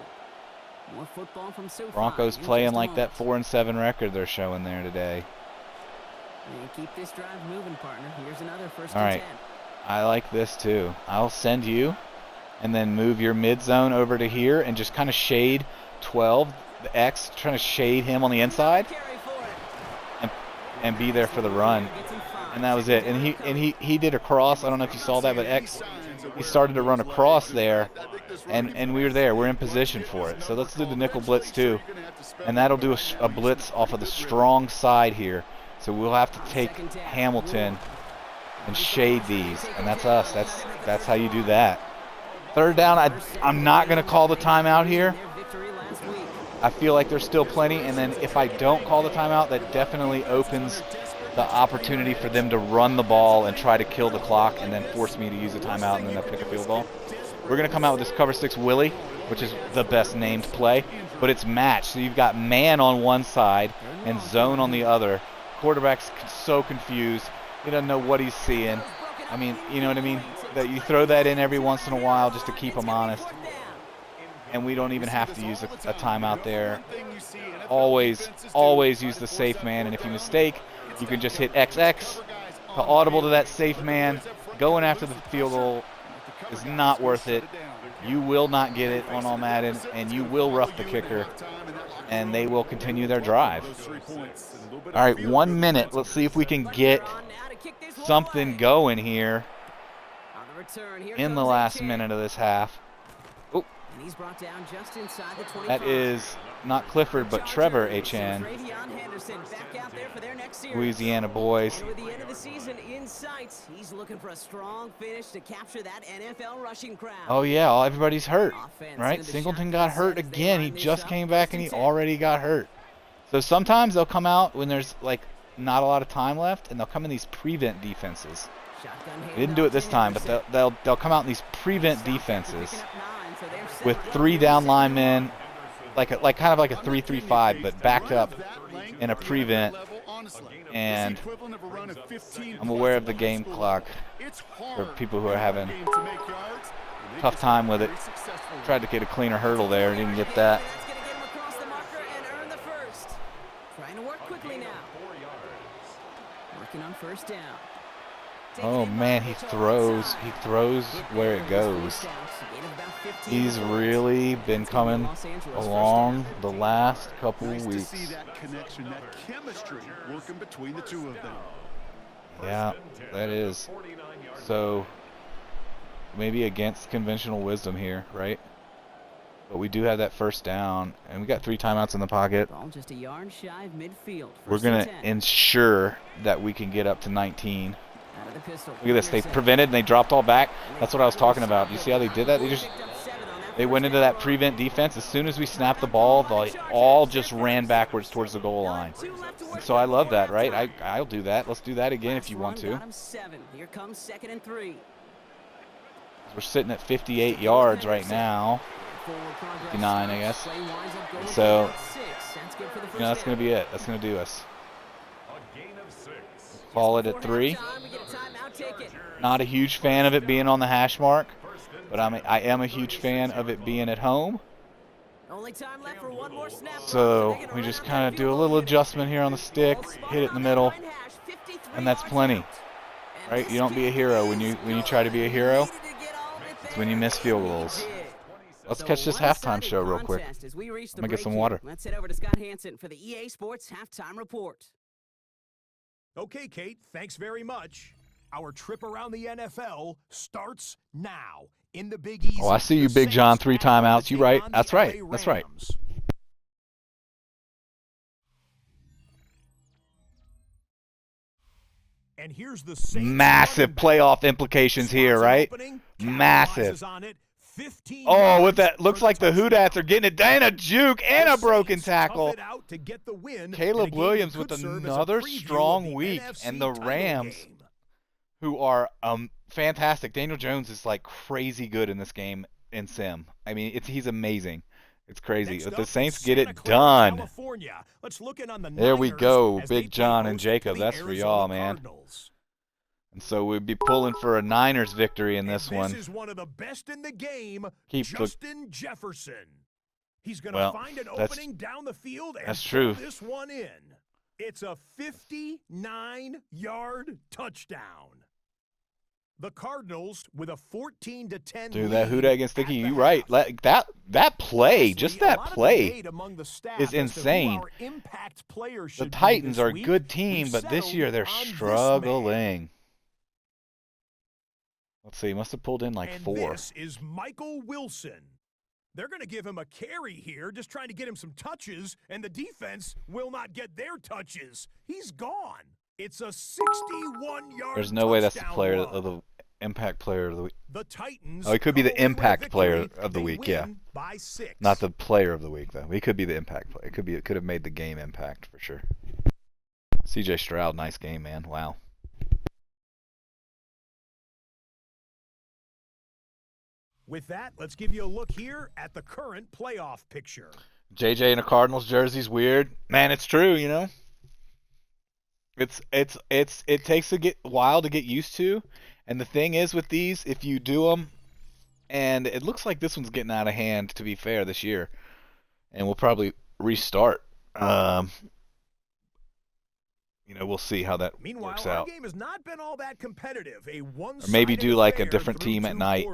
More football from SoFi. Broncos playing like that 4-7 record they're showing there today. And keep this drive moving, partner. Here's another first All right. 10. I like this too. I'll send you and then move your mid zone over to here and just kind of shade 12, the X, trying to shade him on the inside and be there for the run. And that was it. And he did a cross. I don't know if you saw that, but X, he started to run across there, and we were there. We're in position for it. So let's do the nickel blitz too, and that'll do a blitz off of the strong side here. So we'll have to take Hamilton and shade these, and that's us. That's how you do that. Third down, I'm not going to call the timeout here. I feel like there's still plenty, and then if I don't call the timeout, that definitely opens the opportunity for them to run the ball and try to kill the clock and then force me to use a timeout and then they'll pick a field goal. We're going to come out with this cover 6 Willie, which is the best named play, but it's matched. So you've got man on one side and zone on the other. Quarterback's so confused. He doesn't know what he's seeing. I mean, you know what I mean? That you throw that in every once in a while just to keep him honest. And we don't even have to use a timeout there. Always use the safe man, and if you mistake, you can just hit XX, audible to that safe man. Going after the field goal is not worth it. You will not get it on All-Madden, and you will rough the kicker, and they will continue their drive. All right, 1 minute. Let's see if we can get something going here in the last minute of this half. Oh, that is not Clifford, but Trevor Etienne. Louisiana boys. With the end of the season in sight, he's looking for a strong finish to capture that NFL rushing crowd. Oh yeah, everybody's hurt, right? Singleton got hurt again. He just came back and he already got hurt. So sometimes they'll come out when there's like not a lot of time left, and they'll come in these prevent defenses. They didn't do it this time, but they'll come out in these prevent defenses with 3 down linemen, like kind of like a 3-3-5, but backed up in a prevent. And I'm aware of the game clock for people who are having a tough time with it. Tried to get a cleaner hurdle there, didn't get that. Trying to work quickly now. Working on first down. Oh man, he throws where it goes. He's really been coming along the last couple weeks. Yeah, that is. So maybe against conventional wisdom here, right? But we do have that first down, and we got 3 timeouts in the pocket. Just a yard shy of midfield. We're gonna ensure that we can get up to 19. Look at this, they prevented and they dropped all back. That's what I was talking about. You see how they did that? They went into that prevent defense. As soon as we snapped the ball, they all just ran backwards towards the goal line. And so I love that, right? I'll do that. Let's do that again if you want to. Here comes 2nd and 3. We're sitting at 58 yards right now. 59, I guess. And so, that's going to be it. That's going to do us. Call it at 3. Not a huge fan of it being on the hash mark, but I am a huge fan of it being at home. So we just kind of do a little adjustment here on the stick, hit it in the middle, and that's plenty. Right? You don't be a hero when you try to be a hero. It's when you miss field goals. Let's catch this halftime show real quick. I'm gonna get some water. Let's head over to Scott Hansen for the EA Sports halftime report. Okay, Kate, thanks very much. Our trip around the NFL starts now in the Big Easy. Oh, I see you, Big John. 3 timeouts. You right. That's right. That's right. And here's the massive playoff implications here, right? Massive. Oh, with that, looks like the Hoodats are getting it. And a juke and a broken tackle. Caleb Williams with another strong week. And the Rams, who are fantastic. Daniel Jones is like crazy good in this game in Sim. I mean, he's amazing. It's crazy. But the Saints get it done. There we go, Big John and Jacob. That's for y'all, man. And so we'd be pulling for a Niners victory in this one. This is one of the best in the game, Keep Justin Jefferson. He's going to find an opening down the field and pull this one in. It's a 59-yard touchdown. The Cardinals with a 14-10 Dude, that Houdat against Sticky, you're right. That play, just that play is insane. The Titans are a good team, but this year they're struggling. Let's see, he must have pulled in like 4. This is Michael Wilson. They're going to give him a carry here, just trying to get him some touches, and the defense will not get their touches. He's gone. It's a 61-yard. There's no way that's the player of the impact player of the week. The Titans. Oh, he could be the impact player of the week, yeah. By 6. Not the player of the week though. He could be the impact player. It could have made the game impact for sure. CJ Stroud, nice game, man. Wow. With that, let's give you a look here at the current playoff picture. JJ in a Cardinals jersey's weird. Man, it's true, you know. It takes a while to get used to, and the thing is with these, if you do them, and it looks like this one's getting out of hand, to be fair, this year, and we'll probably restart. We'll see how that works out. Our game has not been all that competitive. Or maybe do like a different team at night,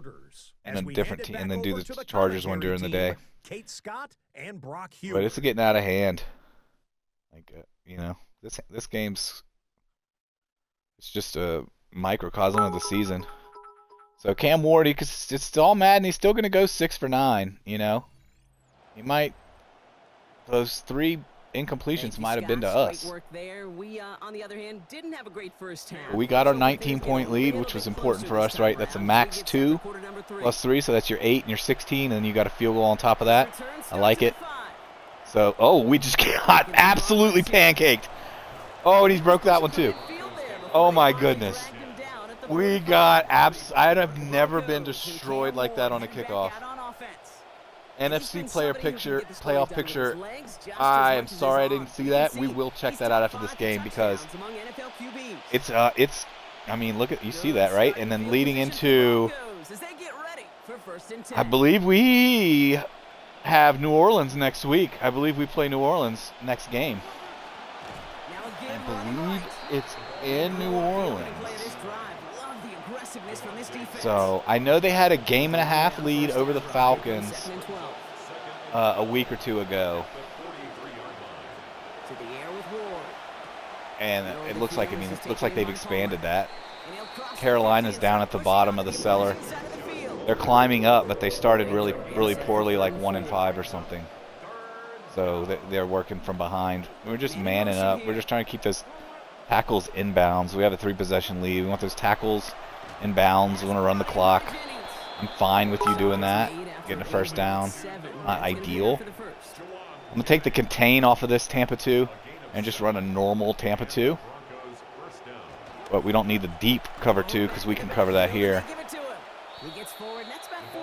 and then different team, and then do the Chargers one during the day. Kate Scott and Brock Hughes. But it's getting out of hand. Like this game's it's just a microcosm of the season. So Cam Ward, it's all Madden. He's still going to go 6 for 9. You know, he might. Those 3 incompletions might have been to us. Work there. We, on the other hand, didn't have a great first half. We got our 19-point lead, which was important for us, right? That's a max 2 plus 3, so that's your 8 and your 16, and you got a field goal on top of that. I like it. So, we just got absolutely pancaked. Oh, and he's broke that one too. Oh my goodness. We got I have never been destroyed like that on a kickoff. NFC playoff picture. I am sorry I didn't see that. We will check that out after this game because it's I mean, you see that, right? And then leading into, I believe we have New Orleans next week. I believe we play New Orleans next game. I believe it's in New Orleans. So I know they had a 1.5 lead over the Falcons a week or 2 ago. And it looks like they've expanded that. Carolina's down at the bottom of the cellar. They're climbing up, but they started really, really poorly, like 1-5 or something. So they're working from behind. We're just manning up. We're just trying to keep those tackles inbounds. We have a 3-possession lead. We want those tackles inbounds. We want to run the clock. I'm fine with you doing that. Getting a first down. Not ideal. I'm going to take the contain off of this Tampa 2 and just run a normal Tampa 2. But we don't need the deep cover 2 because we can cover that here.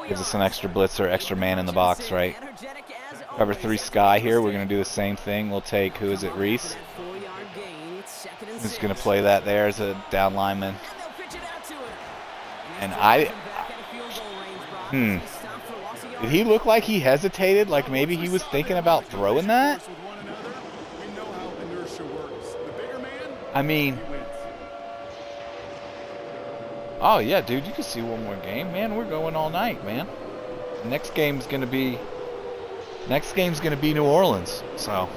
Gives us an extra blitzer, extra man in the box, right? Cover 3 Sky here. We're going to do the same thing. We'll take, who is it, Reese? Who's going to play that there as a down lineman. And did he look like he hesitated? Like maybe he was thinking about throwing that? I mean, oh yeah, dude, you can see one more game, man. We're going all night, man. The next game's gonna be New Orleans, so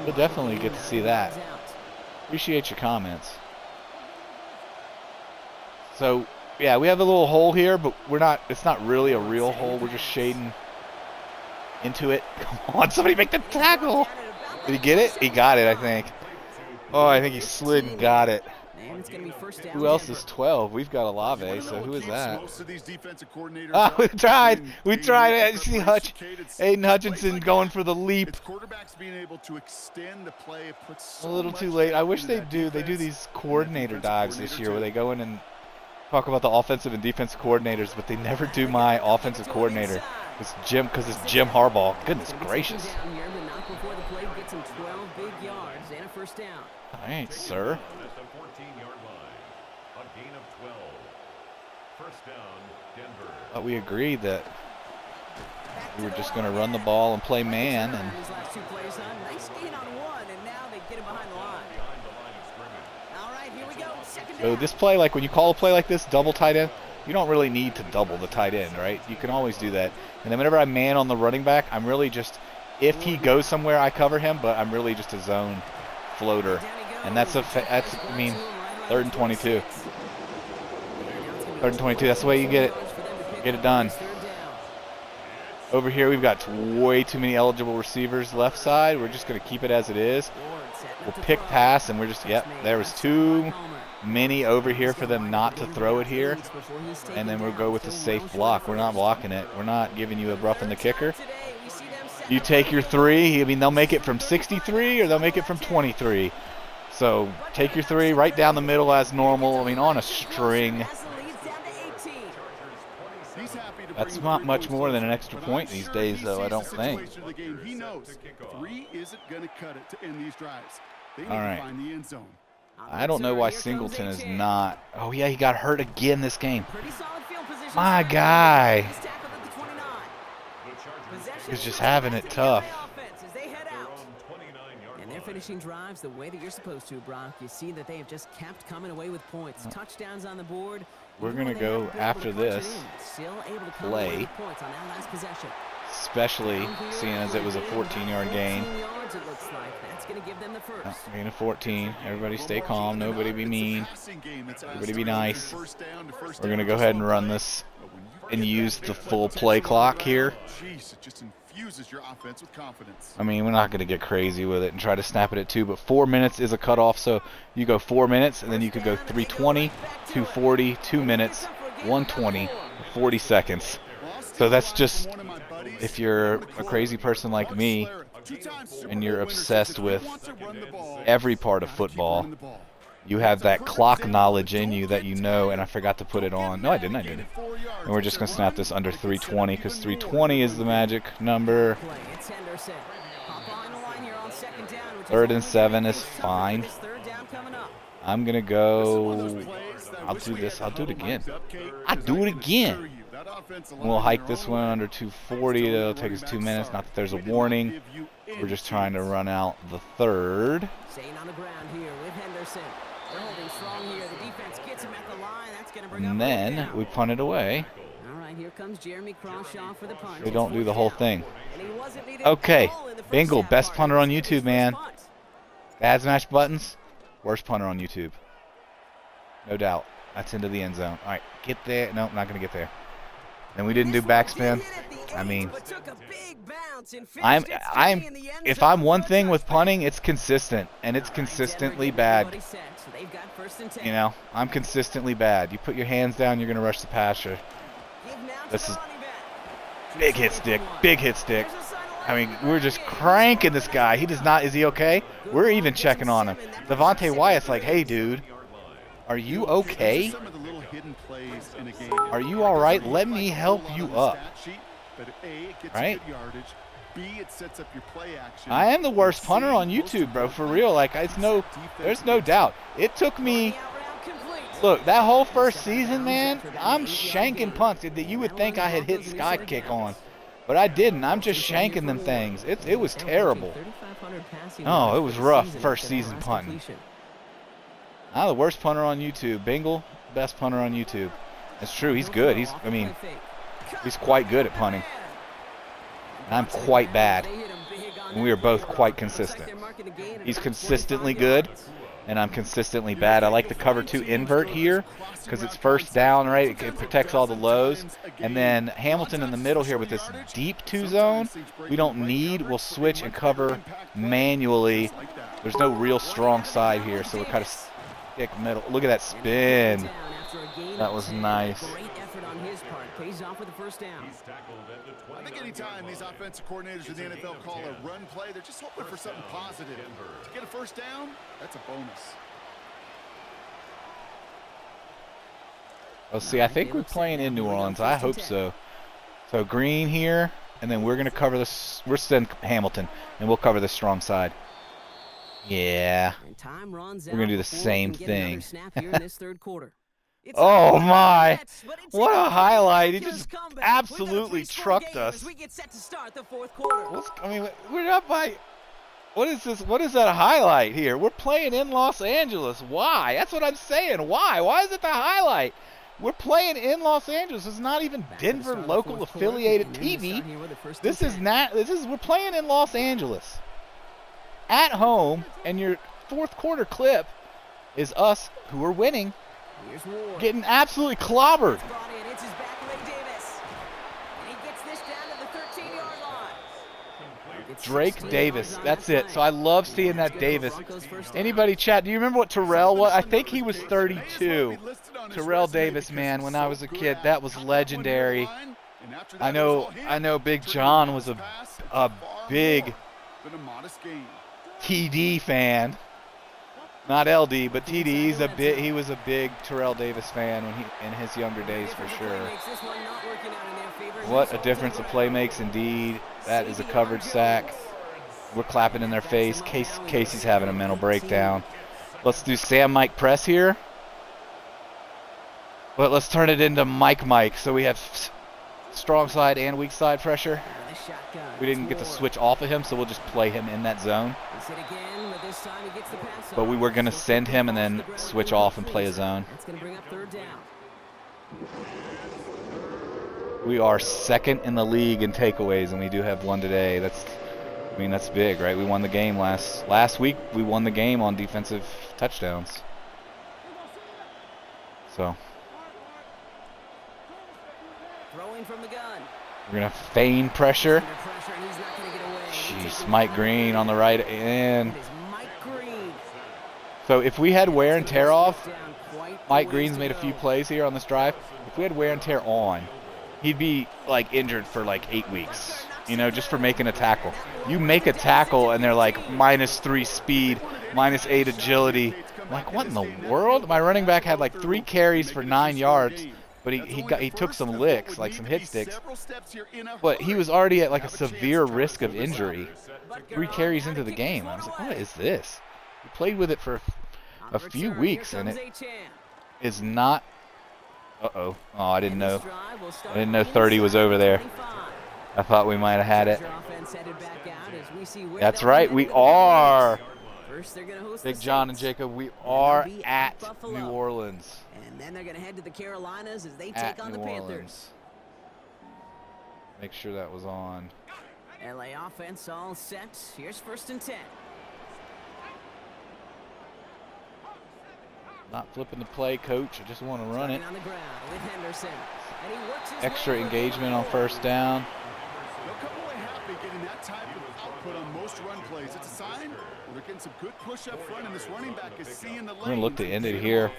we'll definitely get to see that. Appreciate your comments. So yeah, we have a little hole here, but it's not really a real hole. We're just shading into it. Come on, somebody make the tackle. Did he get it? He got it, I think. Oh, I think he slid and got it. Who else is 12? We've got Olave, so who is that? Oh, we tried. We tried. See Aiden Hutchinson going for the leap. A little too late. I wish they do these coordinator dives this year where they go in and talk about the offensive and defensive coordinators, but they never do my offensive coordinator. It's Jim Harbaugh. Goodness gracious. All right, sir. But we agreed that we were just going to run the ball and play man. And so this play, like when you call a play like this, double tight end, you don't really need to double the tight end, right? You can always do that. And then whenever I man on the running back, I'm really just, if he goes somewhere, I cover him, but I'm really just a zone floater. And that's 3rd and 22. 3rd and 22, that's the way you get it done. Over here, we've got way too many eligible receivers left side. We're just going to keep it as it is. We'll pick pass, and we're just, yep, there was too many over here for them not to throw it here. And then we'll go with the safe block. We're not blocking it. We're not giving you a roughing the kicker. You take your 3. I mean, they'll make it from 63 or they'll make it from 23. So take your 3 right down the middle as normal. I mean, on a string. That's not much more than an extra point these days, though, I don't think. He knows 3 isn't going to cut it to end these drives. They need to find the end zone. I don't know why Singleton is not. Oh, yeah, he got hurt again this game. My guy is just having it tough. And they're finishing drives the way that you're supposed to, Brock. You see that they have just kept coming away with points. Touchdowns on the board. We're going to go after this play, especially seeing as it was a 14-yard gain. Gain of 14. Everybody stay calm. Nobody be mean. Everybody be nice. We're going to go ahead and run this and use the full play clock here. I mean, we're not going to get crazy with it and try to snap it at 2, but 4 minutes is a cutoff, so you go 4 minutes, and then you could go 3:20, 2:40, 2 minutes, 1:20, 40 seconds. So that's just, if you're a crazy person like me, and you're obsessed with every part of football, you have that clock knowledge in you that you know, and I forgot to put it on. No, I didn't. And we're just going to snap this under 3:20 because 3:20 is the magic number. 3rd and 7 is fine. I'm going to go. I'll do this. I'll do it again. I'll do it again. We'll hike this one under 2:40. It'll take us 2 minutes. Not that there's a warning. We're just trying to run out the 3rd. And then we punt it away. We don't do the whole thing. Okay, Bingle, best punter on YouTube, man. Add smash buttons, worst punter on YouTube. No doubt. That's into the end zone. All right, get there. No, not going to get there. And we didn't do backspin. I mean, if I'm one thing with punting, it's consistent, and it's consistently bad. You know, I'm consistently bad. You put your hands down, you're going to rush the passer. This is big hit stick, big hit stick. I mean, we're just cranking this guy. He does not, is he okay? We're even checking on him. Devontae Wyatt's like, hey, dude, are you okay? Are you all right? Let me help you up. Right? I am the worst punter on YouTube, bro, for real. Like, there's no doubt. It took me, look, that whole first season, man, I'm shanking punts that you would think I had hit sky kick on. But I didn't. I'm just shanking them things. It was terrible. Oh, it was rough first season punting. I'm the worst punter on YouTube. Bingle, best punter on YouTube. That's true. He's good. He's quite good at punting. And I'm quite bad. And we are both quite consistent. He's consistently good, and I'm consistently bad. I like the cover 2 invert here because it's first down, right? It protects all the lows. And then Hamilton in the middle here with this deep 2 zone, we don't need. We'll switch and cover manually. There's no real strong side here, so we're kind of stick middle. Look at that spin. That was nice. Pays off with a first down. I think anytime these offensive coordinators in the NFL call a run play, they're just hoping for something positive. To get a first down, that's a bonus. Oh, see, I think we're playing in New Orleans. I hope so. So Green here, and then we're going to cover this. We're sending Hamilton, and we'll cover the strong side. Yeah. We're going to do the same thing. Oh my! What a highlight! He just absolutely trucked us. I mean, we're up by. What is this? What is that highlight here? We're playing in Los Angeles. Why? That's what I'm saying. Why? Why is it the highlight? We're playing in Los Angeles. It's not even Denver local affiliated TV. This is not. We're playing in Los Angeles at home, and your fourth quarter clip is us who are winning. Getting absolutely clobbered. Drake Davis. That's it. So I love seeing that Davis. Anybody chat? Do you remember what Terrell was? I think he was 32. Terrell Davis, man, when I was a kid, that was legendary. I know Big John was a big TD fan. Not LD, but TD. He was a big Terrell Davis fan in his younger days for sure. What a difference a play makes indeed. That is a covered sack. We're clapping in their face. Casey's having a mental breakdown. Let's do Sam Mike press here. But let's turn it into Mike. So we have strong side and weak side pressure. We didn't get to switch off of him, so we'll just play him in that zone. But we were going to send him and then switch off and play a zone. We are second in the league in takeaways, and we do have one today. That's big, right? We won the game last week. We won the game on defensive touchdowns. So Throwing from the gun. We're going to feign pressure. Jeez, Mike Green on the right end. So if we had wear and tear off, Mike Green's made a few plays here on this drive. If we had wear and tear on, he'd be like injured for like 8 weeks, just for making a tackle. You make a tackle and they're like -3 speed, -8 agility. I'm like, what in the world? My running back had like 3 carries for 9 yards. But he took some licks, like some hit sticks. But he was already at like a severe risk of injury 3 carries into the game. I was like, what is this? He played with it for a few weeks, and it is not. Uh-oh. Oh, I didn't know. I didn't know 30 was over there. I thought we might have had it. That's right, we are. Big John and Jacob, we are at New Orleans. And then they're going to head to the Carolinas as they take on the Panthers. Make sure that was on. LA offense all set. Here's 1st and 10. Not flipping the play, coach. I just want to run it. On the ground with Henderson. And he works his extra engagement on 1st down. They'll come away happy getting that type of output on most run plays. It's a sign they're getting some good push up front, and this running back is seeing the lane. I'm going to look to end it here.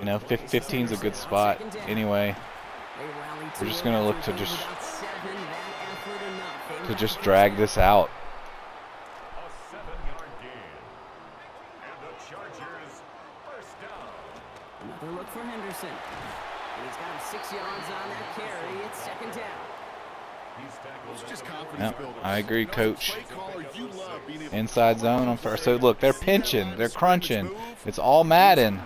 15's a good spot anyway. We're just going to look to just drag this out. A 7-yard gain. And the Chargers first down. Another look for Henderson. And he's got him 6 yards on that carry. It's second down. It's just confidence Yep, builders. I agree, You know, as a Coach. play caller, you love being able to Inside zone on first. So look, they're pinching, they're crunching. It's all Madden.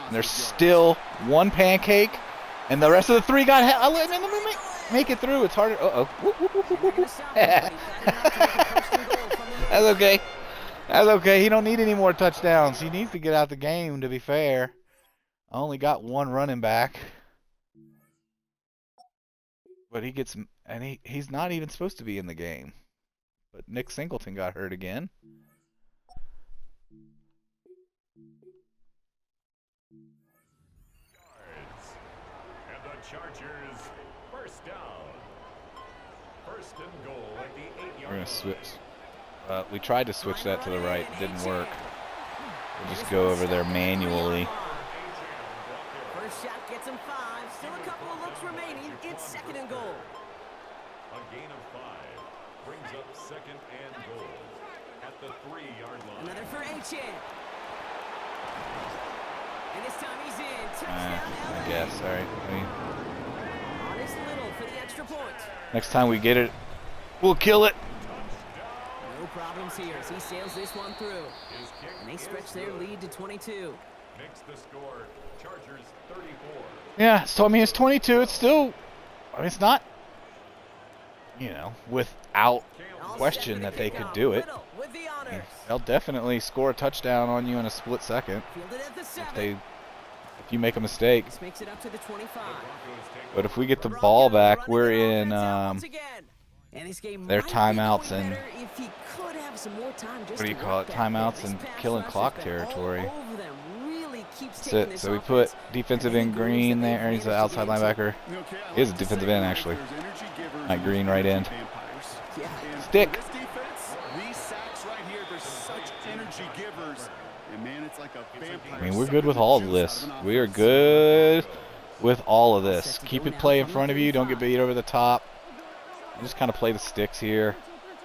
And there's still one pancake, and the rest of the three got hit. Let me make it through. It's harder. Uh-oh. That's okay. That's okay. He don't need any more touchdowns. He needs to get out the game, to be fair. I only got one running back. But he gets, and he's not even supposed to be in the game. But Nick Singleton got hurt again. And the Chargers first down. First and goal at the 8-yard We're going to line. switch. We tried to switch that to the right. It didn't work. We'll just go over there manually. First shot gets him 5. Still a couple of looks remaining. It's second and goal. A gain of 5 brings up second and goal at the 3-yard line. Another for Achan. And this time he's in. Touchdown, I LA. guess. All right. On his little for the extra point. Next time we get it, we'll kill it. No problems here as he sails this one through. His kick And they is stretch their good. lead to 22. Makes the score Chargers 34. Yeah, so I mean, it's 22. It's still, I mean, it's not, you know, without question that they could do it. Little with the honors. They'll definitely score a touchdown on you in a split second Fielded at the 7. if you make a mistake. This makes it up to the 25. But if we get the ball back, we're in And this game their might be timeouts going and better if he could have some more time just what do you to call work it? back Timeouts there. and These pass killing rushers clock been all territory. over them. Really keeps That's taking it. this So we put offense. defensive And end he goes green and there. He's the managed to outside get into it. linebacker. Okay, I He is a like to defensive say end, that actually. there's energy givers Like and green right end. vampires. Yeah. And Stick. for this defense, these sacks right here, they're such energy givers. And man, it's like a vampire. I mean, we're good with all of this. We are good with all of this. Keep it play in front of you. Don't get beat over the top. You just kind of play the sticks here.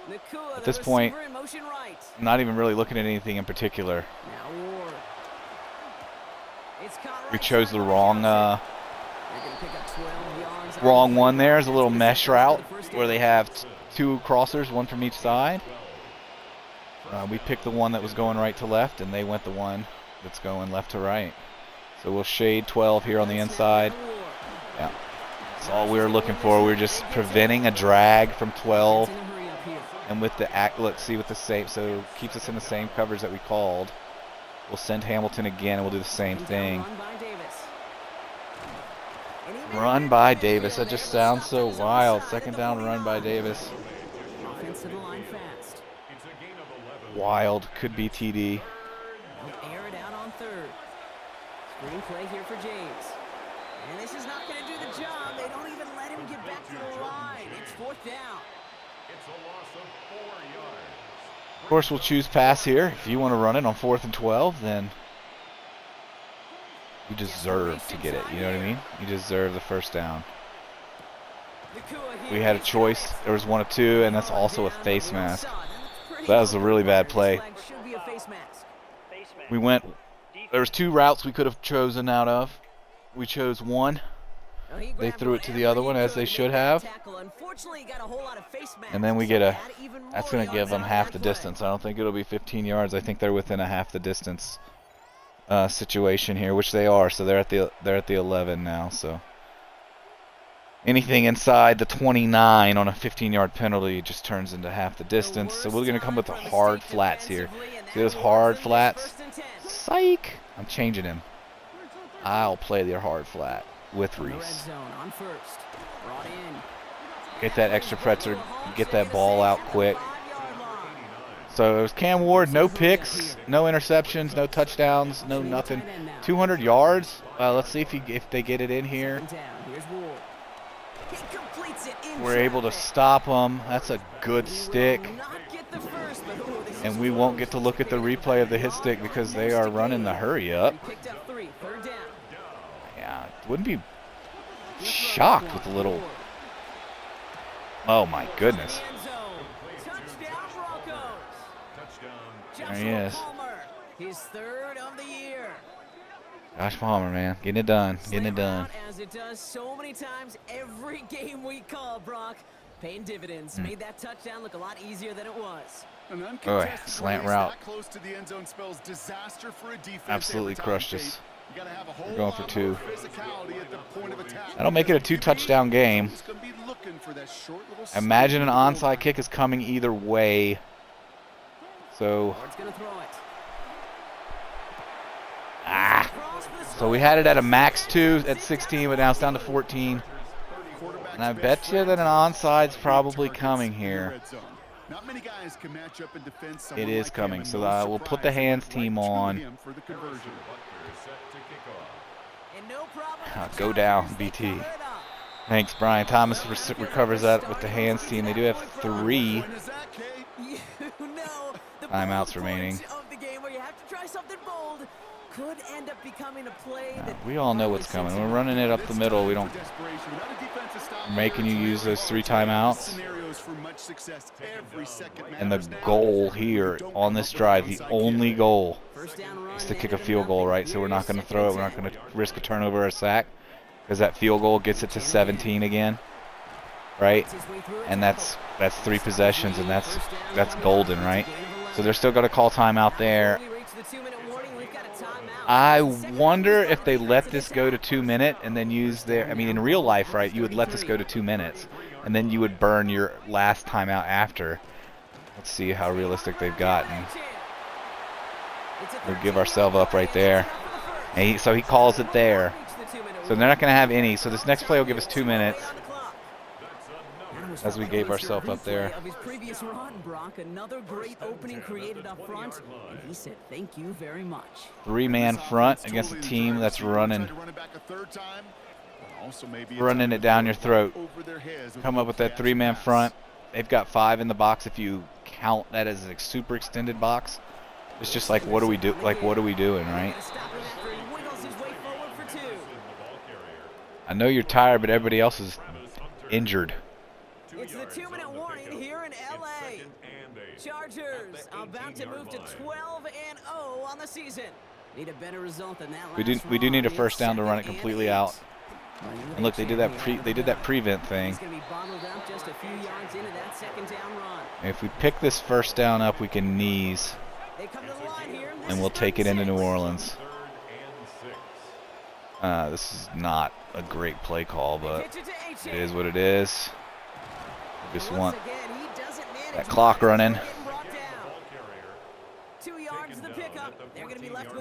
Nakua, At the this point, receiver in motion right. I'm not even really looking at anything in particular. Now Ward. It's caught We right chose the side by wrong Johnson. They're gonna pick up 12 yards on wrong the one there. play. Is a little That's mesh gonna set route up the first where they down. have two crossers, one from each side. We picked the one that was going right to left, and they went the one that's going left to right. So we'll shade 12 here on the inside. Yeah, that's all we were looking for. We were just preventing a drag from 12, In a hurry up here. and with the let's see with the same, so keeps us in the same coverage that we called. We'll send Hamilton again, and we'll do the same thing. Run by Davis. And even Run in by the Davis. That midfield, just they have a sounds stop so on his own wild. side Second at the down, run by 49. Davis. Offense to the line fast. It's a gain of 11. Wild. Could be TD. They'll air it out on third. Screen play here for James. And this is not going to do the job. They don't even let him get back to the line. It's fourth down. It's a loss of 4 yards. Of course, we'll choose pass here. If you want to run it on 4th and 12, then you deserve to get it. You know what I mean? You deserve the first down. Nakua here We had a gets choice. it. There was one of two, and that's also a Down, face but we mask. saw it. That's pretty That was a really bad This play. flag should be a face mask. We went. There was two routes we could have chosen out of. We chose one, Now, he They grabbed threw it to the whatever other he one, as could they to should make that have. tackle. Unfortunately, he got a whole lot of face masks, and then we so get he a. had even That's more going to give yards them on half that the play. distance. I don't think it'll be 15 yards. I think they're within a half the distance situation here, which they are. So they're at the 11 now. So anything inside the 29 on a 15-yard penalty just turns into half the distance. So we're going to come with the hard flats here. See those hard flats? Psych! I'm changing him. I'll play their hard flat with Red Reese. zone on first. Brought in. Get that extra pretzer, get that ball out quick. So it was Cam Ward, no picks, no interceptions, no touchdowns, no nothing. 200 yards. Let's see if they get it in here. Here's Ward. He completes it We're able to stop them. That's a good stick. And we won't get to look at the replay of the hit stick because they are running the hurry up. Picked up 3, third down. Yeah, wouldn't be shocked with the little. Oh my goodness. There he is. His third of the year. Josh Palmer, man, getting it done, getting it done. As it does so many times every game we call, Brock. Paying dividends. Made that touchdown look a lot easier than it was. Oh, slant route. Close to the end zone spells disaster for a defense. Absolutely crushed us. We're going for 2. I That'll make it a 2-touchdown game. Imagine an onside kick is coming either way. So, so we had it at a max 2 at 16, but now it's down to 14. And I bet you that an onside's probably coming here. Not many guys can match up in defense. It is coming, so we'll put the hands team on. Go down, BT. Thanks, Brian. Thomas recovers that with the hands team. They do have 3 timeouts remaining. Could end up becoming a play that we all know what's coming. We're running it up the middle. We're making you use those 3 timeouts. And the goal here on this drive, the only goal, is to kick a field goal, right? So we're not going to throw it. We're not going to risk a turnover or a sack, because that field goal gets it to 17 again, right? And that's 3 possessions, and that's golden, right? So they're still going to call timeout there. I wonder if they let this go to 2 minutes and then use their, I mean, in real life, right, you would let this go to 2 minutes and then you would burn your last timeout after. Let's see how realistic they've gotten. We'll give ourselves up right there. And so he calls it there. So they're not going to have any. So this next play will give us 2 minutes. As we gave ourselves up there. Of his previous run, Brock, another great opening created up front, and he said thank you very much. 3-man front against a team that's running it down your throat. Come up with that 3-man front. They've got 5 in the box if you count that as a super extended box. It's just like, what do we do? Like, what are we doing, right? I know you're tired, but everybody else is injured. It's the 2-minute warning here in LA. Chargers about to move to 12-0 on the season. Need a better result than that. We do need a first down to run it completely out. And look, they did that prevent thing. If we pick this first down up, we can knees, and we'll take it into New Orleans. This is not a great play call, but it is what it is. Just want that clock running.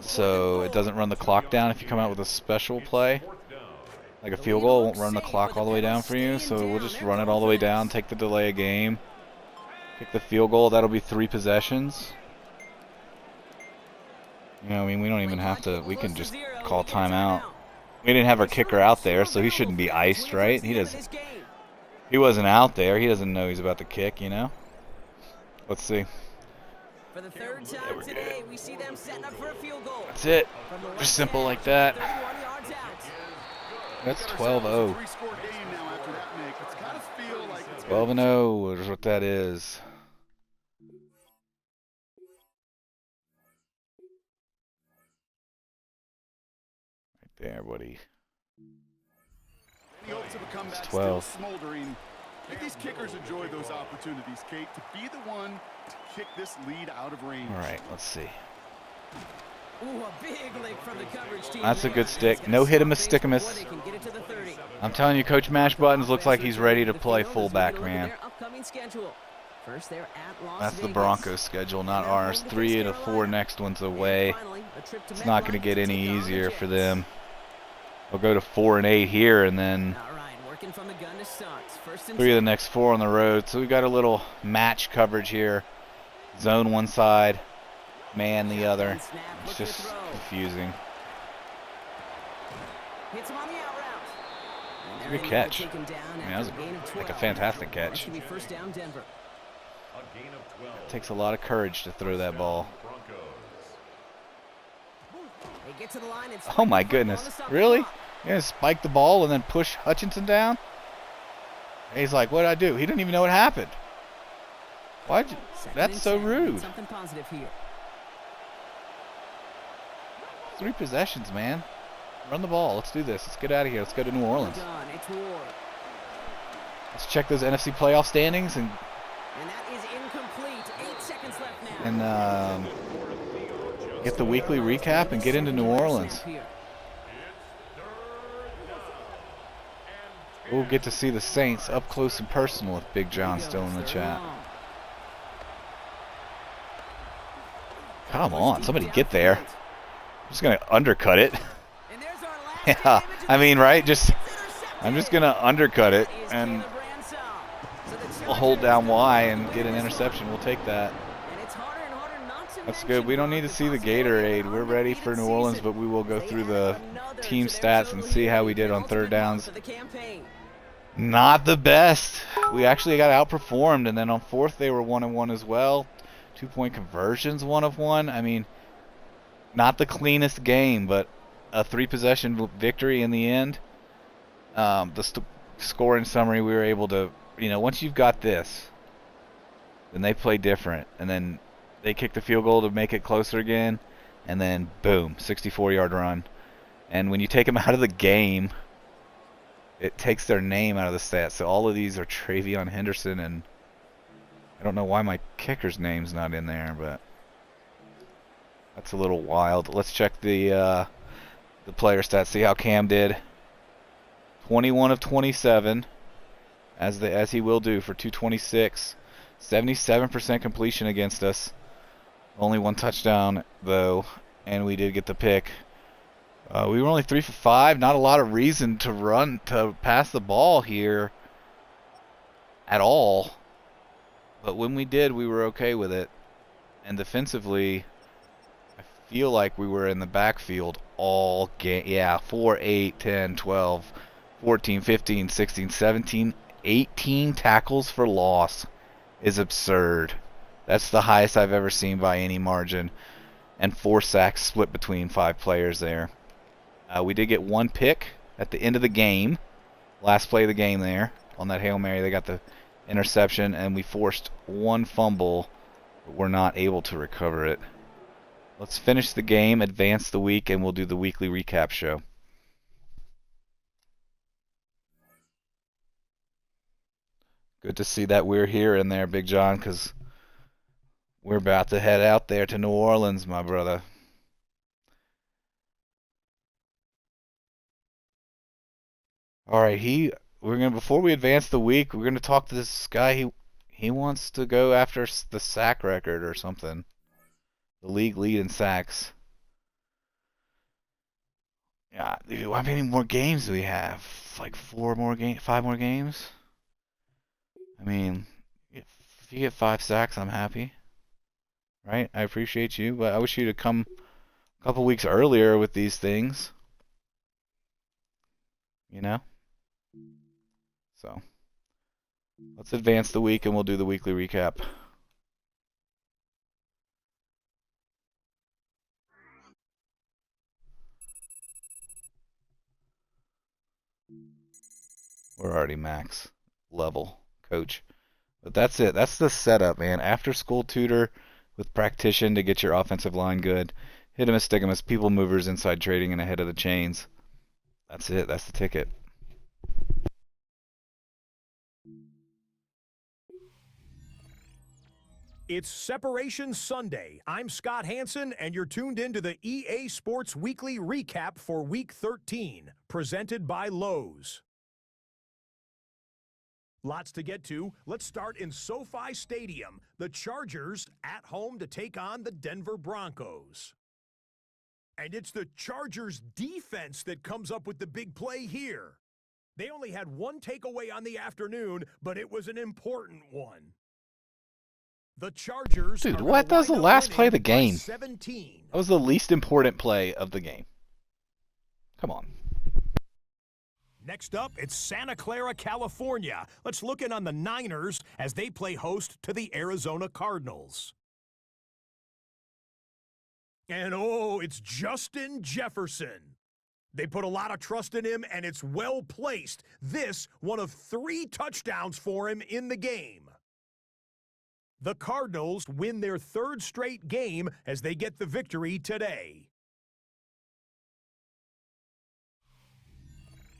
So it doesn't run the clock down if you come out with a special play. Like a field goal, it won't run the clock all the way down for you. So we'll just run it all the way down, take the delay of game. Kick the field goal, that'll be 3 possessions. You know, I mean, we don't even have to, we can just call timeout. We didn't have our kicker out there, so he shouldn't be iced, right? He wasn't out there. He doesn't know he's about to kick, you know? Let's see. For the 3rd time today, we see them setting up for a field goal. That's it. Just simple like that. That's 12-0. 12-0 is what that is. Right there, buddy. It's 12. I think these kickers enjoy those opportunities, Kate, to be the one to kick this lead out of range. All right, let's see. Ooh, a big lick from the coverage team. That's a good stick. No hit him a stickamus. I'm telling you, Coach Mash Buttons looks like he's ready to play fullback, man. That's the Broncos schedule, not ours. 3 of the 4 next ones away. It's not going to get any easier for them. We'll go to 4-8 here, and then 3 of the next 4 on the road. So we got a little match coverage here. Zone one side, man the other. It's just confusing. Good catch. I mean, that was like a fantastic catch. It takes a lot of courage to throw that ball. Oh my goodness. Really? You're going to spike the ball and then push Hutchinson down? And he's like, what did I do? He didn't even know what happened. Why'd you? That's so rude. Something positive here. 3 possessions, man. Run the ball. Let's do this. Let's get out of here. Let's go to New Orleans. Done. It's Ward. Let's check those NFC playoff standings And that is incomplete. 8 seconds left now. and get the weekly recap and get into New Orleans. We'll get to see the Saints up close and personal with Big John still in the chat. Come on, somebody get there. I'm just going to undercut it. Yeah, I mean, right? I'm just going to undercut it and we'll hold down Y and get an interception. We'll take that. That's good. We don't need to see the Gatorade. We're ready for New Orleans, but we will go through the team stats and see how we did on third downs. Not the best. We actually got outperformed, and then on fourth they were 1-1 as well. 2-point conversions, 1 of 1. I mean, not the cleanest game, but a 3-possession victory in the end. The scoring summary, we were able to, once you've got this, then they play different, and then they kick the field goal to make it closer again, and then boom, 64-yard run. And when you take them out of the game, it takes their name out of the stats. So all of these are Travion Henderson, and I don't know why my kicker's name's not in there, but that's a little wild. Let's check the player stats, see how Cam did. 21 of 27, as he will do, for 226. 77% completion against us. Only 1 touchdown, though, and we did get the pick. We were only 3 for 5. Not a lot of reason to pass the ball here at all. But when we did, we were okay with it. And defensively, I feel like we were in the backfield all game. Yeah, 4, 8, 10, 12, 14, 15, 16, 17, 18 tackles for loss is absurd. That's the highest I've ever seen by any margin. And 4 sacks split between 5 players there. We did get 1 pick at the end of the game. Last play of the game there. On that Hail Mary, they got the interception. And we forced 1 fumble. But we're not able to recover it. Let's finish the game, advance the week, and we'll do the weekly recap show. Good to see that we're here in there, Big John, because we're about to head out there to New Orleans, my brother. All right, before we advance the week, we're gonna talk to this guy. He wants to go after the sack record or something. The league lead in sacks. Yeah, dude, how many more games do we have? Like 5 more games? I mean, if you get 5 sacks, I'm happy. Right? I appreciate you, but I wish you'd have come a couple weeks earlier with these things. So, let's advance the week and we'll do the weekly recap. We're already max level, coach. But that's it. That's the setup, man. After school tutor with practition to get your offensive line good. Hitimus, stigimus, people movers, inside trading, and ahead of the chains. That's it. That's the ticket. It's Separation Sunday. I'm Scott Hansen, and you're tuned in to the EA Sports Weekly Recap for Week 13, presented by Lowe's. Lots to get to. Let's start in SoFi Stadium. The Chargers at home to take on the Denver Broncos. And it's the Chargers defense that comes up with the big play here. They only had 1 takeaway on the afternoon, but it was an important one. The Chargers. Dude, what was the last play of the game? 17. That was the least important play of the game. Come on. Next up, it's Santa Clara, California. Let's look in on the Niners as they play host to the Arizona Cardinals. And it's Justin Jefferson. They put a lot of trust in him, and it's well placed. This, one of 3 touchdowns for him in the game. The Cardinals win their 3rd straight game as they get the victory today.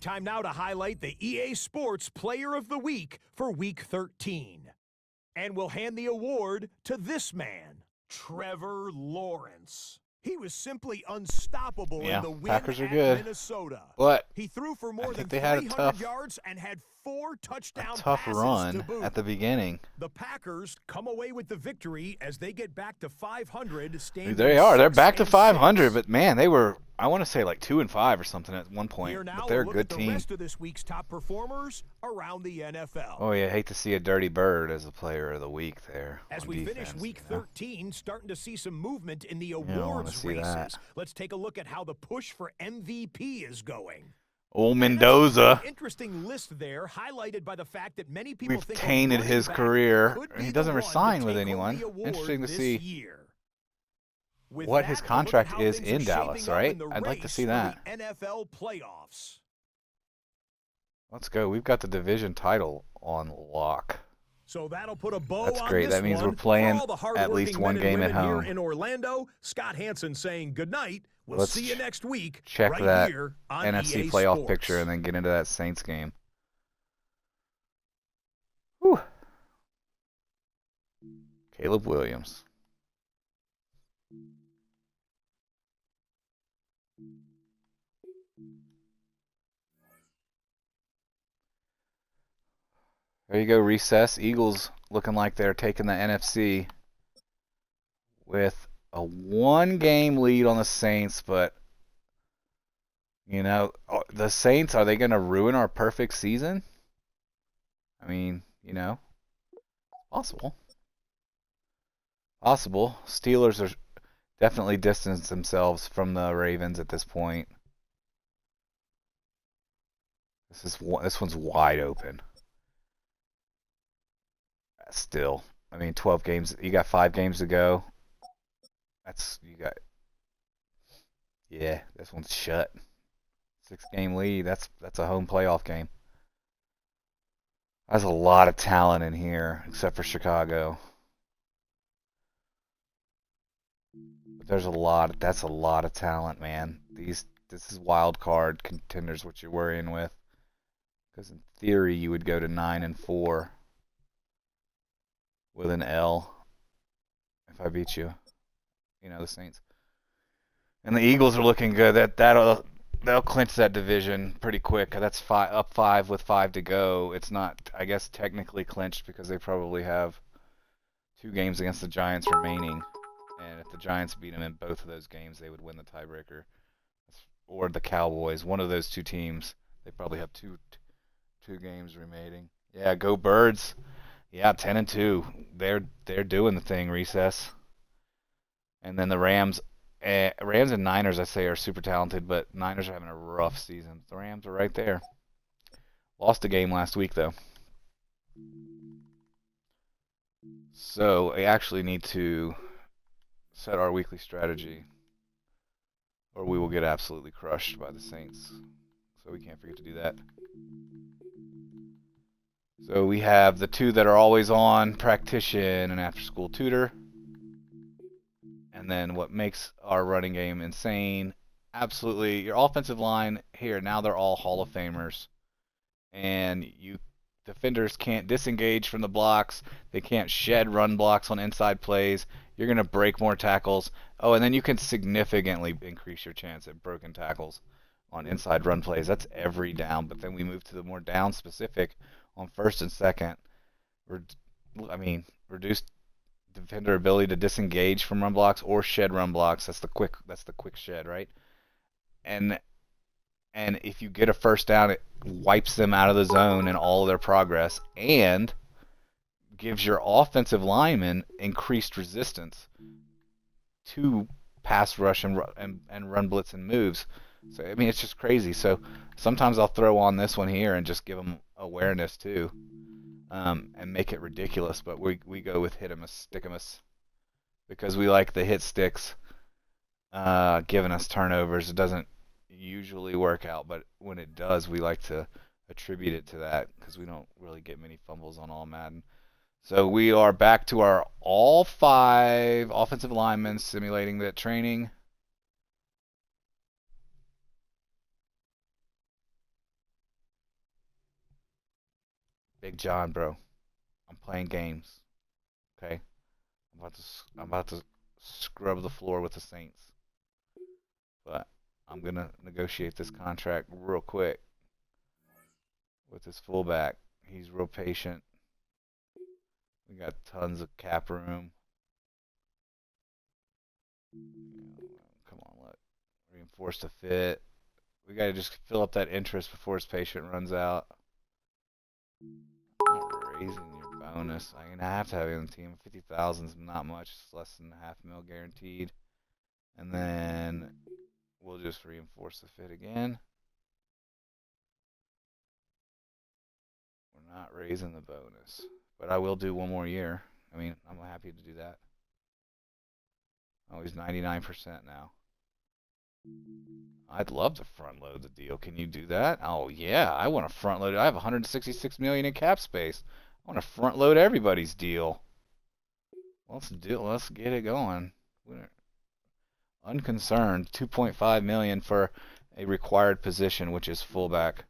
Time now to highlight the EA Sports Player of the Week for Week 13. And we'll hand the award to this man, Trevor Lawrence. He was simply unstoppable in the win Packers are at good. Minnesota. But He threw for more than they had 300 yards and had 4 touchdown tough passes run to boot. at the beginning. The Packers come away with the victory as they get back to 500. Standing They are. They're back to 6-6. 500, but man, they were, I want to say like 2-5 or something at one point. Here now, But they're a we'll good look at team. the rest of this week's top performers around the NFL. Oh yeah, hate to see a dirty bird as the player of the week there. As on we defense, finish Week you know? 13, starting to see some movement in the don't wanna awards see races. that. Let's take a look at how the push for MVP is going. Old And that's a Mendoza. pretty interesting list there, highlighted by the fact that many people We've think tainted a his running back career. could And be he the doesn't one to resign with take home anyone. the award Interesting to this see year. With what that, his a look at contract how is things in are Dallas, shaping up right? in the I'd like to race see for that. the NFL playoffs. Let's go. We've got the division title on lock. So that'll put a bow That's on great. this That means one. we're playing For all the at least hardworking one men and game at women home. here in Orlando, Scott Hansen saying good night. We'll Let's see you next week check right that here on NFC EA playoff Sports. picture and then get into that Saints game. Whew. Caleb Williams. There you go, recess. Eagles looking like they're taking the NFC with a 1-game lead on the Saints, but you know, the Saints, are they going to ruin our perfect season? I mean, you know, possible. Possible. Steelers are definitely distanced themselves from the Ravens at this point. This one's wide open. Still, I mean, 12 games. You got 5 games to go. Yeah, this one's shut. 6-game lead. That's a home playoff game. There's a lot of talent in here, except for Chicago. But that's a lot of talent, man. This is wild card contenders what you're worrying with. Because in theory you would go to 9-4 with an L if I beat you. You know, the Saints. And the Eagles are looking good. They'll clinch that division pretty quick. That's up 5 with 5 to go. It's not, I guess, technically clinched because they probably have 2 games against the Giants remaining. And if the Giants beat them in both of those games, they would win the tiebreaker. Or the Cowboys, one of those 2 teams. They probably have two games remaining. Yeah, go Birds. Yeah, 10-2. They're doing the thing, recess. And then the Rams and Niners, I say, are super talented, but Niners are having a rough season. The Rams are right there. Lost a game last week, though. So I actually need to set our weekly strategy, or we will get absolutely crushed by the Saints. So we can't forget to do that. So we have the 2 that are always on, Practition and After School Tutor. And then what makes our running game insane, absolutely, your offensive line here, now they're all Hall of Famers. And defenders can't disengage from the blocks. They can't shed run blocks on inside plays. You're going to break more tackles. Oh, and then you can significantly increase your chance at broken tackles on inside run plays. That's every down. But then we move to the more down specific on first and second. Reduced defender ability to disengage from run blocks or shed run blocks. That's the quick shed, right? And if you get a first down, it wipes them out of the zone and all of their progress, and gives your offensive linemen increased resistance to pass rush and run blitz and moves. So I mean, it's just crazy. So sometimes I'll throw on this one here and just give them awareness too. And make it ridiculous, but we go with hit-em-us, stick-em-us, because we like the hit sticks, giving us turnovers. It doesn't, usually work out, but when it does, we like to attribute it to that because we don't really get many fumbles on All-Madden. So we are back to our all 5 offensive linemen simulating that training. Big John, bro. I'm playing games. Okay? I'm about to scrub the floor with the Saints. But I'm going to negotiate this contract real quick with this fullback. He's real patient. We got tons of cap room. Come on, let reinforce the fit. We got to just fill up that interest before his patient runs out. Not raising your bonus. I'm gonna have to have you on the team. 50,000 is not much. It's less than $500,000 guaranteed. And then we'll just reinforce the fit again. We're not raising the bonus, but I will do one more year. I mean, I'm happy to do that. Oh, he's 99% now. I'd love to front load the deal. Can you do that? Oh yeah, I want to front load it. I have 166 million in cap space. I want to front load everybody's deal. Let's get it going. We're unconcerned. 2.5 million for a required position, which is fullback.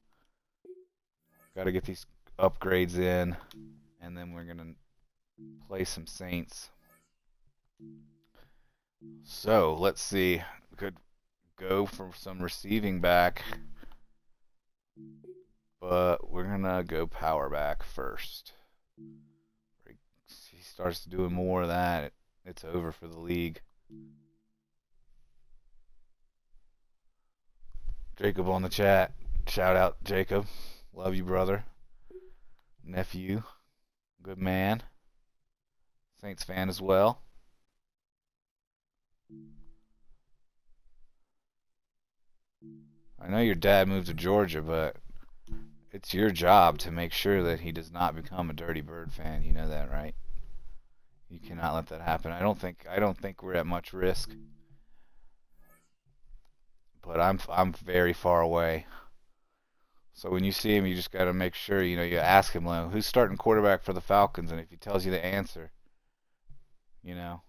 Got to get these upgrades in, and then we're gonna play some Saints. So let's see. We could go for some receiving back, but we're gonna go power back first. He starts doing more of that, it's over for the league. Jacob on the chat. Shout out, Jacob. Love you, brother. Nephew. Good man. Saints fan as well. I know your dad moved to Georgia, but it's your job to make sure that he does not become a Dirty Bird fan. You know that, right? You cannot let that happen. I don't think we're at much risk. But I'm very far away. So when you see him, you just got to make sure, you ask him, who's starting quarterback for the Falcons, and if he tells you the answer, he knows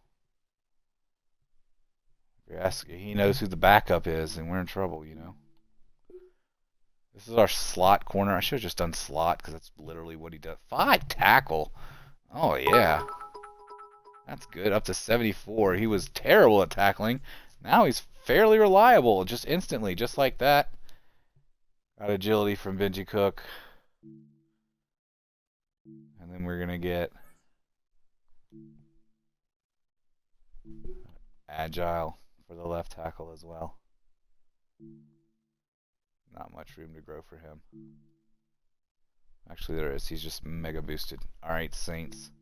who the backup is, and we're in trouble, This is our slot corner. I should have just done slot because that's literally what he does. 5 tackle. Oh, yeah. That's good. Up to 74. He was terrible at tackling. Now he's fairly reliable, just instantly, just like that. Got agility from Benji Cook. And then we're going to get agile for the left tackle as well. Not much room to grow for him. Actually, there is. He's just mega boosted. Alright, Saints.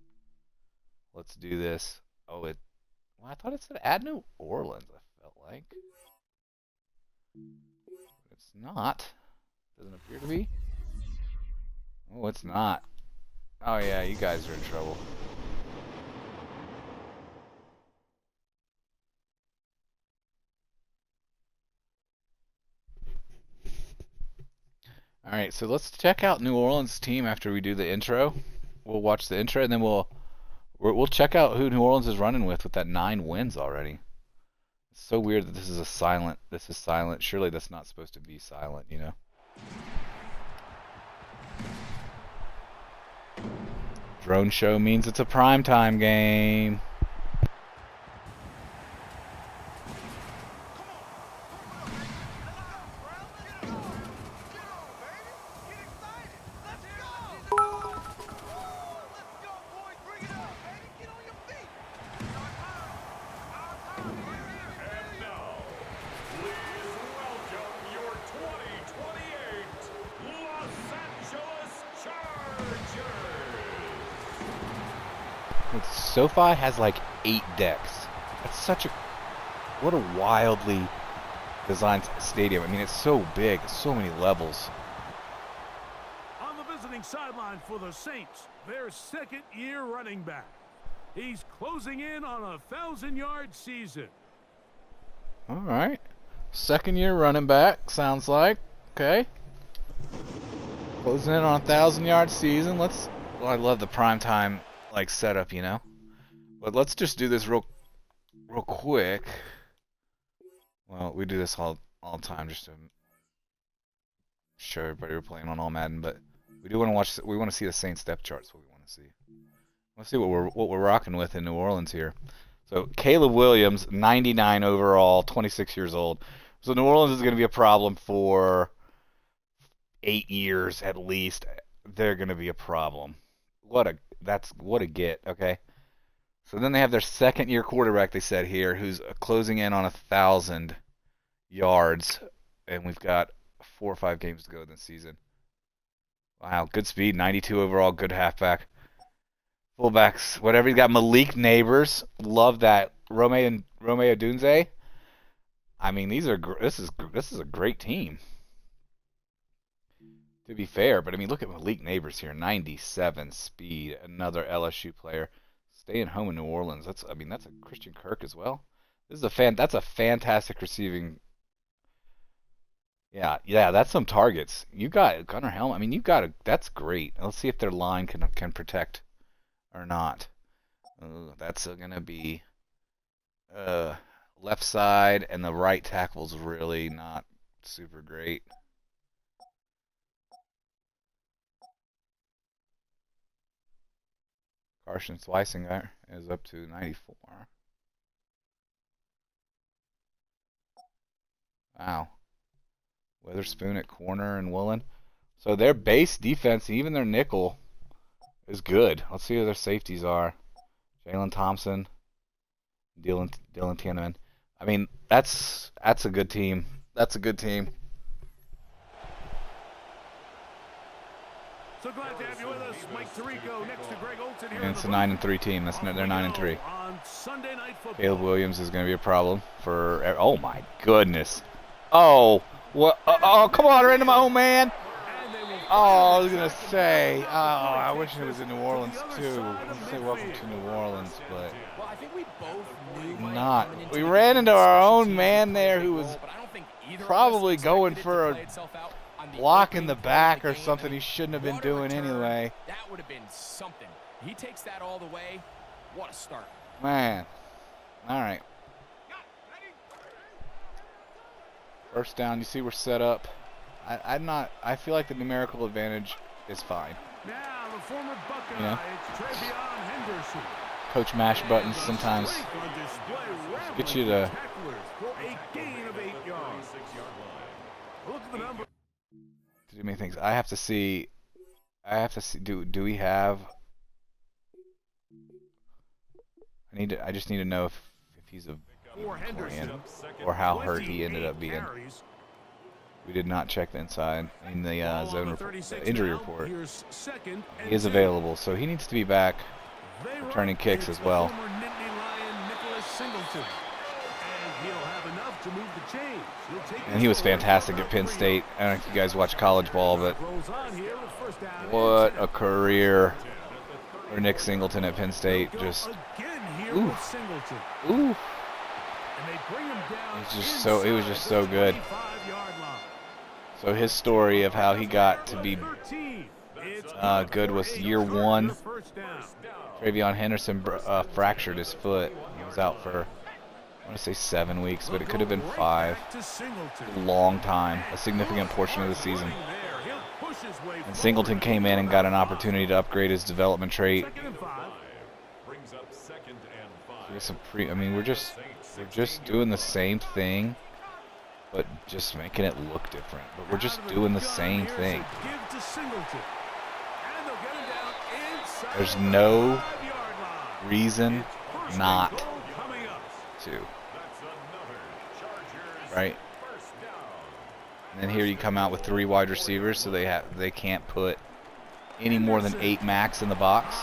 Let's do this. Oh, I thought it said add New Orleans, I felt like. It's not. Doesn't appear to be. Oh, it's not. Oh, yeah, you guys are in trouble. Alright, so let's check out New Orleans' team after we do the intro. We'll watch the intro, and then we'll check out who New Orleans is running with that 9 wins already. It's so weird that this is silent. Surely that's not supposed to be silent, Drone show means it's a primetime game. SoFi has like 8 decks. That's what a wildly designed stadium. I mean, it's so big, so many levels. On the visiting sideline for the Saints, their second-year running back. He's closing in on a 1,000-yard season. All right. Second year running back, sounds like. Okay. Closing in on a 1,000-yard season. Well, I love the primetime like setup, you know. But let's just do this real quick. Well, we do this all the time just to show everybody we're playing on All-Madden, but we do want to watch. We want to see the Saints depth charts. What we want to see. Let's see what we're rocking with in New Orleans here. So Caleb Williams, 99 overall, 26 years old. So New Orleans is going to be a problem for 8 years at least. They're going to be a problem. What a get. Okay. So then they have their second-year quarterback. They said here, who's closing in on 1,000 yards, and we've got 4 or 5 games to go this season. Wow, good speed, 92 overall, good halfback. Fullbacks, whatever. You got Malik Neighbors, love that. Romeo Dunze. I mean, this is a great team. To be fair, but I mean, look at Malik Neighbors here, 97 speed, another LSU player, staying home in New Orleans. That's a Christian Kirk as well. That's a fantastic receiving. Yeah, that's some targets. You got Gunnar Helm. I mean, that's great. Let's see if their line can protect or not. That's gonna be left side, and the right tackle's really not super great. Carson Swisinger is up to 94. Wow. Witherspoon at corner and Woolen. So their base defense, even their nickel, is good. Let's see who their safeties are. Jalen Thompson, Dylan Tiedemann. I mean, that's a good team. That's a good team. So glad to have you with us, Mike Tirico, next to Greg Olson here. And it's a 9-3 team. They're 9-3. On Sunday Night Football. Caleb Williams is going to be a problem for. Oh my goodness. Oh, what? Oh, come on, right into my own man. Oh, I was gonna say. Oh, I wish it was in New Orleans too. Let's say welcome to New Orleans, but Well, I think we both knew not. We ran into our own man there who was probably going for a block in the back or something he shouldn't have been doing anyway. That would have been something. He takes that all the way. What a start. Man. All right. First down. You see we're set up. I feel like the numerical advantage is fine. Now the former Buckeye, You know? it's Trevion Henderson. Coach mash buttons sometimes get you to. A gain of 8 yards. Look at the number. To do many things. I have to see. Do we have? I just need to know if he's a playing or how hurt he ended up being. We did not check the inside in the zone report, injury report. He is available, so he needs to be back returning kicks as well. And he was fantastic at Penn State. I don't know if you guys watch college ball, but what a career for Nick Singleton at Penn State. Just ooh. It was just so good. So his story of how he got to be good was year 1. Trevion Henderson fractured his foot. He was out for, I want to say 7 weeks, but it could have been 5. A long time, a significant portion of the season. And Singleton came in and got an opportunity to upgrade his development trait. We're just doing the same thing, but just making it look different. But we're just doing the same thing. There's no reason not to. Right? And then here you come out with 3 wide receivers, so they can't put any more than 8 max in the box.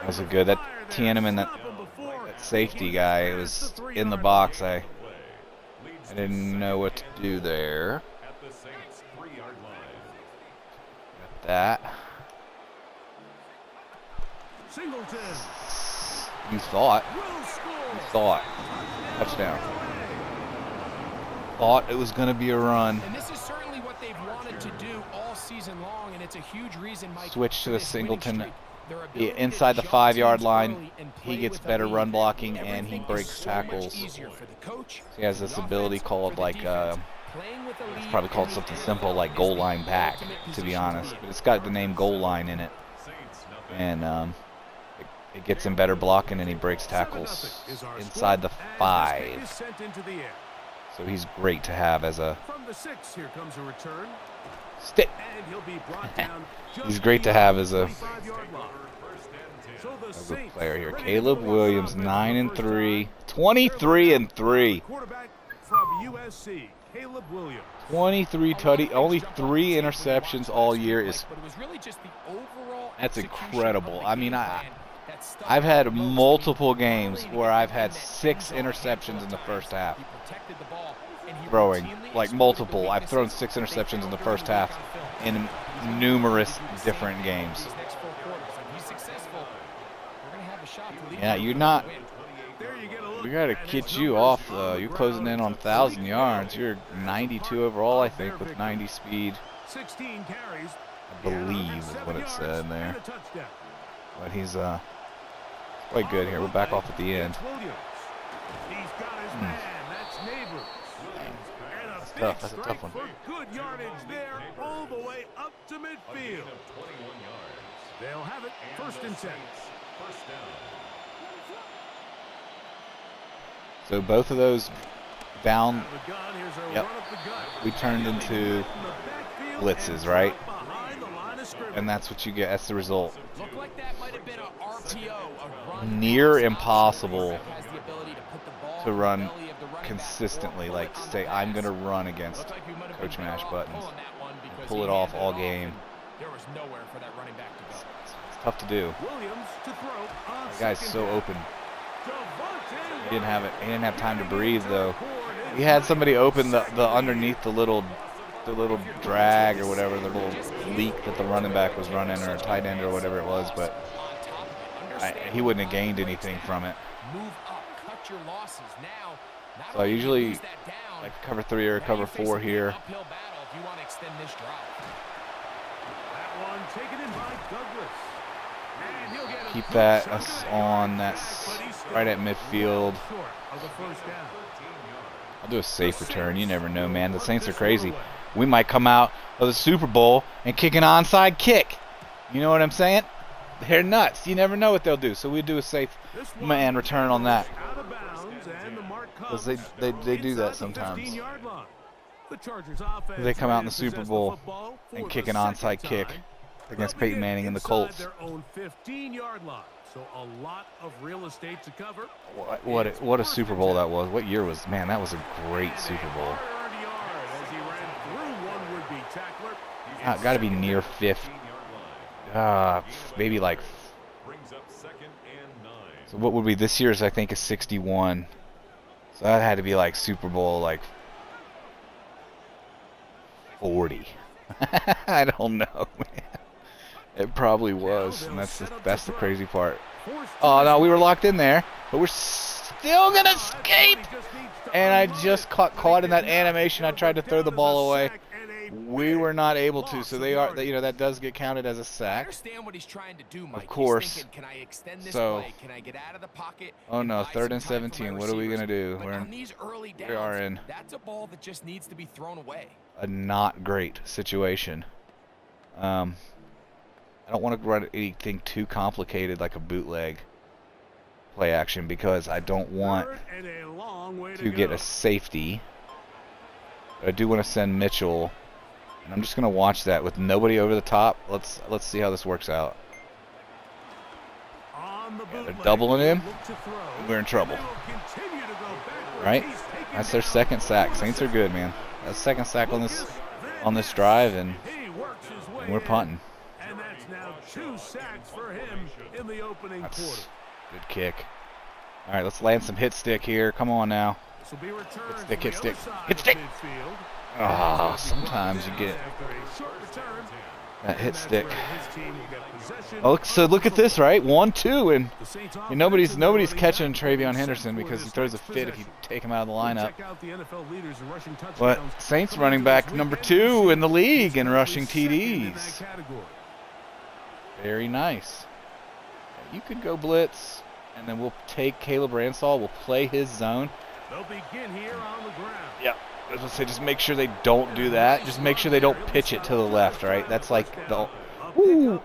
That was a good. That Tiedemann, that safety guy, was in the box. I didn't know what to do there. Got that. You thought. Will score. You thought. Touchdown. Thought it was going to be a run. And this is certainly what they've wanted to do all season long, and it's a huge reason, Mike, Switch to for the this winning Singleton streak. Their ability to inside the jump 5-yard teams line. early and He play gets with the better lead. run blocking, and he Everything is breaks so much tackles. easier for the coach, He has for this the ability offense, called for the like defense. Playing with the it's lead probably called in the something NFL simple like is goal the line back, ultimate to be position honest. be in. But it's got the name goal line in it, and it gets him better blocking, and he breaks 7-0 tackles is our inside the score as this 5. kick is sent into the air. So he's great to have as a From the 6, here comes a return. stick. And he'll be brought down just He's great to have as a 25-yard line. So the good Saints player here. ready to Caleb go on Williams, offense 9-3, for 23-3. Quarterback from USC, Caleb Williams. 23 tutty, only 3 interceptions all year is But it was really just the overall that's execution incredible. of the I mean, game plan that stuck I've out had the most. multiple He games rallied where to I've get had in that 6 end zone a interceptions handful in the of first times. half. He protected the ball, and he Throwing, routinely like exploited the multiple. I've thrown weaknesses 6 that they interceptions in the found first during half work on film. in He's gonna numerous do the same different thing games. these next 4 quarters. If he's successful, we're gonna have a shot to lead Yeah, them you're to not. the win. There you get a look We gotta at his get you numbers off. on the You're closing in ground. on It's a 1,000 complete yards. fail. You're 92 overall, I think, with 90 speed. 16 carries. I believe is what it said there. But he's quite good here. We're back off at the end. He's got his man. That's Neighbors. And a That's big tough. That's a strike tough one. for good yardage there, all the way up to midfield. They'll have it first and 10. So both of those down, Out of the gun, here's a Yep. run up the gut. we turned into In the backfield blitzes, and right? behind the line of scrimmage. And that's what you get. That's the result. Looked like that might have been a RPO, a run Near pass impossible option. Has the ability to put the ball to in the run belly of the running back consistently, or like pull it on say the I'm pass. gonna run against Looked like we might have Coach been Mash better off buttons pulling that one because pull he it off handed all off game. and There was nowhere for that running back to go. It's tough to do. Williams to throw on The guy's second so down. open. Devontae He didn't have it. He didn't have time to Williams breathe though. record He is had somebody open the second underneath the little drag or whatever, the little leak that the running back was running, or tight end or whatever it was, but On top of it, understand he wouldn't have why gained plays anything happen. from it. Move up, cut your losses now. Not So I only do you usually lose that down, like cover 3 or now cover you face 4 a big here. uphill battle if you want to extend this drive. That one taken in by Douglas. And he'll get a Keep good that chunk of us that on yardage that back, but he's still right at midfield. well short of the first down. I'll do a safe return. You never know, man. The Saints are crazy. We might come out of the Super Bowl and kick an onside kick. You know what I'm saying? They're nuts. You never know what they'll do. So we do a safe This one man return on that. out of bounds, and the mark comes 'Cause they do that inside the sometimes. 15-yard line. The Chargers offense They come out in the ready to Super possess Bowl football for and the kick an second onside kick time. against They'll Peyton begin Manning and the inside Colts. their own 15-yard line. So a lot of real estate to cover. What a Super Bowl that was. What year was, man, that was a great Super Bowl. Hard-earned yard as he ran through one would-be tackler. Got to be near 50. Maybe like, so what would be this year's, I think, is 61. So that had to be like Super Bowl like 40. I don't know, man. It probably was, and that's the crazy part. Oh no, we were locked in there, but we're still gonna escape. And I just caught in that animation. I tried to throw the ball away. We were not able to, so that does get counted as a I sack. understand what he's trying to do, Mike. He's course. thinking, can I extend this So- play? Can I get out of the pocket? Oh and no, buy 3rd some and time for my 17. What are we gonna receivers? do? But We're on in these early downs, we are in that's a ball that just needs to be thrown away. a not great situation. I don't want to run anything too complicated like a bootleg play action because I don't want to get a safety. But I do want to send Mitchell, and I'm just going to watch that with nobody over the top. Let's see how this works out. Yeah, they're doubling him. We're in trouble. Right? That's their second sack. Saints are good, man. That's second sack on this drive, and we're punting. And that's now 2 sacks for him in the opening quarter. That's good kick. All right, let's land some hit stick here. Come on now. This will be returned stick, from hit the stick, other side hit of stick. midfield. Ah, sometimes you get After a short return, That hit stick. Oh, so look at this, right? 1-2, and nobody's catching Travion Henderson because he throws a fit if you take him out of the lineup. But Saints running back number 2 in the league in rushing TDs. Very nice. You could go blitz, and then we'll take Caleb Ransall. We'll play his zone. They'll begin here on the ground. Yeah. I was gonna say, just make sure they don't do that. Just make sure they don't pitch it to the left, right? That's like the. Woo!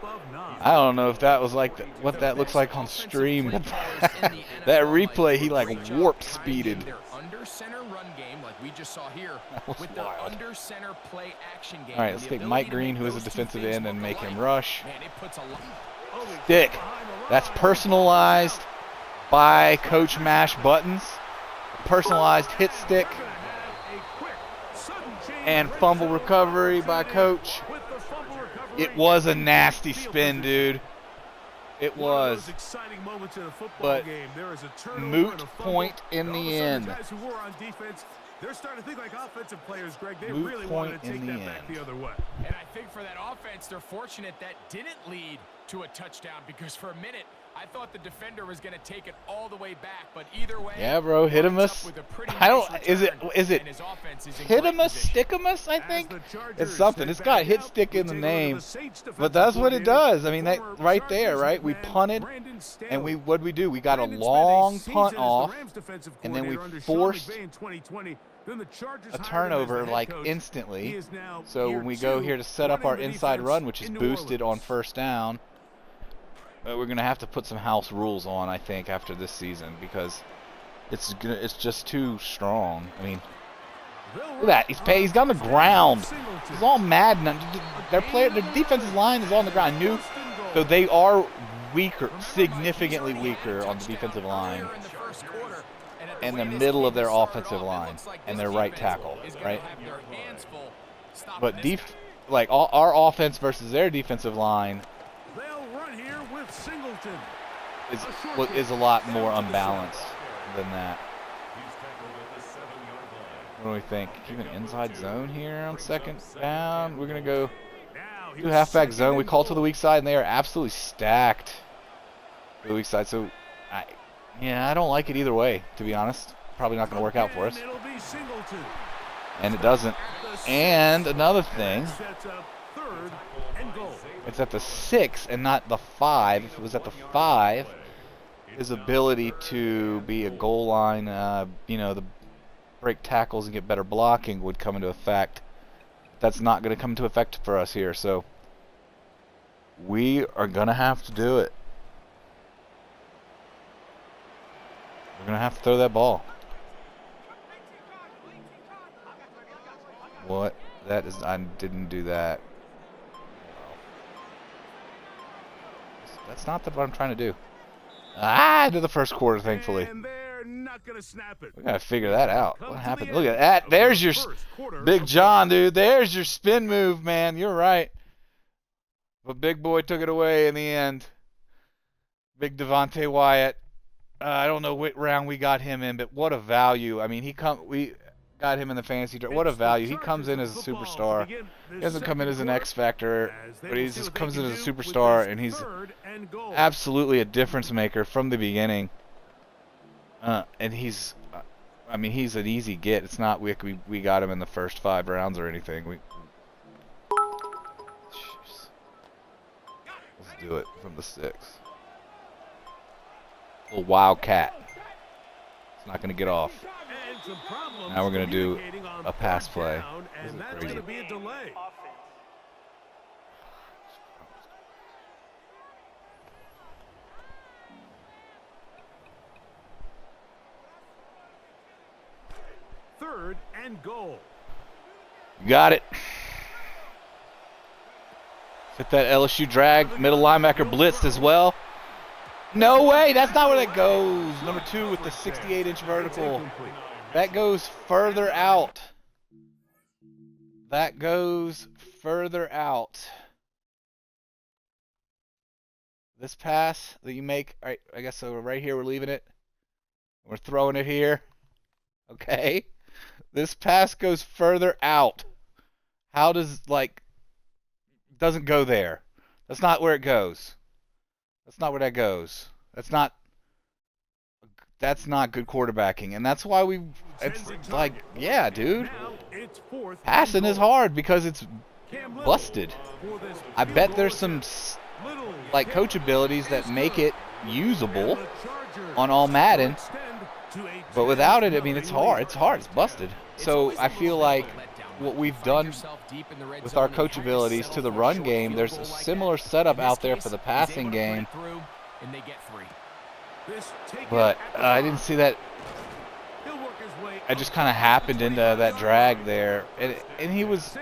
I don't know if that was like what that looks like on stream. That replay, he like warp speeded. Their under center run game, like we just saw here, with the under center play action game. All right, let's take Mike Green, who is a defensive end, and make him rush. Stick. That's personalized by Coach Mash buttons. Personalized hit stick. And fumble recovery by Coach. It was a nasty spin, dude. It was. But moot point in the end. They're starting to think like offensive players, Greg. They Moot really point want to take in the that back end. the other way. And I think for that offense, they're fortunate that didn't lead to a touchdown, because for a minute, I thought the defender was going to take it all the way back, but either way, Yeah, bro, hit him us. I don't. Is it hit him us, stick him us? I think it's something. It's got hit stick in the name, but that's what it does. I mean, that right there, right? We punted, and what we do? We got a long punt off, and then we forced a turnover like instantly. So when we go here to set up our inside run, which is boosted on first down, we're gonna have to put some house rules on, I think, after this season, because it's just too strong. I mean, look at that. He's got on the ground. He's all mad. Their defensive line is on the ground. So they are weaker, significantly weaker on the defensive line, in the middle of their offensive line, and their right tackle, right? But like our offense versus their defensive line is a lot more unbalanced than that. What do we think? Keep an inside zone here on second down. We're gonna go do halfback zone. We call to the weak side, and they are absolutely stacked to the weak side. So, I don't like it either way, to be honest. Probably not going to work out for us. And it doesn't. And another thing, it's at the 6 and not the 5. If it was at the 5, his ability to be a goal line, the break tackles and get better blocking would come into effect. That's not going to come into effect for us here. So we are going to have to do it. We're going to have to throw that ball. What? That is, I didn't do that. That's not what I'm trying to do. I did the first quarter, thankfully. And they're not going to snap it. We got to figure that out. What happened? Look at that. There's your Big John, dude. There's your spin move, man. You're right. But Big Boy took it away in the end. Big Devontae Wyatt. I don't know what round we got him in, but what a value. I mean, we got him in the fantasy draft. What a value. He comes in as a superstar. He doesn't come in as an X factor, but he just comes in as a superstar, and he's absolutely a difference maker from the beginning. And he's an easy get. It's not we got him in the first 5 rounds or anything. Let's do it from the 6. Little wildcat. It's not going to get off. Now we're going to do a pass play. This is crazy. Third and goal. You got it. Hit that LSU drag. Middle linebacker blitzed as well. No way. That's not where that goes. Number 2 with the 68-inch vertical. That goes further out. That goes further out. This pass that you make, all right, I guess so right here we're leaving it. We're throwing it here. Okay. This pass goes further out. How does, doesn't go there. That's not where it goes. That's not where that goes. That's not good quarterbacking, and that's why it's like, yeah, dude. Passing is hard because it's busted. I bet there's some like coach abilities that make it usable on All-Madden, but without it, I mean, it's hard. It's hard. It's busted. So I feel like what we've done with our coach abilities to the run game, there's a similar setup out there for the passing game. But I didn't see that. I just kind of happened into that drag there, and he was,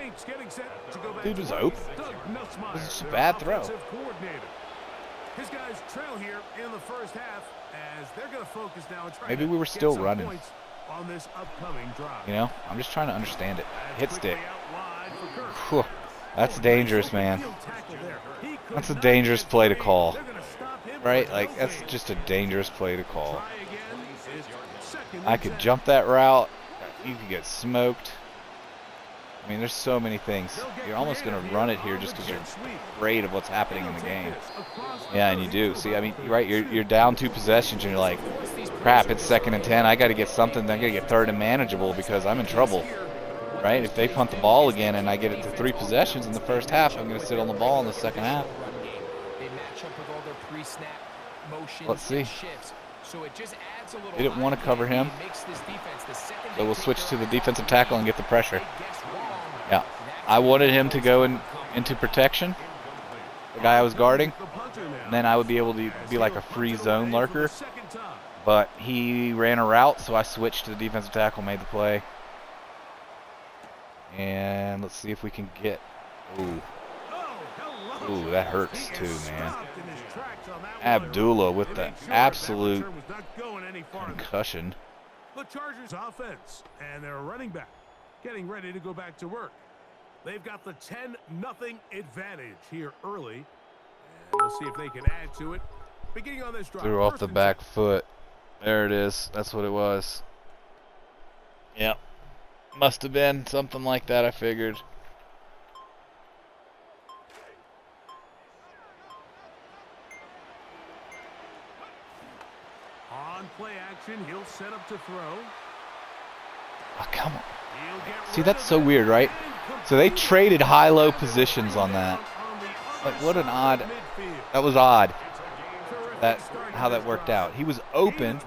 dude was open. It was just a bad throw. His guys trail here in the first half as they're going to focus now and try. Maybe we were still running. On this upcoming drive. You know, I'm just trying to understand it. Hit stick. Whew. That's dangerous, man. That's a dangerous play to call. Right? Like, that's just a dangerous play to call. I could jump that route. You could get smoked. I mean, there's so many things. You're almost going to run it here just because you're afraid of what's happening in the game. Yeah, and you do. See, I mean, right, you're down 2 possessions, and you're like, crap, it's 2nd and 10. I got to get something. I got to get 3rd and manageable because I'm in trouble. Right? If they punt the ball again and I get it to 3 possessions in the first half, I'm going to sit on the ball in the second half. Let's see. They didn't want to cover him. So we'll switch to the defensive tackle and get the pressure. Yeah. I wanted him to go into protection, the guy I was guarding, and then I would be able to be like a free zone lurker. But he ran a route, so I switched to the defensive tackle, made the play. And let's see if we can get... Ooh. Ooh, that hurts too, man. Abdullah with the absolute concussion. The Chargers offense and their running back getting ready to go back to work. They've got the 10-0 advantage here early. And we'll see if they can add to it. Beginning on this drive. Threw off the back foot. There it is. That's what it was. Yep. Must have been something like that, I figured. On play action, he'll set up to throw. Oh, come on. See, that's so weird, right? So they traded high-low positions on that. Like, what an odd... That was odd. How that worked out. He was open,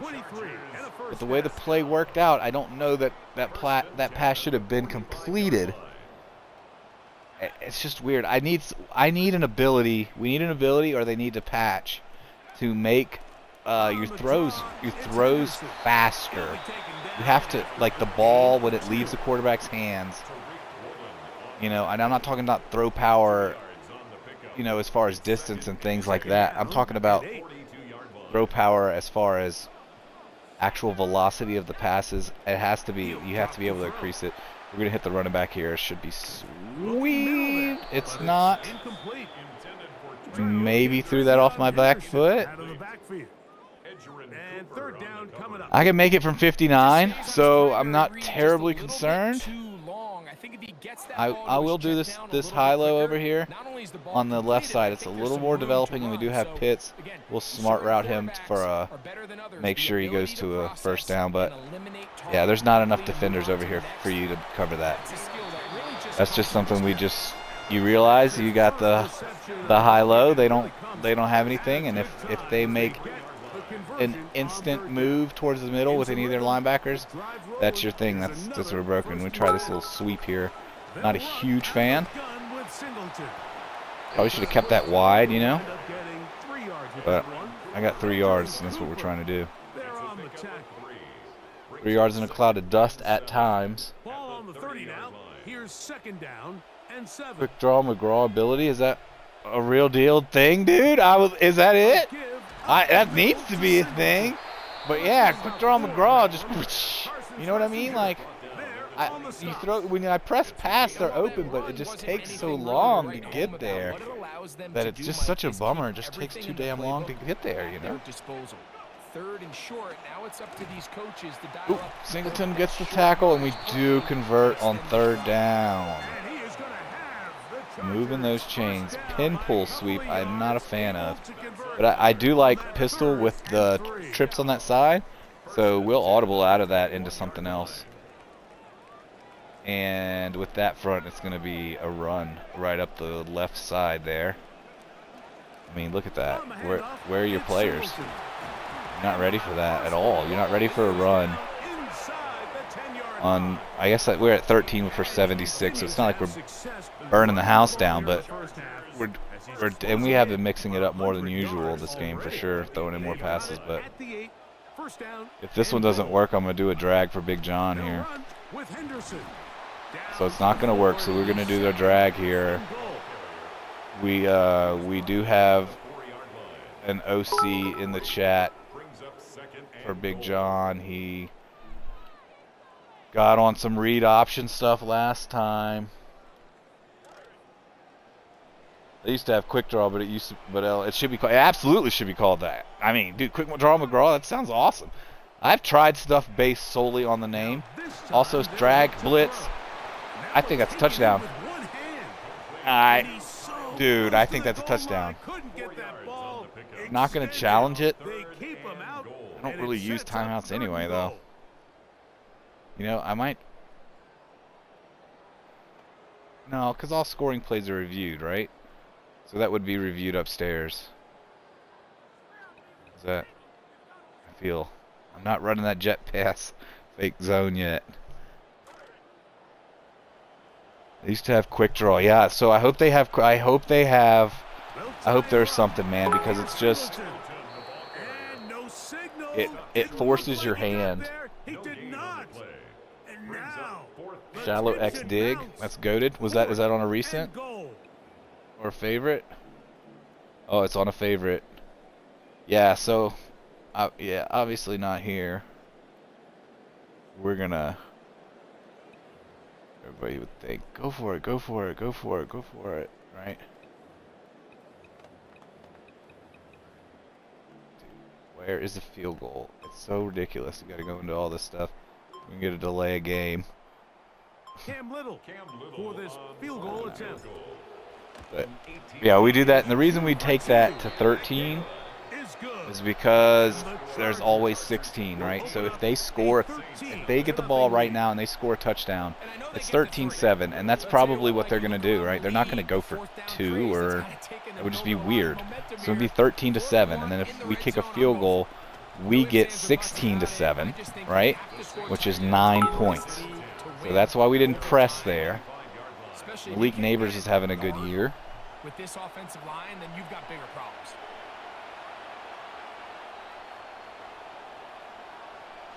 but the way the play worked out, I don't know that pass should have been completed. It's just weird. I need an ability. We need an ability, or they need to patch to make your throws faster. You have to, like, the ball when it leaves the quarterback's hands. You know, and I'm not talking about throw power, you know, as far as distance and things like that. I'm talking about throw power as far as actual velocity of the passes. It has to be, you have to be able to increase it. We're going to hit the running back here. It should be sweet. It's not. Maybe threw that off my back foot. I can make it from 59, so I'm not terribly concerned. I will do this high-low over here on the left side. It's a little more developing, and we do have Pitts. We'll smart route him for make sure he goes to a first down. But yeah, there's not enough defenders over here for you to cover that. That's just something you realize you got the high-low. They don't have anything, and if they make an instant move towards the middle with any of their linebackers, that's your thing. That's what we're broken. We try this little sweep here. Not a huge fan. Probably should have kept that wide, you know. But I got 3 yards, and that's what we're trying to do. 3 yards in a cloud of dust at times. Ball on the 30 now. Here's 2nd down and 7. Quick draw McGraw ability. Is that a real deal thing, dude? Is that it? That needs to be a thing. But yeah, quick draw McGraw, just, you know what I mean? Like, when I press pass, they're open, but it just takes so long to get there that it's just such a bummer. It just takes too damn long to get there, you know? 3rd and short. Now it's up to these coaches to dial up. Singleton gets the tackle, and we do convert on 3rd down. And he is going to have the moving those chains. Pin pull sweep, I'm not a fan of. But I do like pistol with the trips on that side. So we'll audible out of that into something else. And with that front, it's going to be a run right up the left side there. I mean, look at that. Where are your players? You're not ready for that at all. You're not ready for a run. I guess we're at 13 for 76, so it's not like we're burning the house down, but and we have been mixing it up more than usual this game for sure, throwing in more passes. But if this one doesn't work, I'm going to do a drag for Big John here. So it's not going to work, so we're going to do the drag here. We do have an OC in the chat for Big John. He got on some read option stuff last time. They used to have quick draw, but it should be called, it absolutely should be called that. I mean, dude, quick draw McGraw, that sounds awesome. I've tried stuff based solely on the name. Also, drag, blitz. I think that's a touchdown. Dude, I think that's a touchdown. Not going to challenge it. I don't really use timeouts anyway, though. You know, I might. No, because all scoring plays are reviewed, right? So that would be reviewed upstairs. Is that? I feel. I'm not running that jet pass fake zone yet. They used to have quick draw, yeah. So I hope they have. I hope there's something, man, because it's just. It forces your hand. Shallow X dig. That's goated. Is that on a recent or a favorite? Oh, it's on a favorite. Yeah. So, yeah, obviously not here. We're gonna. Everybody would think, go for it, go for it, go for it, go for it, right? Dude, where is the field goal? It's so ridiculous. You got to go into all this stuff. We can get a delay a game. Cam Little for this field goal attempt. But yeah, we do that, and the reason we take that to 13 is because there's always 16, right? So if they score, if they get the ball right now and they score a touchdown, it's 13-7, and that's probably what they're going to do, right? They're not going to go for 2, or it would just be weird. So it would be 13-7, and then if we kick a field goal, we get 16-7, right? Which is 9 points. So that's why we didn't press there. Malik Neighbors is having a good year. With this offensive line, then you've got bigger problems.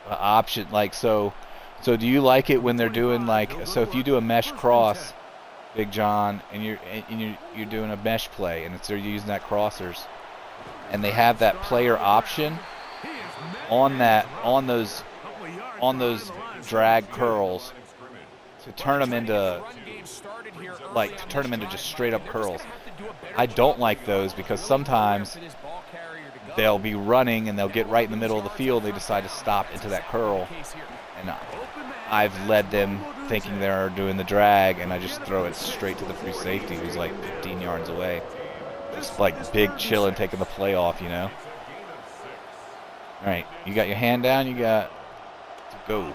Option, like, so do you like it when they're doing, like, so if you do a mesh cross, Big John, and you're doing a mesh play, and they're using that crossers, and they have that player option on those drag curls to turn them into just straight up curls. I don't like those because sometimes they'll be running and they'll get right in the middle of the field. They decide to stop into that curl, and I've led them thinking they're doing the drag, and I just throw it straight to the free safety who's like 15 yards away. Just like big chillin', taking the play off, you know. All right, you got your hand down. You got to go.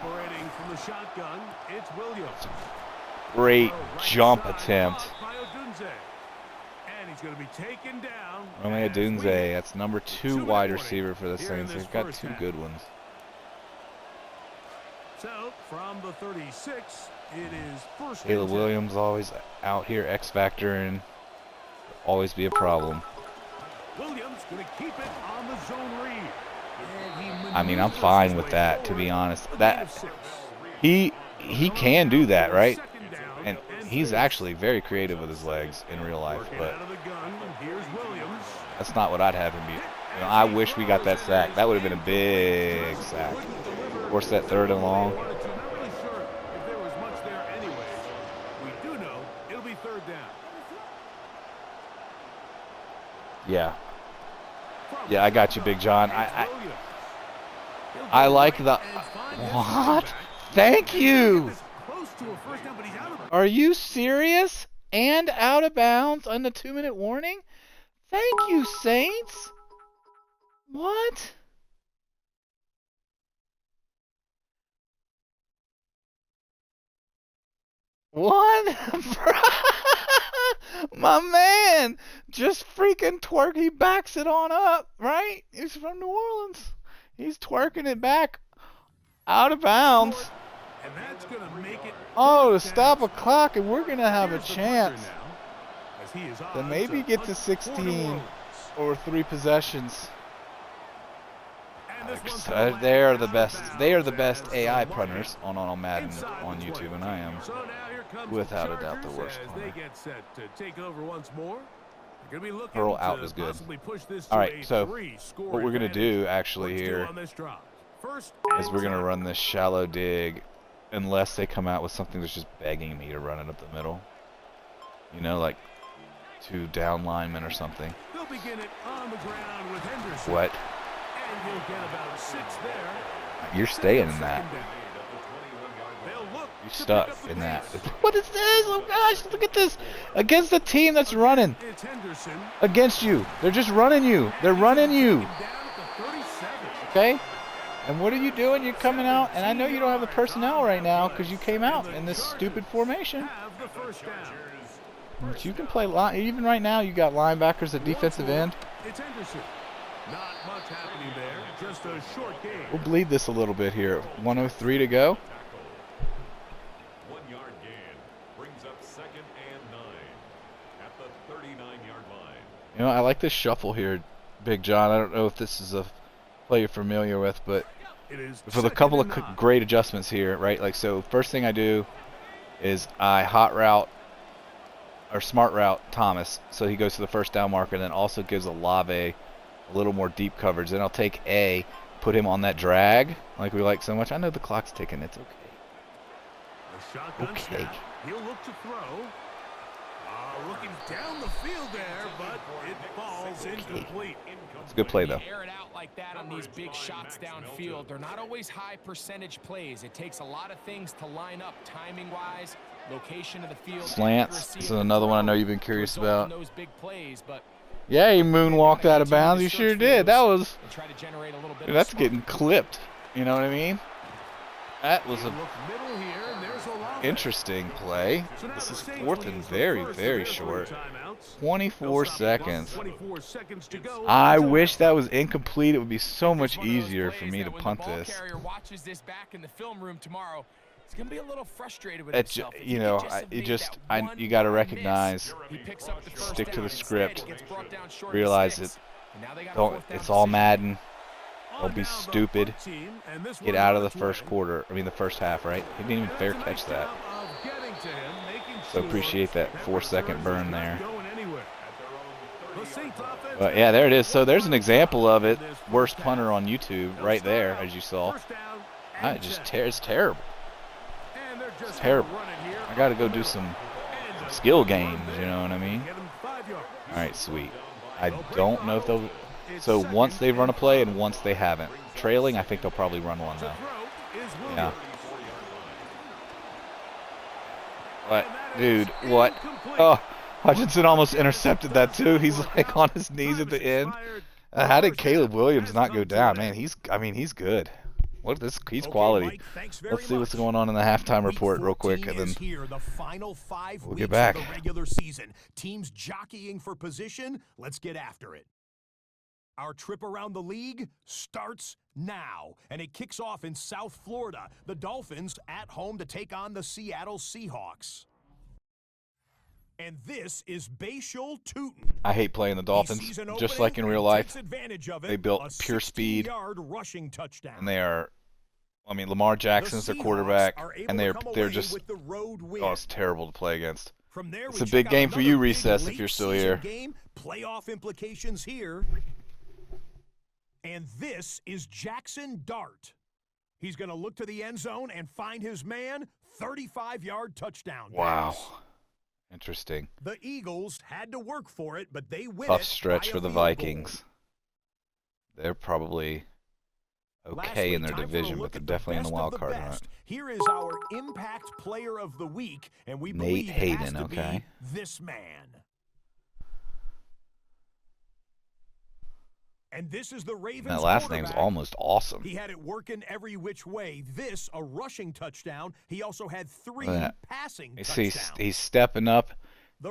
Great jump attempt. Romeo Dunze, that's number 2 wide receiver for the Saints. They've got 2 good ones. So from the 36, it is first. Caleb Williams always out here, X Factor, and always be a problem. Williams going to keep it on the zone read. I mean, I'm fine with that, to be honest. That he can do that, right? And he's actually very creative with his legs in real life, but that's not what I'd have him be. You know, I wish we got that sack. That would have been a big sack. Force that 3rd and long. Yeah. Yeah, I got you, Big John. I like the... What? Thank you! Are you serious? and out of bounds on the 2-minute warning? Thank you, Saints. What? What? My man just freaking twerk. He backs it on up, right? He's from New Orleans. He's twerking it back out of bounds. And that's going to make it. Oh, to stop a clock, and we're going to have a Here's the chance punter now, as he is to on maybe get to 16 or 3 possessions. And this one's They are the best. They are the best AI punters on All-Madden on YouTube, and I am So now here comes without the a doubt the Chargers worst as punter. they get set to take over once more. They're gonna be looking Pearl out to was good. possibly push this All to right, a so 3-score what we're going to advantage. do actually Let's do here on this drive. First is and we're going to 10. run this shallow dig unless they come out with something that's just begging me to run it up the middle. You know, like 2 down linemen or something. They'll begin it on the ground with Henderson. What? And he'll get about 6 there. You're staying in that. Second down. They'll look You're to stuck pick up the in that. pace. What is this? Oh gosh, look at this. Against the team that's running It's Henderson. against you. They're just running you. They're running you. Down at the 37. Okay? And what are you doing? You're coming out, and I know you don't have the personnel right now because you came out in this stupid formation. Have the first down. But you can play line. Even right now, you got linebackers at defensive end. It's Henderson. Not much happening there. Just a short game. We'll bleed this a little bit here. 1:03 to go. 1-yard gain brings up 2nd and 9 at the 39-yard line. You know, I like this shuffle here, Big John. I don't know if this is a play you're familiar with, but It is for the couple of great adjustments here, right? Like, so first thing I do is I hot route or smart route Thomas, so he goes to the first down marker, and then also gives Olave a little more deep coverage. Then I'll take A, put him on that drag like we like so much. I know the clock's ticking. It's okay. A shotgun Okay. snap. He'll look to throw. Looking down the field there, but it falls incomplete. It's a good play, though. You air it out like that on these big shots downfield. They're not always high percentage plays. It takes a lot of things to line up timing-wise, location of the field. Slants. accuracy This of is the another one I throw know you've been to curious result in about. those big plays, but Yeah, he moonwalked out of bounds. You sure did. That was. and try to generate a little bit Dude, of that's smoke. getting clipped. You know what I mean? That was Look a middle here, and there's Olave. interesting play. So now This the is Saints 4th will and use the very, first of very their 3 short. timeouts. 24 They'll stop the clock, seconds. 24 seconds to go. I wish that was incomplete. It would be so much It's one of those easier for plays me that to when punt the ball this. carrier watches this back in the film room tomorrow, he's gonna be a little frustrated with It, himself. If you he know, could I, have it made just, that I, one you got to miss, recognize, he picks up the first stick to down. the Instead, script. it gets brought down short of Realize sticks. it. And now they got a Don't. fourth down It's all decision. Madden. On Don't be down the stupid. punt team, and this Get one out on of the its first way. quarter. I mean, the first half, right? He didn't even fair And that's a catch nice that. job of getting to him, making So sure appreciate that that 4-second return burn is not there. going anywhere. The Saints offense But yeah, there it is. So there's an example of it. in this Worst first punter half. on YouTube They'll right start there, out as you saw. first down and It just 10. it's terrible. And they're just terrible. gonna run it here I got to up go the do middle. some And the skill run games, there. you know what I mean? Get him 5 yards. All right, sweet. I They'll break don't know if they'll. It's So second once they run a and play 5. and once they haven't. Trailing, I think they'll probably run one To though. throw is Yeah. Williams. What, And that dude? is What? incomplete. Oh, Hutchinson almost intercepted that too. He's like on his knees at the end. How did Caleb Williams not go down? Man, I mean, he's good. What this? He's Okay, quality. Mike, thanks very Let's see what's much. going on in the halftime Week report real quick, 14 and is then here, the final 5 we'll weeks get back. of the regular season. Teams jockeying for position. Let's get after it. Our trip around the league starts now, and it kicks off in South Florida. The Dolphins at home to take on the Seattle Seahawks. And this is Bayshul Tootin. I hate playing the Dolphins. He sees an Just opening like in real and life, takes advantage of it. they built A pure speed, 60-yard rushing touchdown. and they are. I mean, Lamar Jackson's their quarterback, and they're just. with the road win. Oh, it's terrible to play against. From there, It's we a big check out game for another you, big Recess, if late you're still season here. Game, playoff implications here. And this is Jackson Dart. He's going to look to the end zone and find his man. 35-yard touchdown. Wow. pass. Interesting. The Eagles had to work for it, but they win Tough it stretch by for a the field goal. Vikings. They're probably okay okay in their time for a division, but look they're at the definitely in the best wild of card the hunt. best. Here is our Impact Player of the Week, and we Nate believe it has Hayden, to okay. be this man. And this is the Ravens That last name's quarterback. almost awesome. He had it working every which way. This, a rushing touchdown. He also had 3 Look at that. passing You see, touchdowns. he's stepping up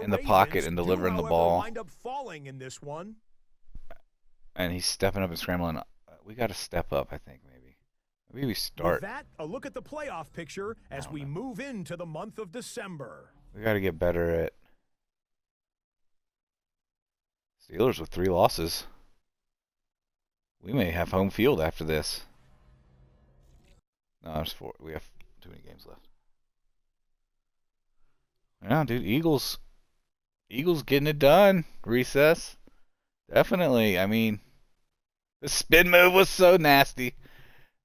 in the pocket Ravens and do, delivering the however, ball. wind up falling in this one. And he's stepping up and scrambling. We got to step up, I think, maybe. Maybe we start. With that, a look at the playoff picture as we move into the month of December. We got to get better at Steelers with 3 losses. We may have home field after this. No, there's 4. We have too many games left. Yeah, dude, Eagles getting it done. Recess. Definitely. I mean, the spin move was so nasty.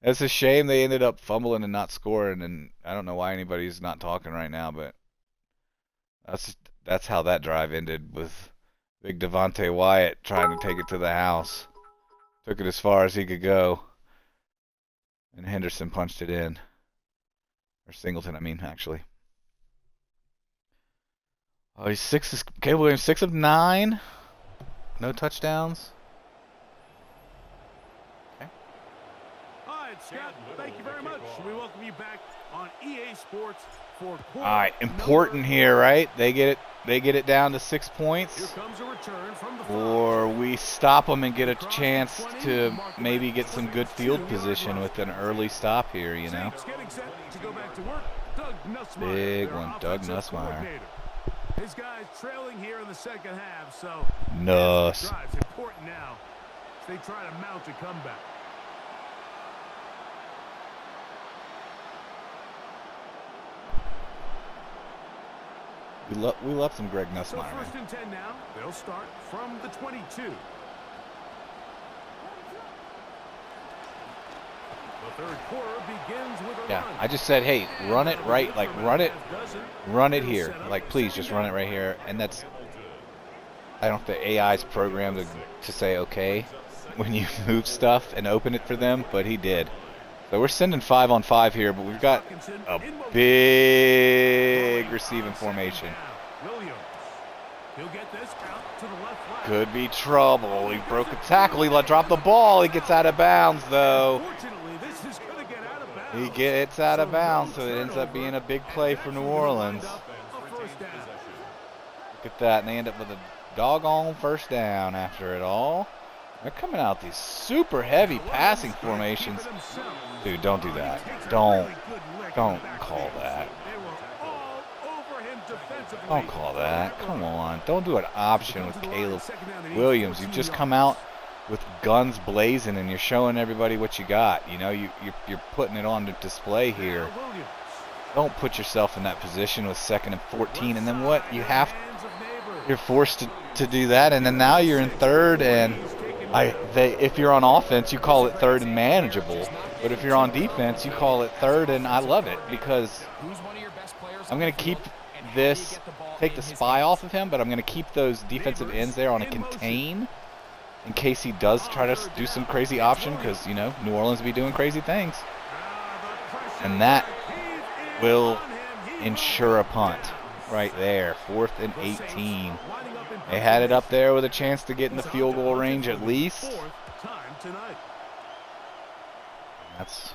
It's a shame they ended up fumbling and not scoring, and I don't know why anybody's not talking right now, but that's how that drive ended, with big Devontae Wyatt trying to take it to the house. Took it as far as he could go, and Henderson punched it in. Or Singleton, I mean, actually. Oh, Caleb Williams, 6 of 9. No touchdowns. Okay. All right, Scott, thank you very much. We welcome you back on EA Sports for All right, important here, right? They get it down to 6 points. Here comes a return from the Or we stop them and get a chance to maybe get some good field position with an early stop here, you know. Getting set to go back to work. Doug Nussmeier, Big their one, Doug offensive Nussmeier. coordinator. His guys trailing here in the second half, so Nuss. drive's important now as they try to mount a comeback. We love some Greg So Nussmeier. first and 10 now. They'll start from the 22. The third quarter begins with a Yeah, run. I just said, hey, run it right, like run it here. Like, please, just run it right here. And that's, I don't think AI's programmed to say okay when you move stuff and open it for them, but he did. So we're sending 5-on-5 here, but we've got a big receiving formation. Williams. He'll get this out to the left flank. Could be trouble. He broke a tackle. He dropped the ball. He gets out of bounds, though. Unfortunately, this is going to get out of bounds. He gets out of bounds, so it ends up being a big play for New Orleans. A first down. Look at that, and they end up with a doggone first down after it all. They're coming out these super heavy passing formations. Dude, don't do that. Don't call that. They were all over him defensively. Don't call that. Come on. Don't do an option with Caleb Williams. You've just come out with guns blazing, and you're showing everybody what you got. You know, you're putting it on display here. Don't put yourself in that position with 2nd and 14, and then what? You're forced to do that, and then now you're in 3rd, and if you're on offense, you call it 3rd and manageable. But if you're on defense, you call it 3rd, and I love it because I'm going to keep this, take the spy off of him, but I'm going to keep those defensive ends there on a contain in case he does try to do some crazy option because, you know, New Orleans will be doing crazy things. And that will ensure a punt right there, 4th and 18. They had it up there with a chance to get in the field goal range at least. That's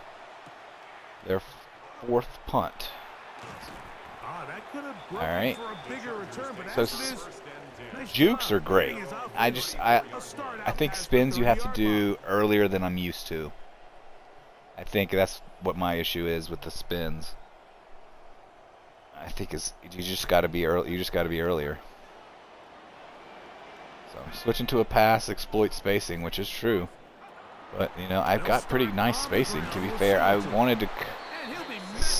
their 4th punt. All right. So jukes are great. I think spins you have to do earlier than I'm used to. I think that's what my issue is with the spins. I think you just got to be early. You just got to be earlier. So I'm switching to a pass, exploit spacing, which is true. But you know, I've got pretty nice spacing. To be fair, I wanted to.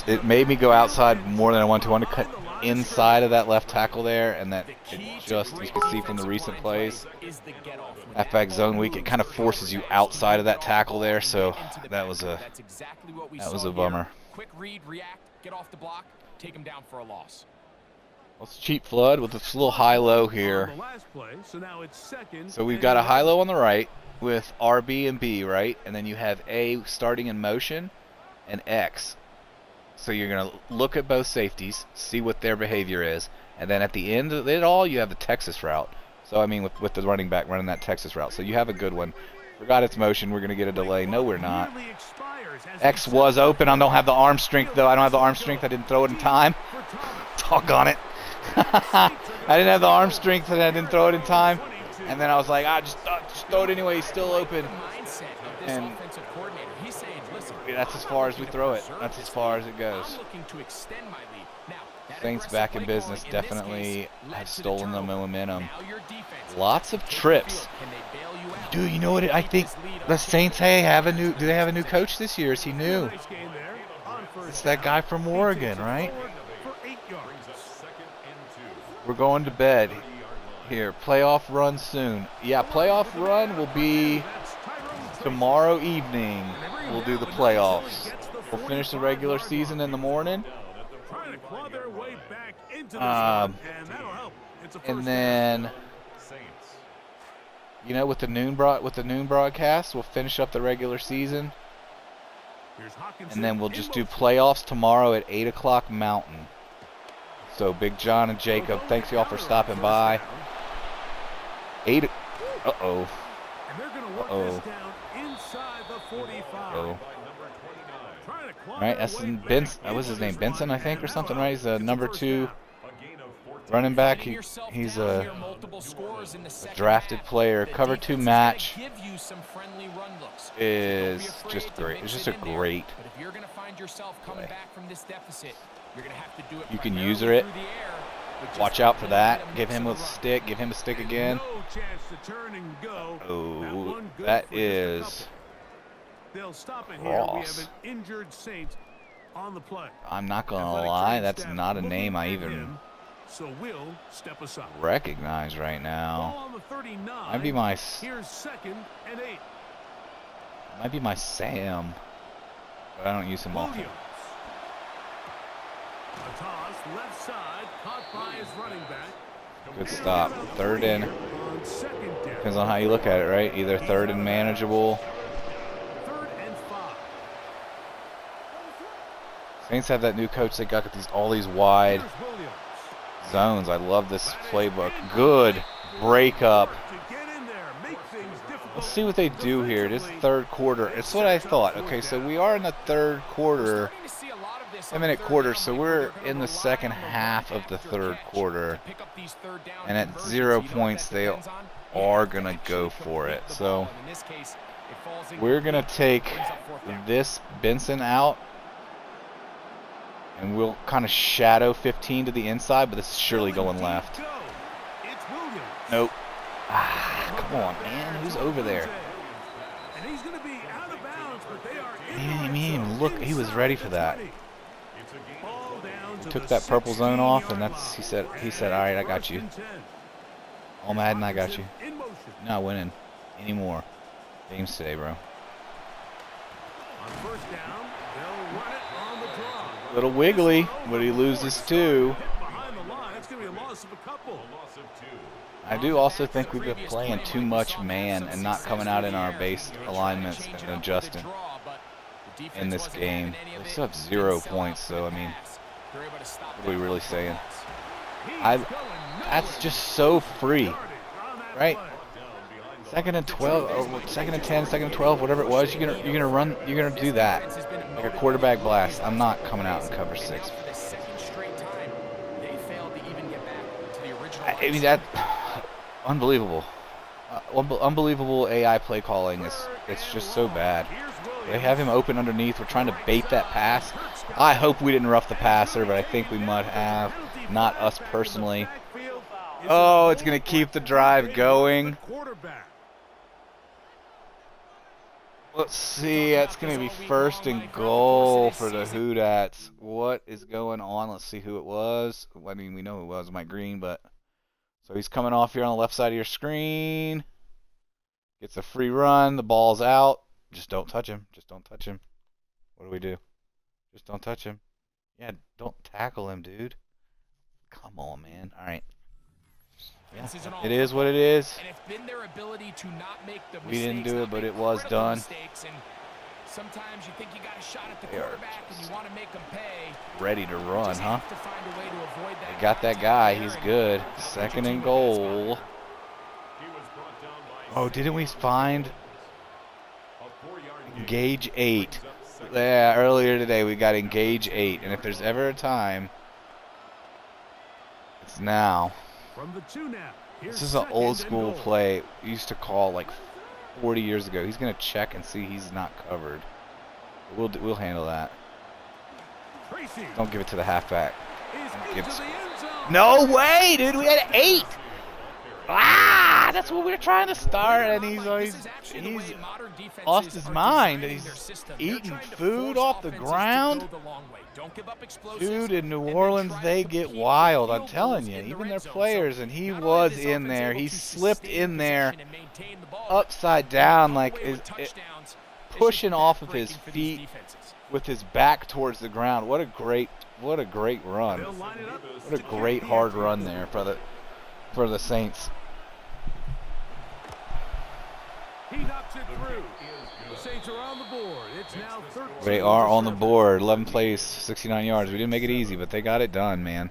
It made me go outside more than I wanted to. I wanted to cut inside of that left tackle there, and that it just, you can see from the recent plays, halfback zone weak, it kind of forces you outside of that tackle there. So that was a bummer. Quick read, react, get off the block, take him down for a loss. Let's cheat flood with this little high-low here. On the last play, so now it's second So we've and got a 11. high-low on the right with RB and B, right? And then you have A starting in motion and X. So you're going to look at both safeties, see what their behavior is, and then at the end of it all, you have the Texas route. So, I mean, with the running back running that Texas route. So you have a good one. Forgot its motion. We're going to get a delay. No, we're not. X was open. I don't have the arm strength, though. I don't have the arm strength. I didn't throw it in time. Doggone it. I didn't have the arm strength, and I didn't throw it in time. And then I was like, just throw it anyway. He's still open. And that's as far as we throw it. That's as far as it goes. Saints back in business. Definitely have stolen the momentum. Lots of trips. Dude, you know what? I think the Saints, do they have a new coach this year? Is he new? It's that guy from Oregon, right? We're going to bed here. Playoff run soon. Yeah, playoff run will be tomorrow evening. We'll do the playoffs. We'll finish the regular season in the morning. And then, you know, with the noon broadcast, we'll finish up the regular season. And then we'll just do playoffs tomorrow at 8 o'clock Mountain. So, Big John and Jacob, thanks y'all for stopping by. Uh-oh. Right, that's Benson. What was his name? Benson, I think, or something, right? He's a number 2 running back. He's a drafted player. Cover 2 match is just great. It's just a great play. You can user it. Watch out for that. Give him a stick. Give him a stick again. Oh, that is Ross. I'm not going to lie. That's not a name I even recognize right now. Might be my Sam. But I don't use him often. A toss, left side, caught by his running back. Good stop. Third in. Depends on how you look at it, right? Either third and manageable. 3rd and 5. Saints have that new coach. They got all these wide zones. I love this playbook. Good break up. Let's see what they do here. This third quarter. It's what I thought. Okay, so we are in the third quarter. 10-minute quarter, so we're in the second half of the third quarter. And at 0 points, they are going to go for it. So we're going to take this Benson out. And we'll kind of shadow 15 to the inside, but this is surely going left. Nope. Come on, man. Who's over there? Man, look, he was ready for that. He took that purple zone off, and he said, all right, I got you. All-Madden, I got you. Not winning anymore games today, bro. Little wiggly, but he loses 2. I do also think we've been playing too much man and not coming out in our base alignments and adjusting in this game. We still have 0 points, so I mean, what are we really saying? That's just so free, right? 2nd and 12, or 2nd and 10, 2nd and 12, whatever it was, you're gonna do that like a quarterback blast. I'm not coming out in cover 6. I mean, that unbelievable, unbelievable AI play calling. It's just so bad. They have him open underneath. We're trying to bait that pass. I hope we didn't rough the passer, but I think we might have. Not us personally. Oh, it's going to keep the drive going. Let's see. That's going to be 1st and goal for the Hoodats. What is going on? Let's see who it was. I mean, we know who it was, Mike Green, but... So he's coming off here on the left side of your screen. Gets a free run. The ball's out. Just don't touch him. Just don't touch him. What do we do? Just don't touch him. Yeah, don't tackle him, dude. Come on, man. All right. This isn't all It is what it is. And it's been their ability to not make the We didn't mistakes, do it, not but make it was critical done. mistakes, and sometimes you think you got a shot at the They are quarterback and you want to make them pay. Ready to run, Just huh? have to find a way to avoid that. They got that contact guy. there He's and good. help Second your and team with that spot. goal. He was brought down by Oh, didn't we find a 4-yard gain. Engage 8? Brings up second. Yeah, earlier today we got Engage 8. And if there's ever a time, it's now. From the 2 now. This is an old school play we used to call like 40 years ago. He's going to check and see he's not covered. We'll handle that. Don't give it to the halfback. No way, dude. We had 8. Ah, that's what we were trying to start, and he's lost his mind. He's eating food off the ground. Dude, in New Orleans, they get wild. I'm telling you, even their players, and he was in there. He slipped in there upside down, like pushing off of his feet with his back towards the ground. What a great run. What a great hard run there for the Saints. He knocks it through. The Saints are on the board. It's now 13. They are on the board. 11 plays, 69 yards. We didn't make it easy, but they got it done, man.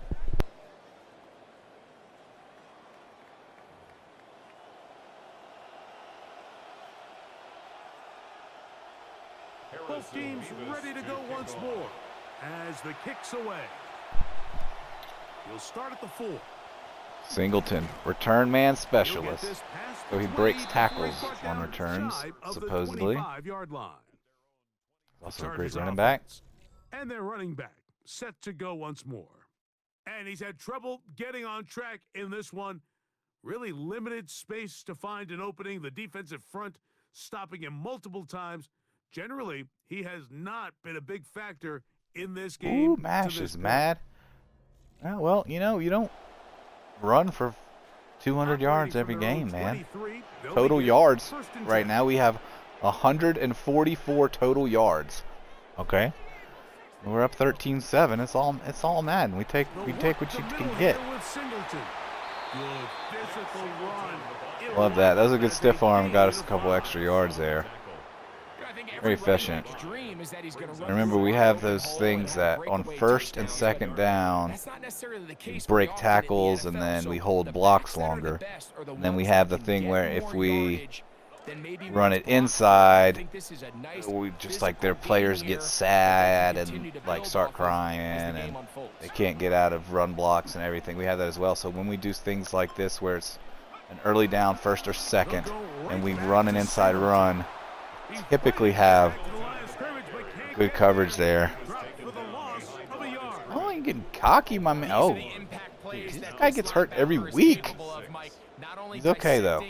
Both teams ready to go once more as the kick's away. He'll start at the 4. Singleton, return man specialist. So he breaks tackles on returns, supposedly. Also a great running back. And their running back set to go once more. And he's had trouble getting on track in this one. Really limited space to find an opening. The defensive front stopping him multiple times. Generally, he has not been a big factor in this game. Ooh, Mash is mad. Oh, well, you know, you don't run for 200 yards every game, man. Total yards right now, we have 144 total yards. Okay, we're up 13-7. It's all Madden. We take what you can get. Love that. That was a good stiff arm. Got us a couple extra yards there. Very efficient. Remember, we have those things that on first and second down, we break tackles and then we hold blocks longer. And then we have the thing where if we run it inside, we just like their players get sad and like start crying and they can't get out of run blocks and everything. We have that as well. So when we do things like this where it's an early down, first or second, and we run an inside run, typically have good coverage there. Oh, you're getting cocky, my man. Oh, dude, this guy gets hurt every week. He's okay, though.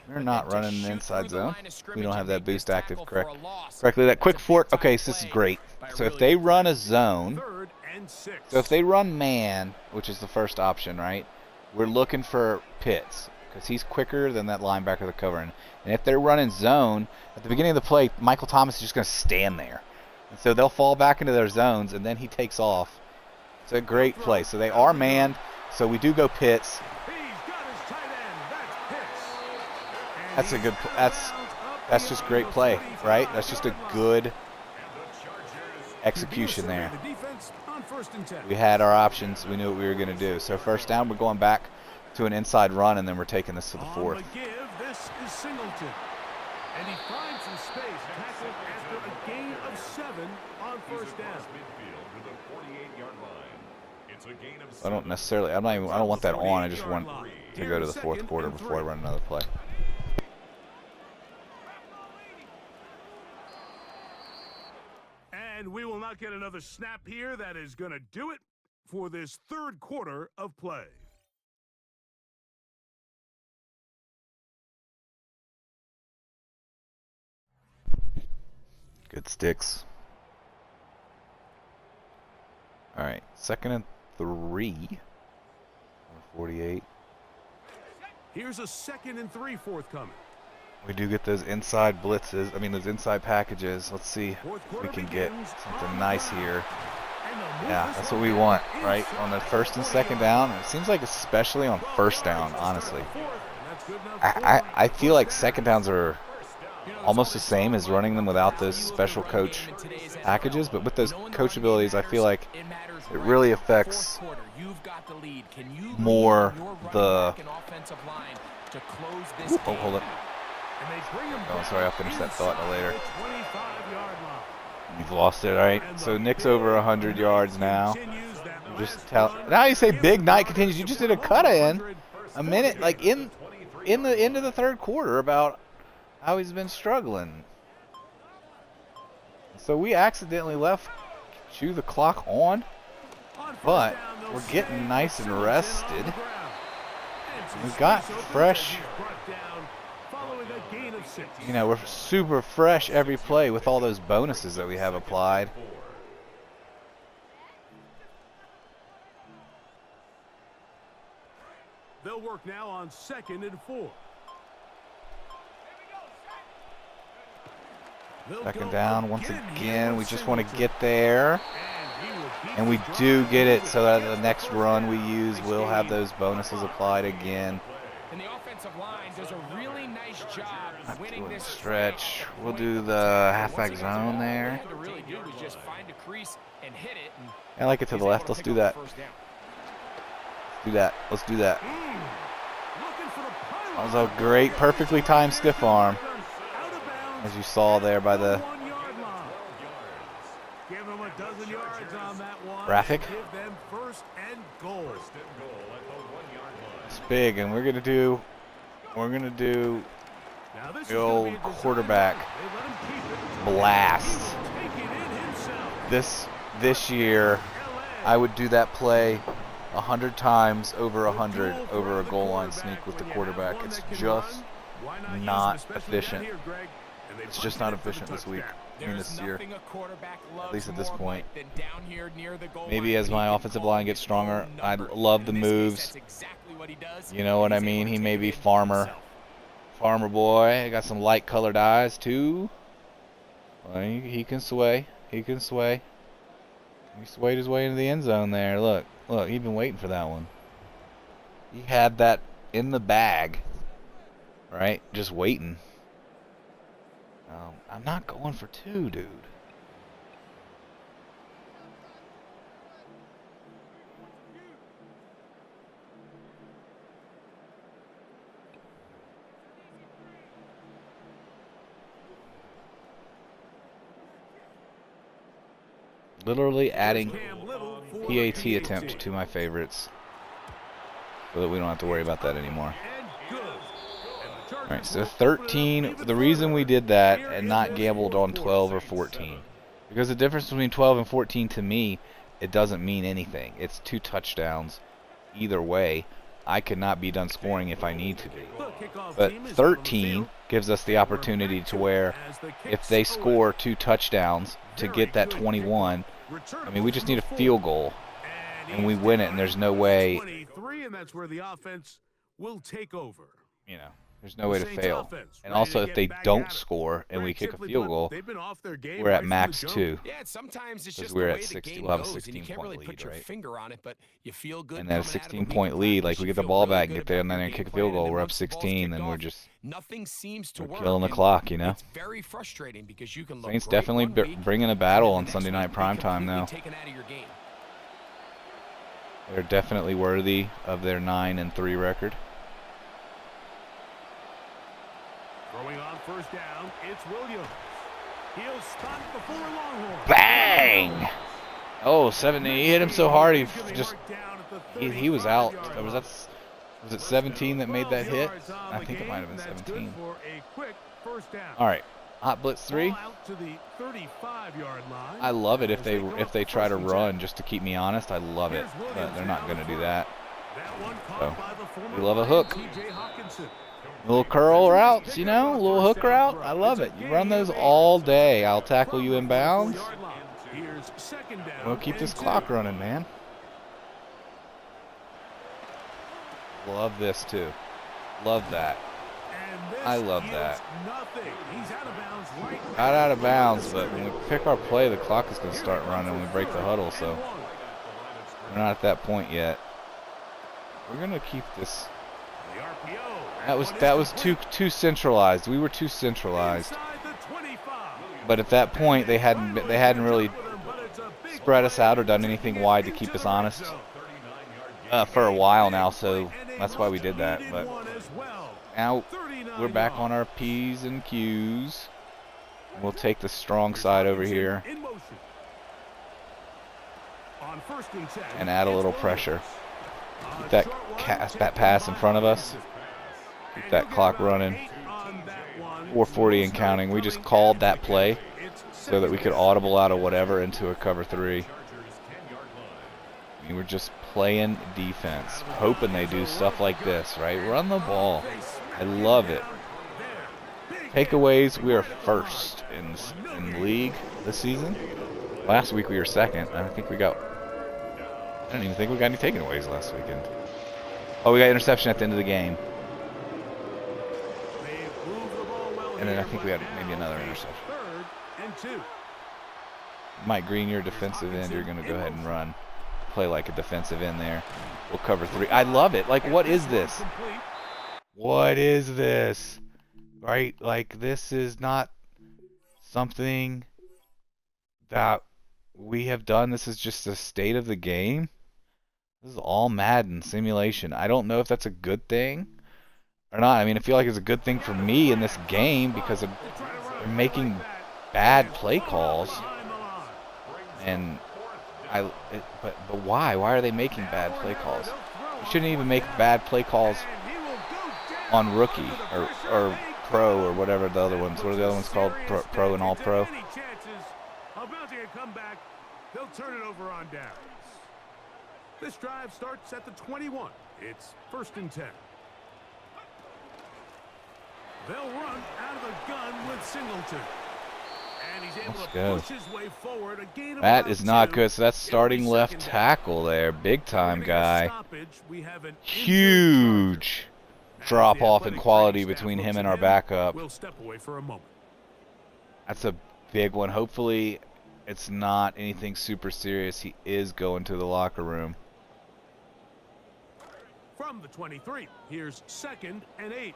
We're not running an inside zone. We don't have that boost active correctly. That quick fork. Okay, so this is great. So if they run a zone, so if they run man, which is the first option, right, we're looking for Pitts because he's quicker than that linebacker they're covering. And if they're running zone, at the beginning of the play, Michael Thomas is just going to stand there. And so they'll fall back into their zones, and then he takes off. It's a great play. So they are manned, so we do go Pitts. That's a good. That's just great play, right? That's just a good execution there. We had our options. We knew what we were going to do. So first down, we're going back to an inside run, and then we're taking this to the 4th. This is Singleton, and he finds some space tackled after a gain of 7 on first down. I don't necessarily. I don't want that on. I just want to go to the 4th quarter before I run another play. And we will not get another snap here. That is going to do it for this 3rd quarter of play. Good sticks. All right, 2nd and 3. 48. Here's a 2nd and 3 forthcoming. We do get those inside blitzes. I mean, those inside packages. Let's see if we can get something nice here. Yeah, that's what we want, right? On the first and second down. It seems like especially on first down, honestly. I feel like second downs are almost the same as running them without those special coach packages, but with those coach abilities, I feel like it really affects more the... Oh, hold it. Oh, sorry, I'll finish that thought later. You've lost it, all right? So Nick's over 100 yards now. Now you say big night continues. You just did a cut-in a minute, like in the end of the third quarter, about how he's been struggling. So we accidentally left chew the clock on, but we're getting nice and rested. We've got fresh, you know, we're super fresh every play with all those bonuses that we have applied. They'll work now on 2nd and 4. Second down once again. We just want to get there. And we do get it, so that the next run we use will have those bonuses applied again. And the offensive line does a really nice job winning this stretch. We'll do the halfback zone there. I like it to the left. Let's do that. Let's do that. That was a great, perfectly timed stiff arm, as you saw there by the graphic. It's big, and we're gonna do the old quarterback blast. This year, I would do that play 100 times over 100 over a goal line sneak with the quarterback. It's just not efficient. It's just not efficient this week. I mean, this year, at least at this point. Maybe as my offensive line gets stronger, I love the moves. You know what I mean? He may be Farmer boy. Got some light colored eyes too. Well, he can sway. He can sway. He swayed his way into the end zone there. Look, he'd been waiting for that one. He had that in the bag, right? Just waiting. I'm not going for two, dude. Literally adding PAT attempt to my favorites so that we don't have to worry about that anymore. Alright, so 13, the reason we did that and not gambled on 12 or 14, because the difference between 12 and 14 to me, it doesn't mean anything. It's 2 touchdowns either way. I could not be done scoring if I need to be. But 13 gives us the opportunity to where if they score 2 touchdowns to get that 21, I mean, we just need a field goal and we win it, and there's no way, and that's where the offense will take over. You know, there's no way to fail. And also, if they don't score and we kick a field goal, we're at max 2. Because we're at 60. We'll have a 16-point lead, right? And then a 16-point lead, like we get the ball back, get there, and then kick a field goal, we're up 16, and we're killing the clock, you know? Saints definitely bringing a battle on Sunday night primetime, though. They're definitely worthy of their 9-3 record. Throwing on first down, it's Williams. He'll stop before Longhorn. Bang! Oh, 70. He hit him so hard he was out. Was it 17 that made that hit? I think it might have been 17. All right, hot blitz 3. I love it if they try to run just to keep me honest. I love it, but they're not going to do that. So we love a hook. Little curl routes, you know, a little hook route. I love it. You run those all day. I'll tackle you in bounds. We'll keep this clock running, man. Love this too. Love that. I love that. Nothing. He's out of bounds right Got out of bounds, but when we pick our play, the clock is going to start running when we break the huddle, so we're not at that point yet. We're going to keep this. That was too centralized. We were too centralized. But at that point, they hadn't really spread us out or done anything wide to keep us honest for a while now, so that's why we did that. But now we're back on our P's and Q's. We'll take the strong side over here and add a little pressure. Keep that pass in front of us. Keep that clock running. 4:40 and counting. We just called that play so that we could audible out of whatever into a cover 3. We were just playing defense, hoping they do stuff like this, right? Run the ball. I love it. Takeaways, we are first in the league this season. Last week we were second. I don't even think we got any takeaways last weekend. Oh, we got interception at the end of the game. And then I think we had maybe another interception. Mike Green, you're a defensive end. You're going to go ahead and run. Play like a defensive end there. We'll cover 3. I love it. Like, what is this? What is this? Right? Like, this is not something that we have done. This is just the state of the game. This is All-Madden simulation. I don't know if that's a good thing or not. I mean, I feel like it's a good thing for me in this game because they're making bad play calls. And but why? Why are they making bad play calls? You shouldn't even make bad play calls on rookie or pro or whatever the other ones. What are the other ones called? Pro and all pro. They'll turn it over on downs. This drive starts at the 21. It's 1st and 10. They'll run out of the gun with Singleton. And he's able to push his way forward. A gain of that is not good. So that's starting left tackle there. Big time guy. Huge drop off in quality between him and our backup. We'll step away for a moment. That's a big one. Hopefully it's not anything super serious. He is going to the locker room. From the 23, here's 2nd and 8.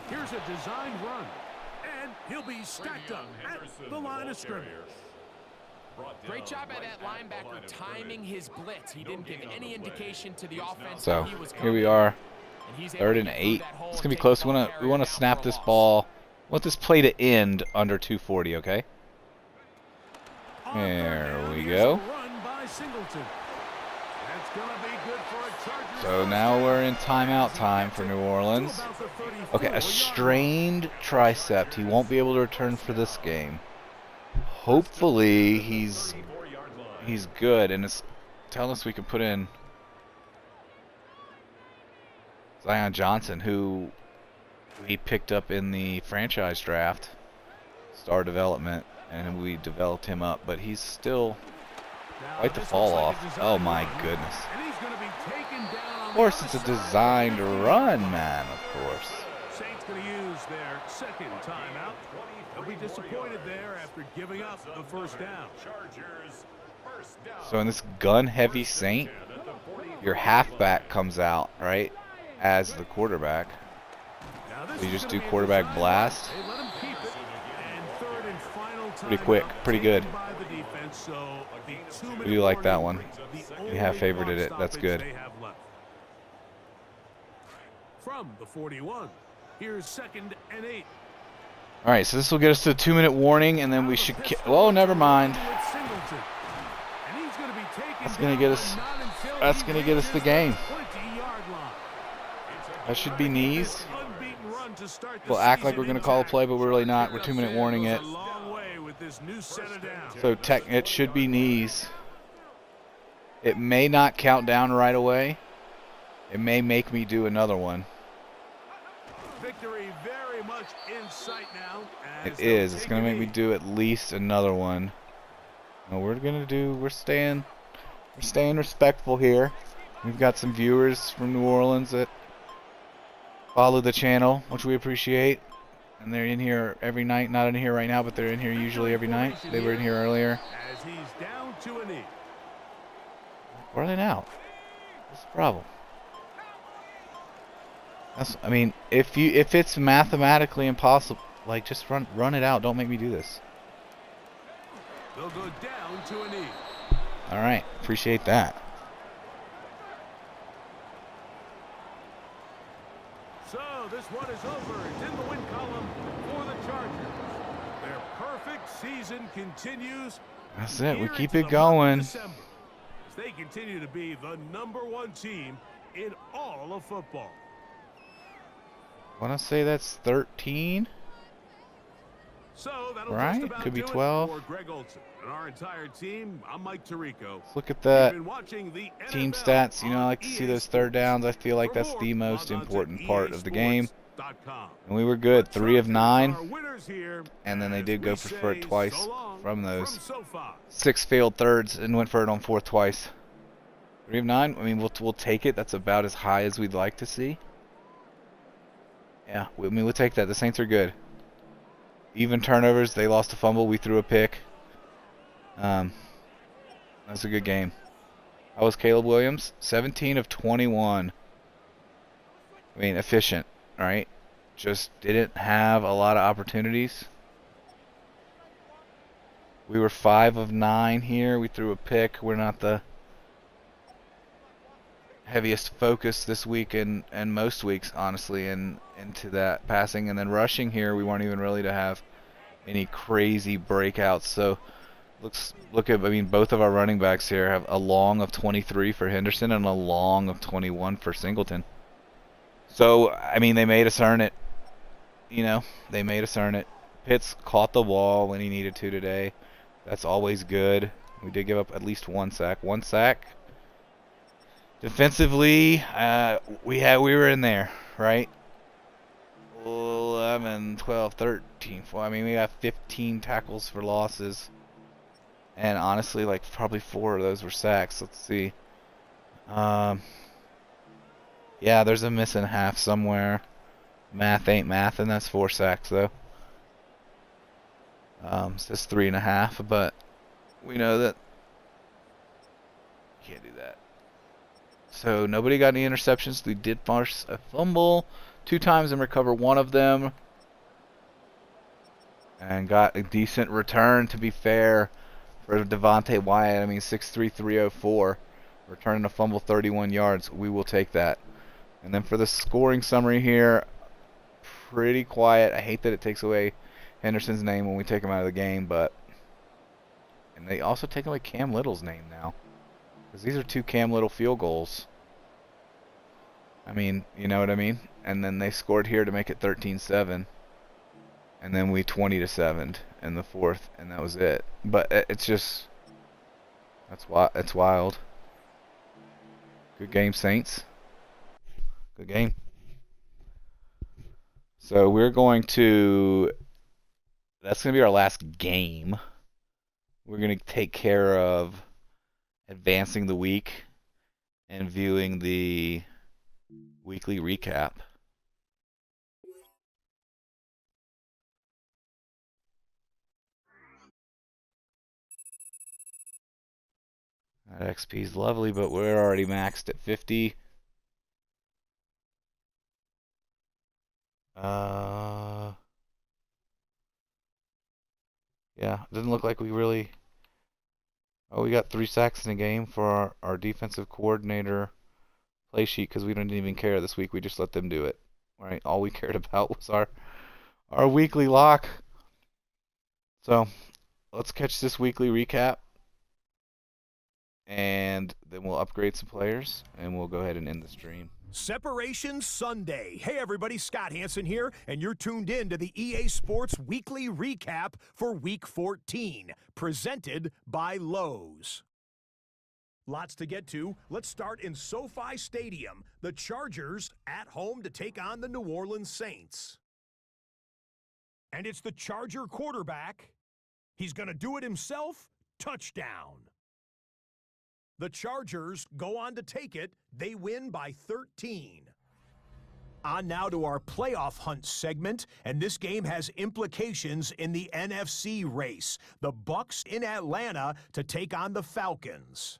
Here's a designed run, and he'll be stacked up at the line of scrimmage. Great job by that linebacker timing his blitz. He didn't give any indication to the offense. So here we are, 3rd and 8. It's gonna be close. We want to snap this ball. We want this play to end under 2:40. Okay. There we go. So now we're in timeout time for New Orleans. Okay, a strained tricep. He won't be able to return for this game. Hopefully he's good, and it's telling us we can put in Zion Johnson, who we picked up in the franchise draft, star development, and we developed him up, but he's still quite the fall off. Oh my goodness. Of course it's a designed run, man, of course. Saints going to use their 2nd timeout. They'll be disappointed there after giving up the 1st down. So in this gun-heavy Saint, your halfback comes out, right, as the quarterback. So you just do quarterback blast. Pretty quick, pretty good. We do like that one. We have favorited it. That's good. From the 41, here's 2nd and 8. All right, so this will get us to a 2-minute warning, and then we should. Oh, never mind. That's gonna get us. That's gonna get us the game. That should be knees. We'll act like we're gonna call a play, but we're really not. We're 2-minute warning it. So it should be knees. It may not count down right away. It may make me do another one. Victory very much in sight now. It is. It's going to make me do at least another one. No, we're staying respectful here. We've got some viewers from New Orleans that follow the channel, which we appreciate. And they're in here every night. Not in here right now, but they're in here usually every night. They were in here earlier. As he's down to a knee. Where are they now? What's the problem? I mean, if it's mathematically impossible, like, just run it out. Don't make me do this. They'll go down to a knee. All right, appreciate that. So this one is over. It's in the win column for the Chargers. Their perfect season continues. That's it. We here keep into it the month of going. December, as they continue to be the #1 team in all of football. I want to say that's 13. So that'll Right? just about Could be do it 12. for Greg Olson and our entire team. I'm Mike Tirico. Let's look at You've the been watching the team NFL stats. You know, I on like to see EA those third downs. I feel like For that's more, the most log on to important part of the game. EASports.com. And we were good. The 3 of Chargers 9. are winners here, And then they as did we go for it say twice so long from those. SoFi. 6 failed thirds and went for it on 4th twice. 3 of 9. I mean, we'll take it. That's about as high as we'd like to see. Yeah, I mean, we'll take that. The Saints are good. Even turnovers. They lost a fumble. We threw a pick. That's a good game. How was Caleb Williams? 17 of 21. I mean, efficient, right? Just didn't have a lot of opportunities. We were 5 of 9 here. We threw a pick. We're not the heaviest focus this week and most weeks, honestly, into that passing. And then rushing here, we weren't even really to have any crazy breakouts. So I mean, both of our running backs here have a long of 23 for Henderson and a long of 21 for Singleton. So, I mean, they made us earn it. You know, they made us earn it. Pitts caught the ball when he needed to today. That's always good. We did give up at least 1 sack. 1 sack. Defensively, we were in there, right? 11, 12, 13. I mean, we got 15 tackles for losses. And honestly, like, probably 4 of those were sacks. Let's see. Yeah, there's a missing half somewhere. Math ain't math, and that's 4 sacks, though. It says 3.5, but we know that can't do that. So nobody got any interceptions. We did force a fumble 2 times and recover 1 of them. And got a decent return, to be fair, for Devontae Wyatt. I mean, 6'3", 304. Returning a fumble 31 yards. We will take that. And then for the scoring summary here, pretty quiet. I hate that it takes away Henderson's name when we take him out of the game, but... And they also take away Cam Little's name now. Because these are 2 Cam Little field goals. I mean, you know what I mean? And then they scored here to make it 13-7. And then we 20-7 in the 4th, and that was it. But it's just... It's wild. Good game, Saints. Good game. So we're going to... That's going to be our last game. We're going to take care of advancing the week and viewing the weekly recap. That XP is lovely, but we're already maxed at 50. Yeah, it doesn't look like we really... Oh, we got 3 sacks in a game for our defensive coordinator play sheet because we didn't even care this week. We just let them do it. Right? All we cared about was our weekly lock. So, let's catch this weekly recap. And then we'll upgrade some players, and we'll go ahead and end the stream. Separation Sunday. Hey everybody, Scott Hansen here, and you're tuned in to the EA Sports Weekly Recap for Week 14, presented by Lowe's. Lots to get to. Let's start in SoFi Stadium. The Chargers at home to take on the New Orleans Saints. And it's the Charger quarterback. He's going to do it himself. Touchdown. The Chargers go on to take it. They win by 13. On now to our playoff hunt segment, and this game has implications in the NFC race. The Bucs in Atlanta to take on the Falcons.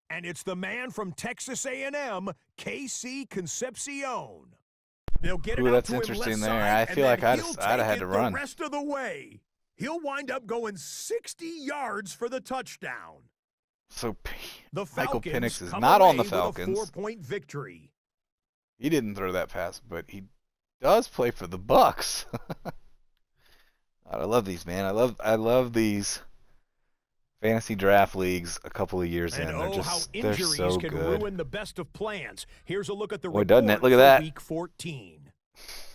And it's the man from Texas A&M, KC Concepcion. They'll get it Ooh, out that's to him interesting left there. side, I feel like and I'd he'll have take had it to run. the rest of the way. He'll wind up going 60 yards for the touchdown. So The Michael Falcons Penix is come not on the away with a Falcons. 4-point victory. He didn't throw that pass, but he does play for the Bucs. I love these, man. I love these fantasy draft leagues a couple of years in. And They're how just injuries so can good. ruin the best of plans. Here's a look at the Boy, report doesn't it? Look at for that. Week 14.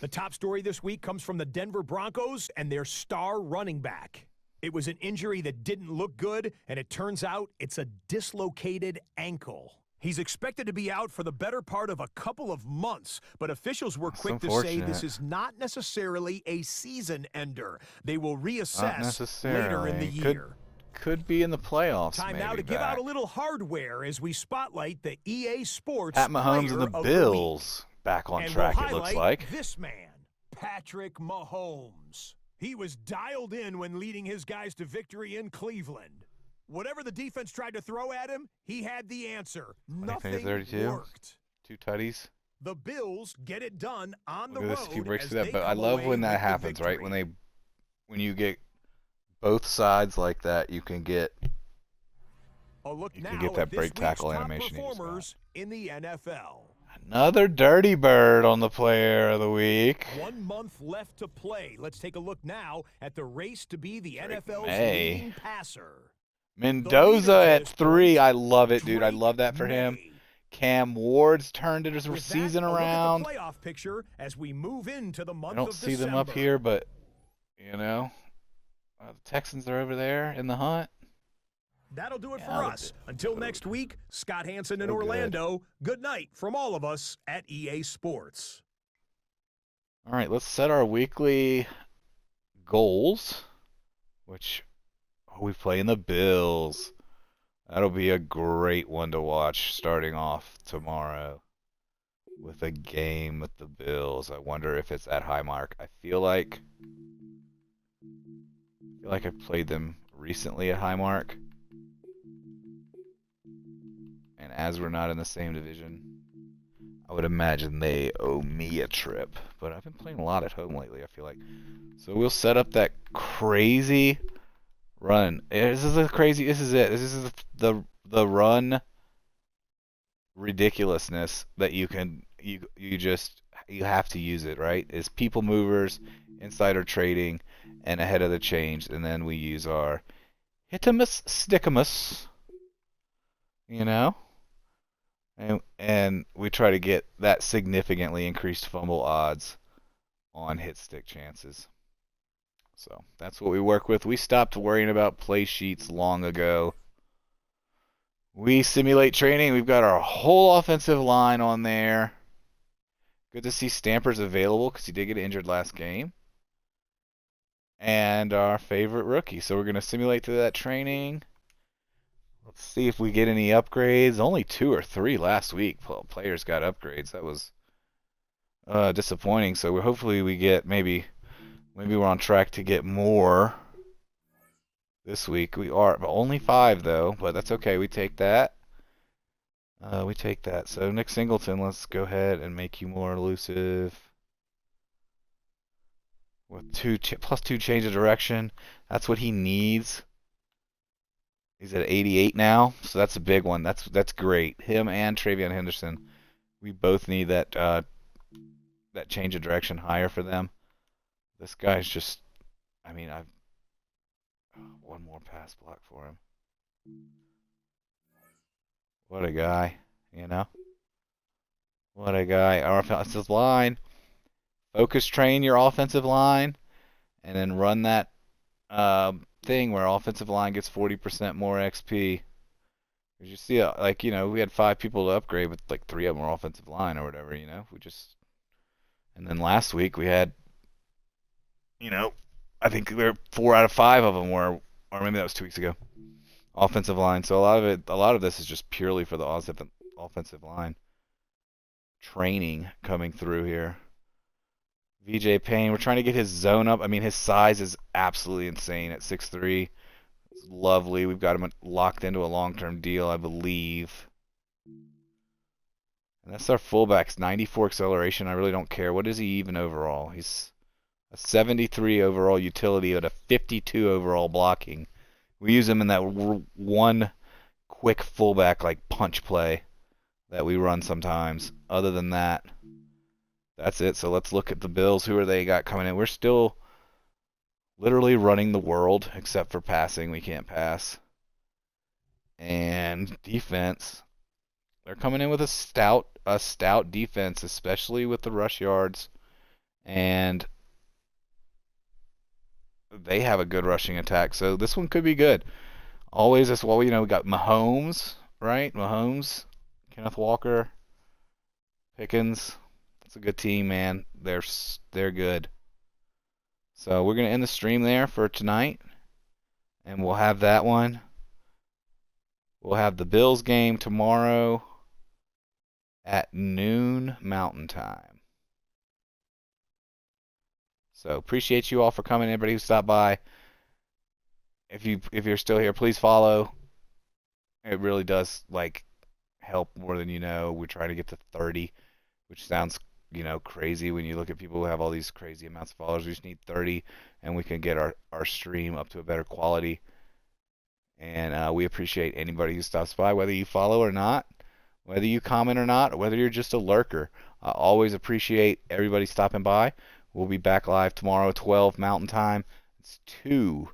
The top story this week comes from the Denver Broncos and their star running back. It was an injury that didn't look good, and it turns out it's a dislocated ankle. He's expected to be out for the better part of a couple of months, but officials were That's quick to say unfortunate. this is not necessarily a season ender. They will Not reassess later in the necessarily. year. Could be in the playoffs. Time maybe now to give back. out a little hardware as we spotlight the EA Sports Pat Mahomes and Player the of Bills back on and track, we'll it looks highlight like. this man, Patrick Mahomes. He was dialed in when leading his guys to victory in Cleveland. Whatever the defense tried to throw at him, he had the answer. Nothing 32. worked. 2 tutties. The Bills get it done on the Look at road. this. He breaks as through they that. But I come love away when that with the happens, right? victory. When you get both sides like that, you can get A look you now can get that at this break tackle week's top animation you just got. performers in the NFL. Another dirty bird on the player of the week. 1 month left to play. Let's take a look now at the race to be the Drake NFL's May. leading passer. Mendoza leader to at this 3. point, I love it, dude. I Drake love that for him. May. Cam Ward's turned his With season that, a around. look at the playoff picture as we move into the month I don't of see December. them up here, but the Texans are over there in the hunt. That'll do it Yeah, for look us. at Until those. next week, Scott Hansen in So good. Orlando. Good night from all of us at EA Sports. All right, let's set our weekly goals, which we play in the Bills. That'll be a great one to watch starting off tomorrow with a game with the Bills. I wonder if it's at Highmark. I feel like I played them recently at Highmark. And as we're not in the same division, I would imagine they owe me a trip. But I've been playing a lot at home lately, I feel like. So we'll set up that crazy run. This is it. This is the run ridiculousness that you have to use it, right? Is people movers, insider trading, and ahead of the change, and then we use our hitamus stickamus, and we try to get that significantly increased fumble odds on hit stick chances. So that's what we work with. We stopped worrying about play sheets long ago. We simulate training. We've got our whole offensive line on there. Good to see Stamper's available because he did get injured last game. And our favorite rookie. So we're going to simulate through that training. Let's see if we get any upgrades. Only 2 or 3 last week. Players got upgrades. That was disappointing. So hopefully we get maybe we're on track to get more this week. We are, but only 5 though. But that's okay. We take that. So Nick Singleton, let's go ahead and make you more elusive. With +2 change of direction. That's what he needs. He's at 88 now, so that's a big one. That's great. Him and Travion Henderson, we both need that that change of direction higher for them. This guy's just, I've one more pass block for him. What a guy, What a guy. Our offensive line. Focus train your offensive line, and then run that thing where offensive line gets 40% more XP. As you see, we had 5 people to upgrade, but 3 of them were offensive line or whatever, And then last week we had, I think there were 4 out of 5 of them were, or maybe that was 2 weeks ago, offensive line. So a lot of this is just purely for the offensive line training coming through here. VJ Payne, we're trying to get his zone up. I mean, his size is absolutely insane at 6'3". It's lovely. We've got him locked into a long-term deal, I believe. And that's our fullbacks, 94 acceleration. I really don't care. What is he even overall? He's a 73 overall utility at a 52 overall blocking. We use him in that one quick fullback like punch play that we run sometimes. Other than that, that's it. So let's look at the Bills. Who are they got coming in? We're still literally running the world, except for passing. We can't pass. And defense, they're coming in with a stout defense, especially with the rush yards. And they have a good rushing attack, so this one could be good. Always as well, we got Mahomes, right? Mahomes, Kenneth Walker, Pickens. It's a good team, man. They're good. So we're gonna end the stream there for tonight, and we'll have that one. We'll have the Bills game tomorrow at noon Mountain Time. So appreciate you all for coming. Everybody who stopped by. If you're still here, please follow. It really does help more than you know. We're trying to get to 30, which sounds crazy when you look at people who have all these crazy amounts of followers. We just need 30, and we can get our stream up to a better quality. And we appreciate anybody who stops by, whether you follow or not, whether you comment or not, or whether you're just a lurker. I always appreciate everybody stopping by. We'll be back live tomorrow, 12 Mountain Time. It's 2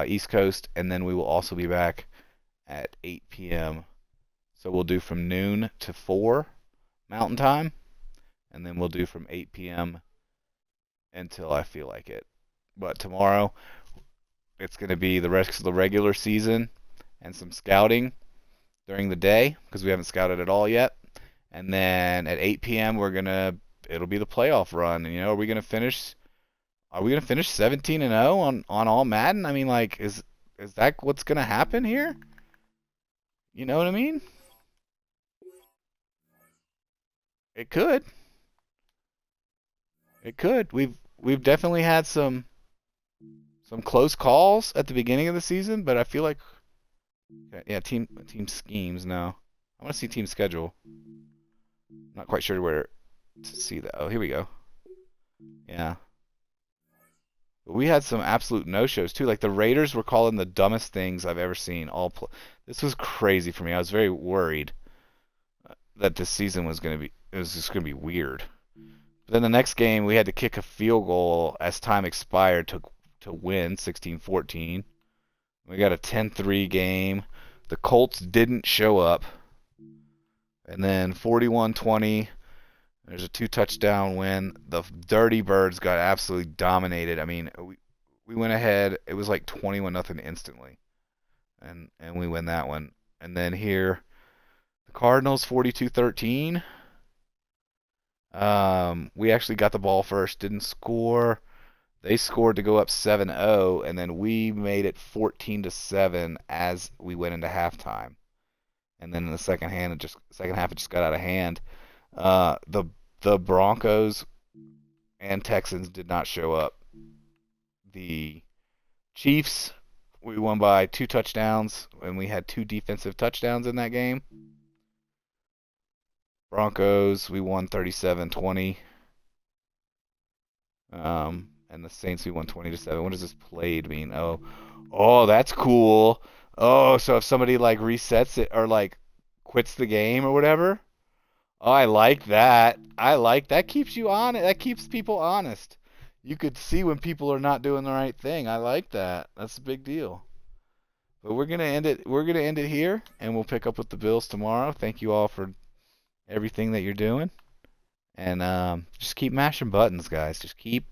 East Coast, and then we will also be back at 8 p.m. So we'll do from noon to 4 Mountain Time, and then we'll do from 8 p.m. until I feel like it. But tomorrow, it's going to be the rest of the regular season and some scouting during the day, because we haven't scouted at all yet. And then at 8 p.m. it'll be the playoff run. And are we gonna finish 17-0 on All-Madden? I mean, is that what's gonna happen here? You know what I mean? It could. We've definitely had some close calls at the beginning of the season, but I feel like team schemes now. I want to see team schedule. Not quite sure where to see that. Oh, here we go. Yeah. But we had some absolute no-shows too. Like the Raiders were calling the dumbest things I've ever seen. This was crazy for me. I was very worried that this season was just gonna be weird. But then the next game we had to kick a field goal as time expired to win 16-14. We got a 10-3 game. The Colts didn't show up. And then 41-20. There's a 2-touchdown win. The Dirty Birds got absolutely dominated. I mean, we went ahead. It was like 21-0 instantly. And we win that one. And then here, the Cardinals 42-13. We actually got the ball first, didn't score. They scored to go up 7-0, and then we made it 14-7 as we went into halftime. And then in the second half, it just got out of hand. The Broncos and Texans did not show up. The Chiefs, we won by 2 touchdowns, and we had 2 defensive touchdowns in that game. Broncos, we won 37-20. And the Saints, we won 20-7. What does this played mean? Oh, that's cool. Oh, so if somebody resets it or quits the game or whatever. Oh, I like that. That keeps you honest. That keeps people honest. You could see when people are not doing the right thing. I like that. That's a big deal. But we're gonna end it. We're gonna end it here, and we'll pick up with the Bills tomorrow. Thank you all for everything that you're doing, and just keep mashing buttons, guys. Just keep